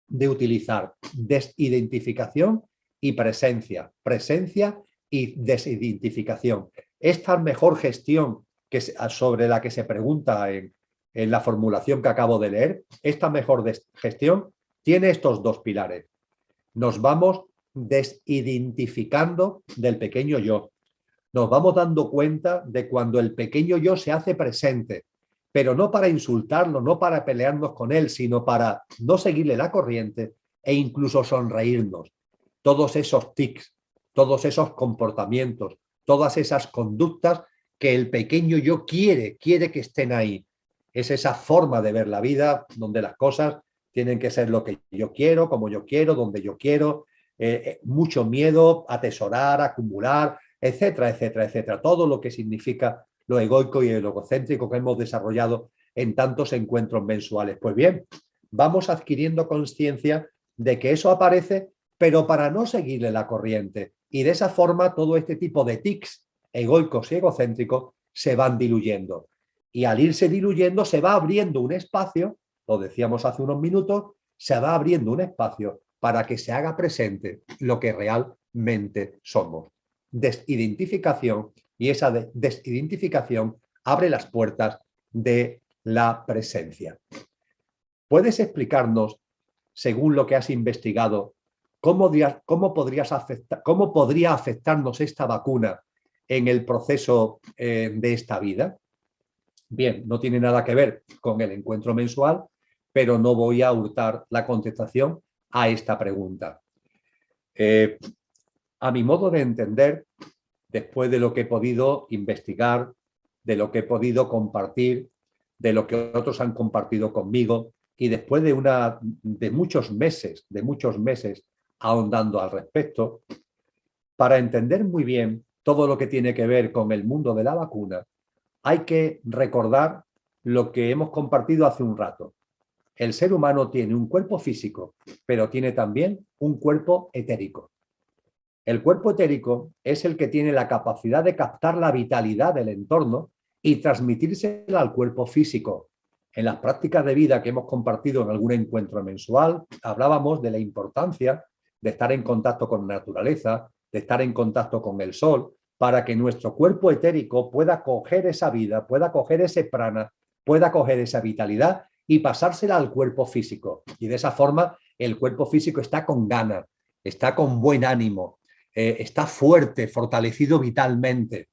de utilizar: desidentificación y presencia. Presencia y desidentificación. Esta mejor gestión sobre la que se pregunta en la formulación que acabo de leer, esta mejor gestión tiene estos dos pilares. Nos vamos desidentificando del pequeño yo. Nos vamos dando cuenta de cuando el pequeño yo se hace presente, pero no para insultarlo, no para pelearnos con él, sino para no seguirle la corriente e incluso sonreírnos. Todos esos tics, todos esos comportamientos, todas esas conductas que el pequeño yo quiere que estén ahí. Es esa forma de ver la vida donde las cosas tienen que ser lo que yo quiero, como yo quiero, donde yo quiero, mucho miedo, atesorar, acumular, etcétera, etcétera, etcétera. Todo lo que significa lo egoico y el egocéntrico que hemos desarrollado en tantos encuentros mensuales. Pues bien, vamos adquiriendo conciencia de que eso aparece, pero para no seguirle la corriente. Y de esa forma todo este tipo de tics egoicos y egocéntricos se van diluyendo. Y al irse diluyendo se va abriendo un espacio, lo decíamos hace unos minutos, se va abriendo un espacio para que se haga presente lo que realmente somos. Desidentificación, y esa desidentificación abre las puertas de la presencia. ¿Puedes explicarnos, según lo que has investigado, cómo podría afectarnos esta vacuna en el proceso de esta vida? Bien, no tiene nada que ver con el encuentro mensual, pero no voy a hurtar la contestación a esta pregunta. A mi modo de entender, después de lo que he podido investigar, de lo que he podido compartir, de lo que otros han compartido conmigo, y después de muchos meses ahondando al respecto, para entender muy bien todo lo que tiene que ver con el mundo de la vacuna, hay que recordar lo que hemos compartido hace un rato. El ser humano tiene un cuerpo físico, pero tiene también un cuerpo etérico. El cuerpo etérico es el que tiene la capacidad de captar la vitalidad del entorno y transmitírsela al cuerpo físico. En las prácticas de vida que hemos compartido en algún encuentro mensual, hablábamos de la importancia de estar en contacto con la naturaleza, de estar en contacto con el sol, para que nuestro cuerpo etérico pueda coger esa vida, pueda coger ese prana, pueda coger esa vitalidad y pasársela al cuerpo físico. Y de esa forma el cuerpo físico está con ganas, está con buen ánimo, está fuerte, fortalecido vitalmente.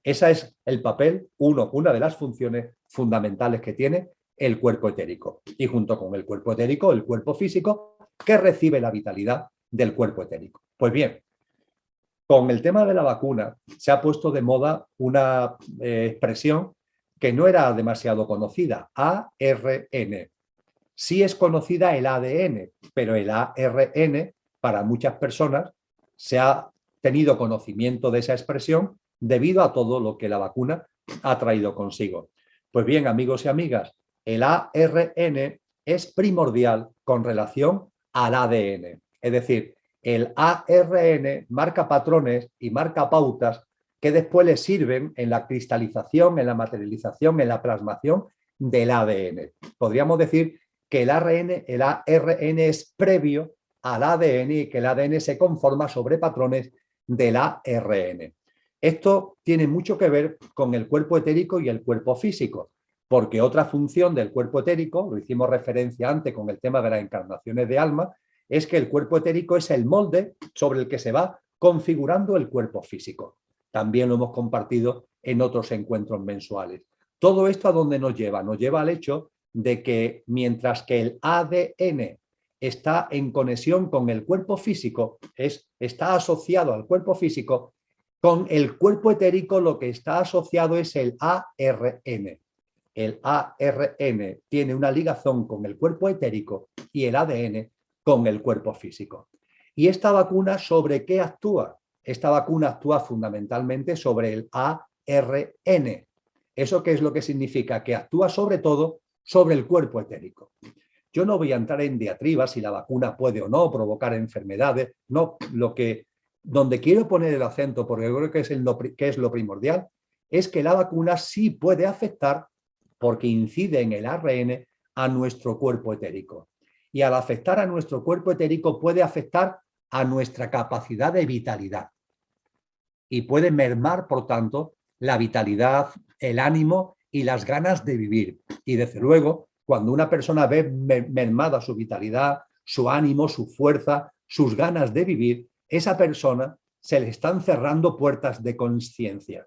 Ese es el papel, una de las funciones fundamentales que tiene el cuerpo etérico. Y junto con el cuerpo etérico, el cuerpo físico, que recibe la vitalidad del cuerpo etérico. Pues bien, con el tema de la vacuna se ha puesto de moda una expresión que no era demasiado conocida, ARN. Sí es conocida el ADN, pero el ARN para muchas personas se ha tenido conocimiento de esa expresión debido a todo lo que la vacuna ha traído consigo. Pues bien, amigos y amigas, el ARN es primordial con relación al ADN. Es decir, el ARN marca patrones y marca pautas que después le sirven en la cristalización, en la materialización, en la plasmación del ADN. Podríamos decir que el ARN es previo al ADN y que el ADN se conforma sobre patrones del ARN. Esto tiene mucho que ver con el cuerpo etérico y el cuerpo físico, porque otra función del cuerpo etérico, lo hicimos referencia antes con el tema de las encarnaciones de alma, es que el cuerpo etérico es el molde sobre el que se va configurando el cuerpo físico. también lo hemos compartido en otros encuentros mensuales. Todo esto ¿a dónde nos lleva? Nos lleva al hecho de que mientras que el ADN está en conexión con el cuerpo físico, está asociado al cuerpo físico, con el cuerpo etérico lo que está asociado es el ARN. El ARN tiene una ligación con el cuerpo etérico y el ADN con el cuerpo físico. ¿Y esta vacuna sobre qué actúa? Esta vacuna actúa fundamentalmente sobre el ARN. ¿Eso qué es lo que significa? Que actúa sobre todo sobre el cuerpo etérico. Yo no voy a entrar en diatribas si la vacuna puede o no provocar enfermedades. No, donde quiero poner el acento, porque creo que es lo primordial, es que la vacuna sí puede afectar, porque incide en el ARN, a nuestro cuerpo etérico. Y al afectar a nuestro cuerpo etérico puede afectar a nuestra capacidad de vitalidad. Y puede mermar, por tanto, la vitalidad, el ánimo y las ganas de vivir. Y desde luego, cuando una persona ve mermada su vitalidad, su ánimo, su fuerza, sus ganas de vivir, esa persona se le están cerrando puertas de conciencia.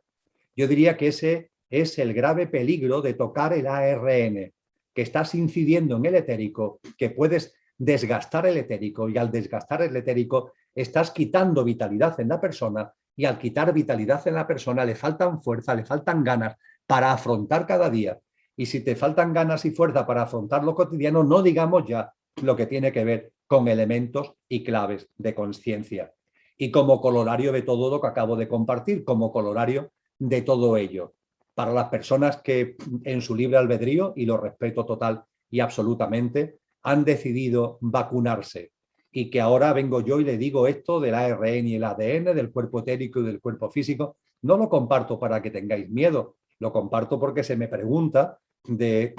Yo diría que ese es el grave peligro de tocar el ARN, que estás incidiendo en el etérico, que puedes desgastar el etérico, y al desgastar el etérico estás quitando vitalidad en la persona, y al quitar vitalidad en la persona le faltan fuerza, le faltan ganas para afrontar cada día. Y si te faltan ganas y fuerza para afrontar lo cotidiano, no digamos ya lo que tiene que ver con elementos y claves de conciencia. Y como corolario de todo lo que acabo de compartir, como corolario de todo ello, para las personas que en su libre albedrío, y lo respeto total y absolutamente, han decidido vacunarse, y que ahora vengo yo y le digo esto del ARN y el ADN, del cuerpo etérico y del cuerpo físico, no lo comparto para que tengáis miedo, lo comparto porque se me pregunta de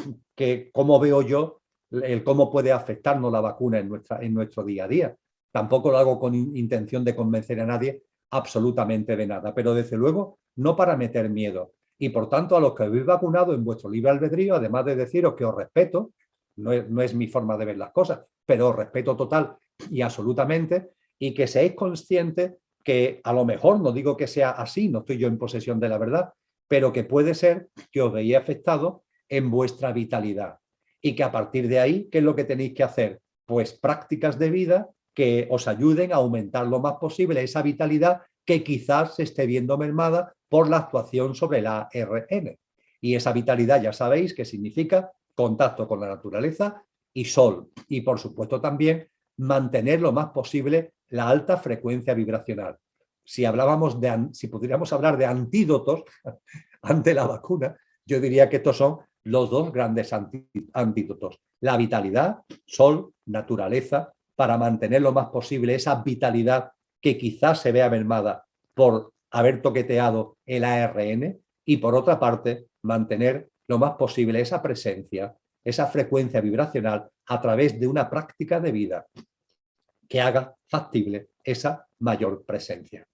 cómo veo yo cómo puede afectarnos la vacuna en nuestro día a día. Tampoco lo hago con intención de convencer a nadie absolutamente de nada, pero desde luego no para meter miedo. Y por tanto, a los que habéis vacunado en vuestro libre albedrío, además de deciros que os respeto, no es mi forma de ver las cosas, pero os respeto total y absolutamente, y que seáis conscientes que a lo mejor, no digo que sea así, no estoy yo en posesión de la verdad, pero que puede ser que os veáis afectado en vuestra vitalidad. Y que a partir de ahí, ¿qué es lo que tenéis que hacer? Pues prácticas de vida que os ayuden a aumentar lo más posible esa vitalidad que quizás se esté viendo mermada por la actuación sobre la ARN. Y esa vitalidad ya sabéis que significa contacto con la naturaleza y sol. Y por supuesto también mantener lo más posible la alta frecuencia vibracional. Si pudiéramos hablar de antídotos ante la vacuna, yo diría que estos son los dos grandes antídotos. La vitalidad, sol, naturaleza, para mantener lo más posible esa vitalidad que quizás se vea mermada por haber toqueteado el ARN, y por otra parte, mantener lo más posible esa presencia, esa frecuencia vibracional a través de una práctica de vida que haga factible esa mayor presencia.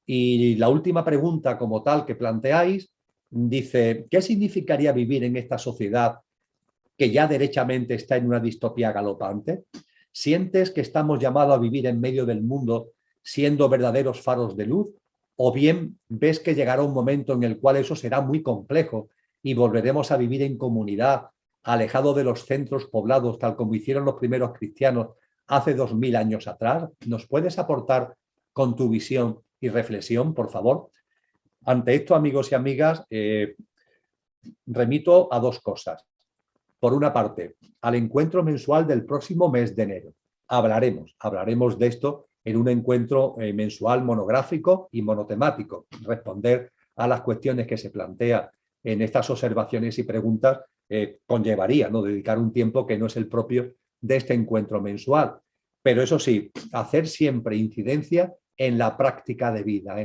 Y la última pregunta como tal que planteáis dice, ¿qué significaría vivir en esta sociedad que ya derechamente está en una distopía galopante? ¿Sientes que estamos llamados a vivir en medio del mundo siendo verdaderos faros de luz? ¿O bien ves que llegará un momento en el cual eso será muy complejo y volveremos a vivir en comunidad, alejado de los centros poblados, tal como hicieron los primeros cristianos hace 2000 años atrás? ¿Nos puedes aportar con tu visión y reflexión, por favor? Ante esto, amigos y amigas, remito a dos cosas. Por una parte, al encuentro mensual del próximo mes de enero. Hablaremos de esto en un encuentro mensual monográfico y monotemático. Responder a las cuestiones que se plantean en estas observaciones y preguntas conllevaría, ¿no?, dedicar un tiempo que no es el propio de este encuentro mensual. Pero eso sí, hacer siempre incidencia en la práctica de vida,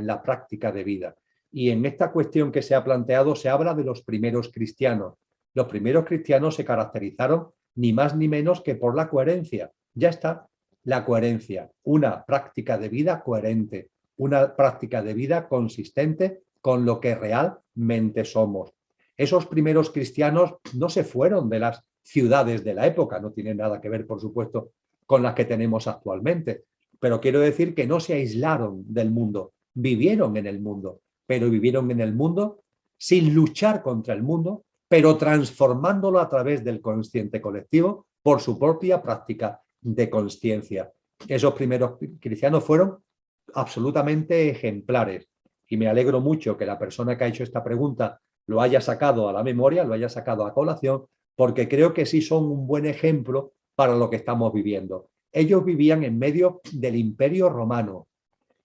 Y en esta cuestión que se ha planteado se habla de los primeros cristianos. Los primeros cristianos se caracterizaron ni más ni menos que por la coherencia. Ya está, la coherencia, una práctica de vida coherente, una práctica de vida consistente con lo que realmente somos. Esos primeros cristianos no se fueron de las ciudades de la época, no tienen nada que ver, por supuesto, con las que tenemos actualmente, pero quiero decir que no se aislaron del mundo, vivieron en el mundo. pero vivieron en el mundo sin luchar contra el mundo, pero transformándolo a través del consciente colectivo por su propia práctica de consciencia. Esos primeros cristianos fueron absolutamente ejemplares y me alegro mucho que la persona que ha hecho esta pregunta lo haya sacado a la memoria, lo haya sacado a colación, porque creo que sí son un buen ejemplo para lo que estamos viviendo. Ellos vivían en medio del Imperio Romano.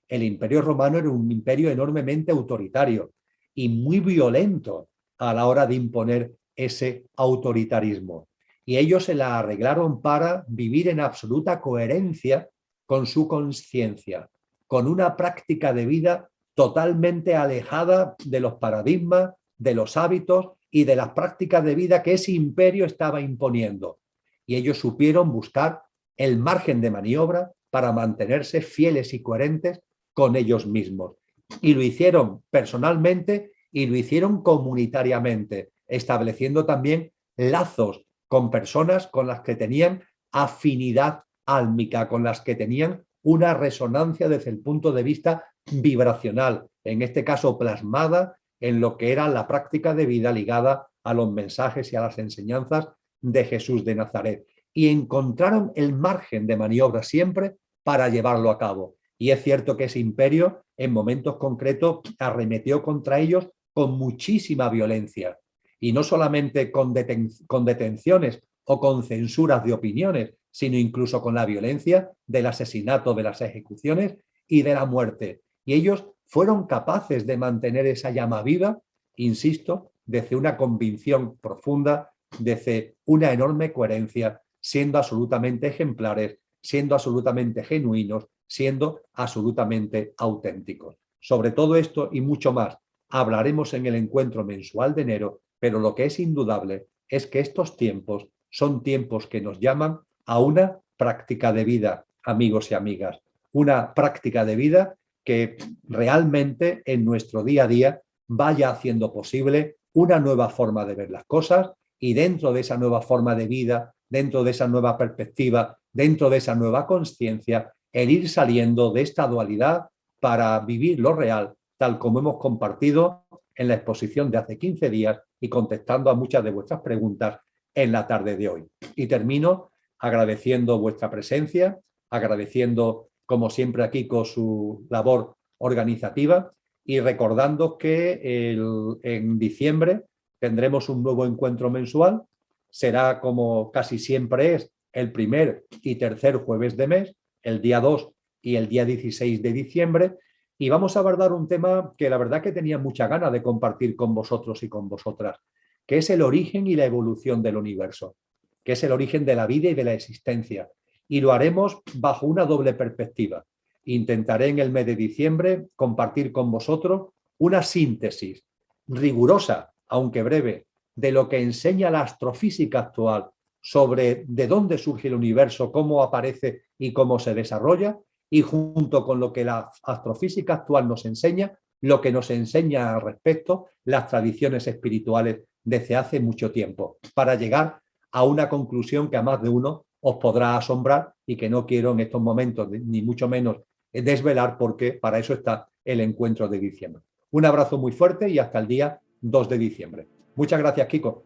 El Imperio Romano era un imperio enormemente autoritario y muy violento a la hora de imponer ese autoritarismo. Y ellos se la arreglaron para vivir en absoluta coherencia con su conciencia, con una práctica de vida totalmente alejada de los paradigmas, de los hábitos y de las prácticas de vida que ese imperio estaba imponiendo. Y ellos supieron buscar el margen de maniobra para mantenerse fieles y coherentes con ellos mismos. Y lo hicieron personalmente y lo hicieron comunitariamente, estableciendo también lazos con personas con las que tenían afinidad álmica, con las que tenían una resonancia desde el punto de vista vibracional, en este caso plasmada en lo que era la práctica de vida ligada a los mensajes y a las enseñanzas de Jesús de Nazaret. Y encontraron el margen de maniobra siempre para llevarlo a cabo. Y es cierto que ese imperio en momentos concretos arremetió contra ellos con muchísima violencia. Y no solamente con detenciones o con censuras de opiniones, sino incluso con la violencia del asesinato, de las ejecuciones y de la muerte. Y ellos fueron capaces de mantener esa llama viva, insisto, desde una convicción profunda, desde una enorme coherencia, siendo absolutamente ejemplares, siendo absolutamente genuinos, siendo absolutamente auténticos. Sobre todo esto y mucho más hablaremos en el encuentro mensual de enero, pero lo que es indudable es que estos tiempos son tiempos que nos llaman a una práctica de vida, amigos y amigas, una práctica de vida que realmente en nuestro día a día vaya haciendo posible una nueva forma de ver las cosas y dentro de esa nueva forma de vida, dentro de esa nueva perspectiva, dentro de esa nueva conciencia, el ir saliendo de esta dualidad para vivir lo real, tal como hemos compartido en la exposición de hace 15 días y contestando a muchas de vuestras preguntas en la tarde de hoy. Y termino agradeciendo vuestra presencia, agradeciendo, como siempre, a Kiko su labor organizativa y recordando que en diciembre tendremos un nuevo encuentro mensual. Será, como casi siempre es, el primer y tercer jueves de mes, el día 2 y el día 16 de diciembre, y vamos a abordar un tema que la verdad que tenía mucha gana de compartir con vosotros y con vosotras, que es el origen y la evolución del universo, que es el origen de la vida y de la existencia. Y lo haremos bajo una doble perspectiva. Intentaré en el mes de diciembre compartir con vosotros una síntesis rigurosa, aunque breve, de lo que enseña la astrofísica actual sobre de dónde surge el universo, cómo aparece y cómo se desarrolla, y junto con lo que la astrofísica actual nos enseña, lo que nos enseña al respecto las tradiciones espirituales desde hace mucho tiempo, para llegar a una conclusión que a más de uno os podrá asombrar y que no quiero en estos momentos, ni mucho menos desvelar, porque para eso está el encuentro de diciembre. Un abrazo muy fuerte y hasta el día 2 de diciembre. Muchas gracias, Kiko.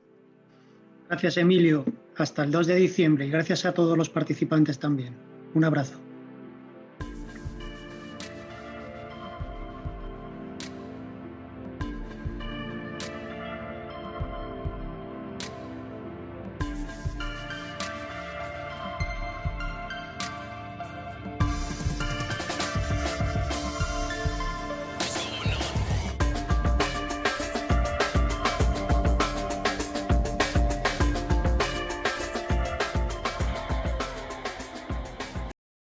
Gracias, Emilio. Hasta el 2 de diciembre y gracias a todos los participantes también. Un abrazo.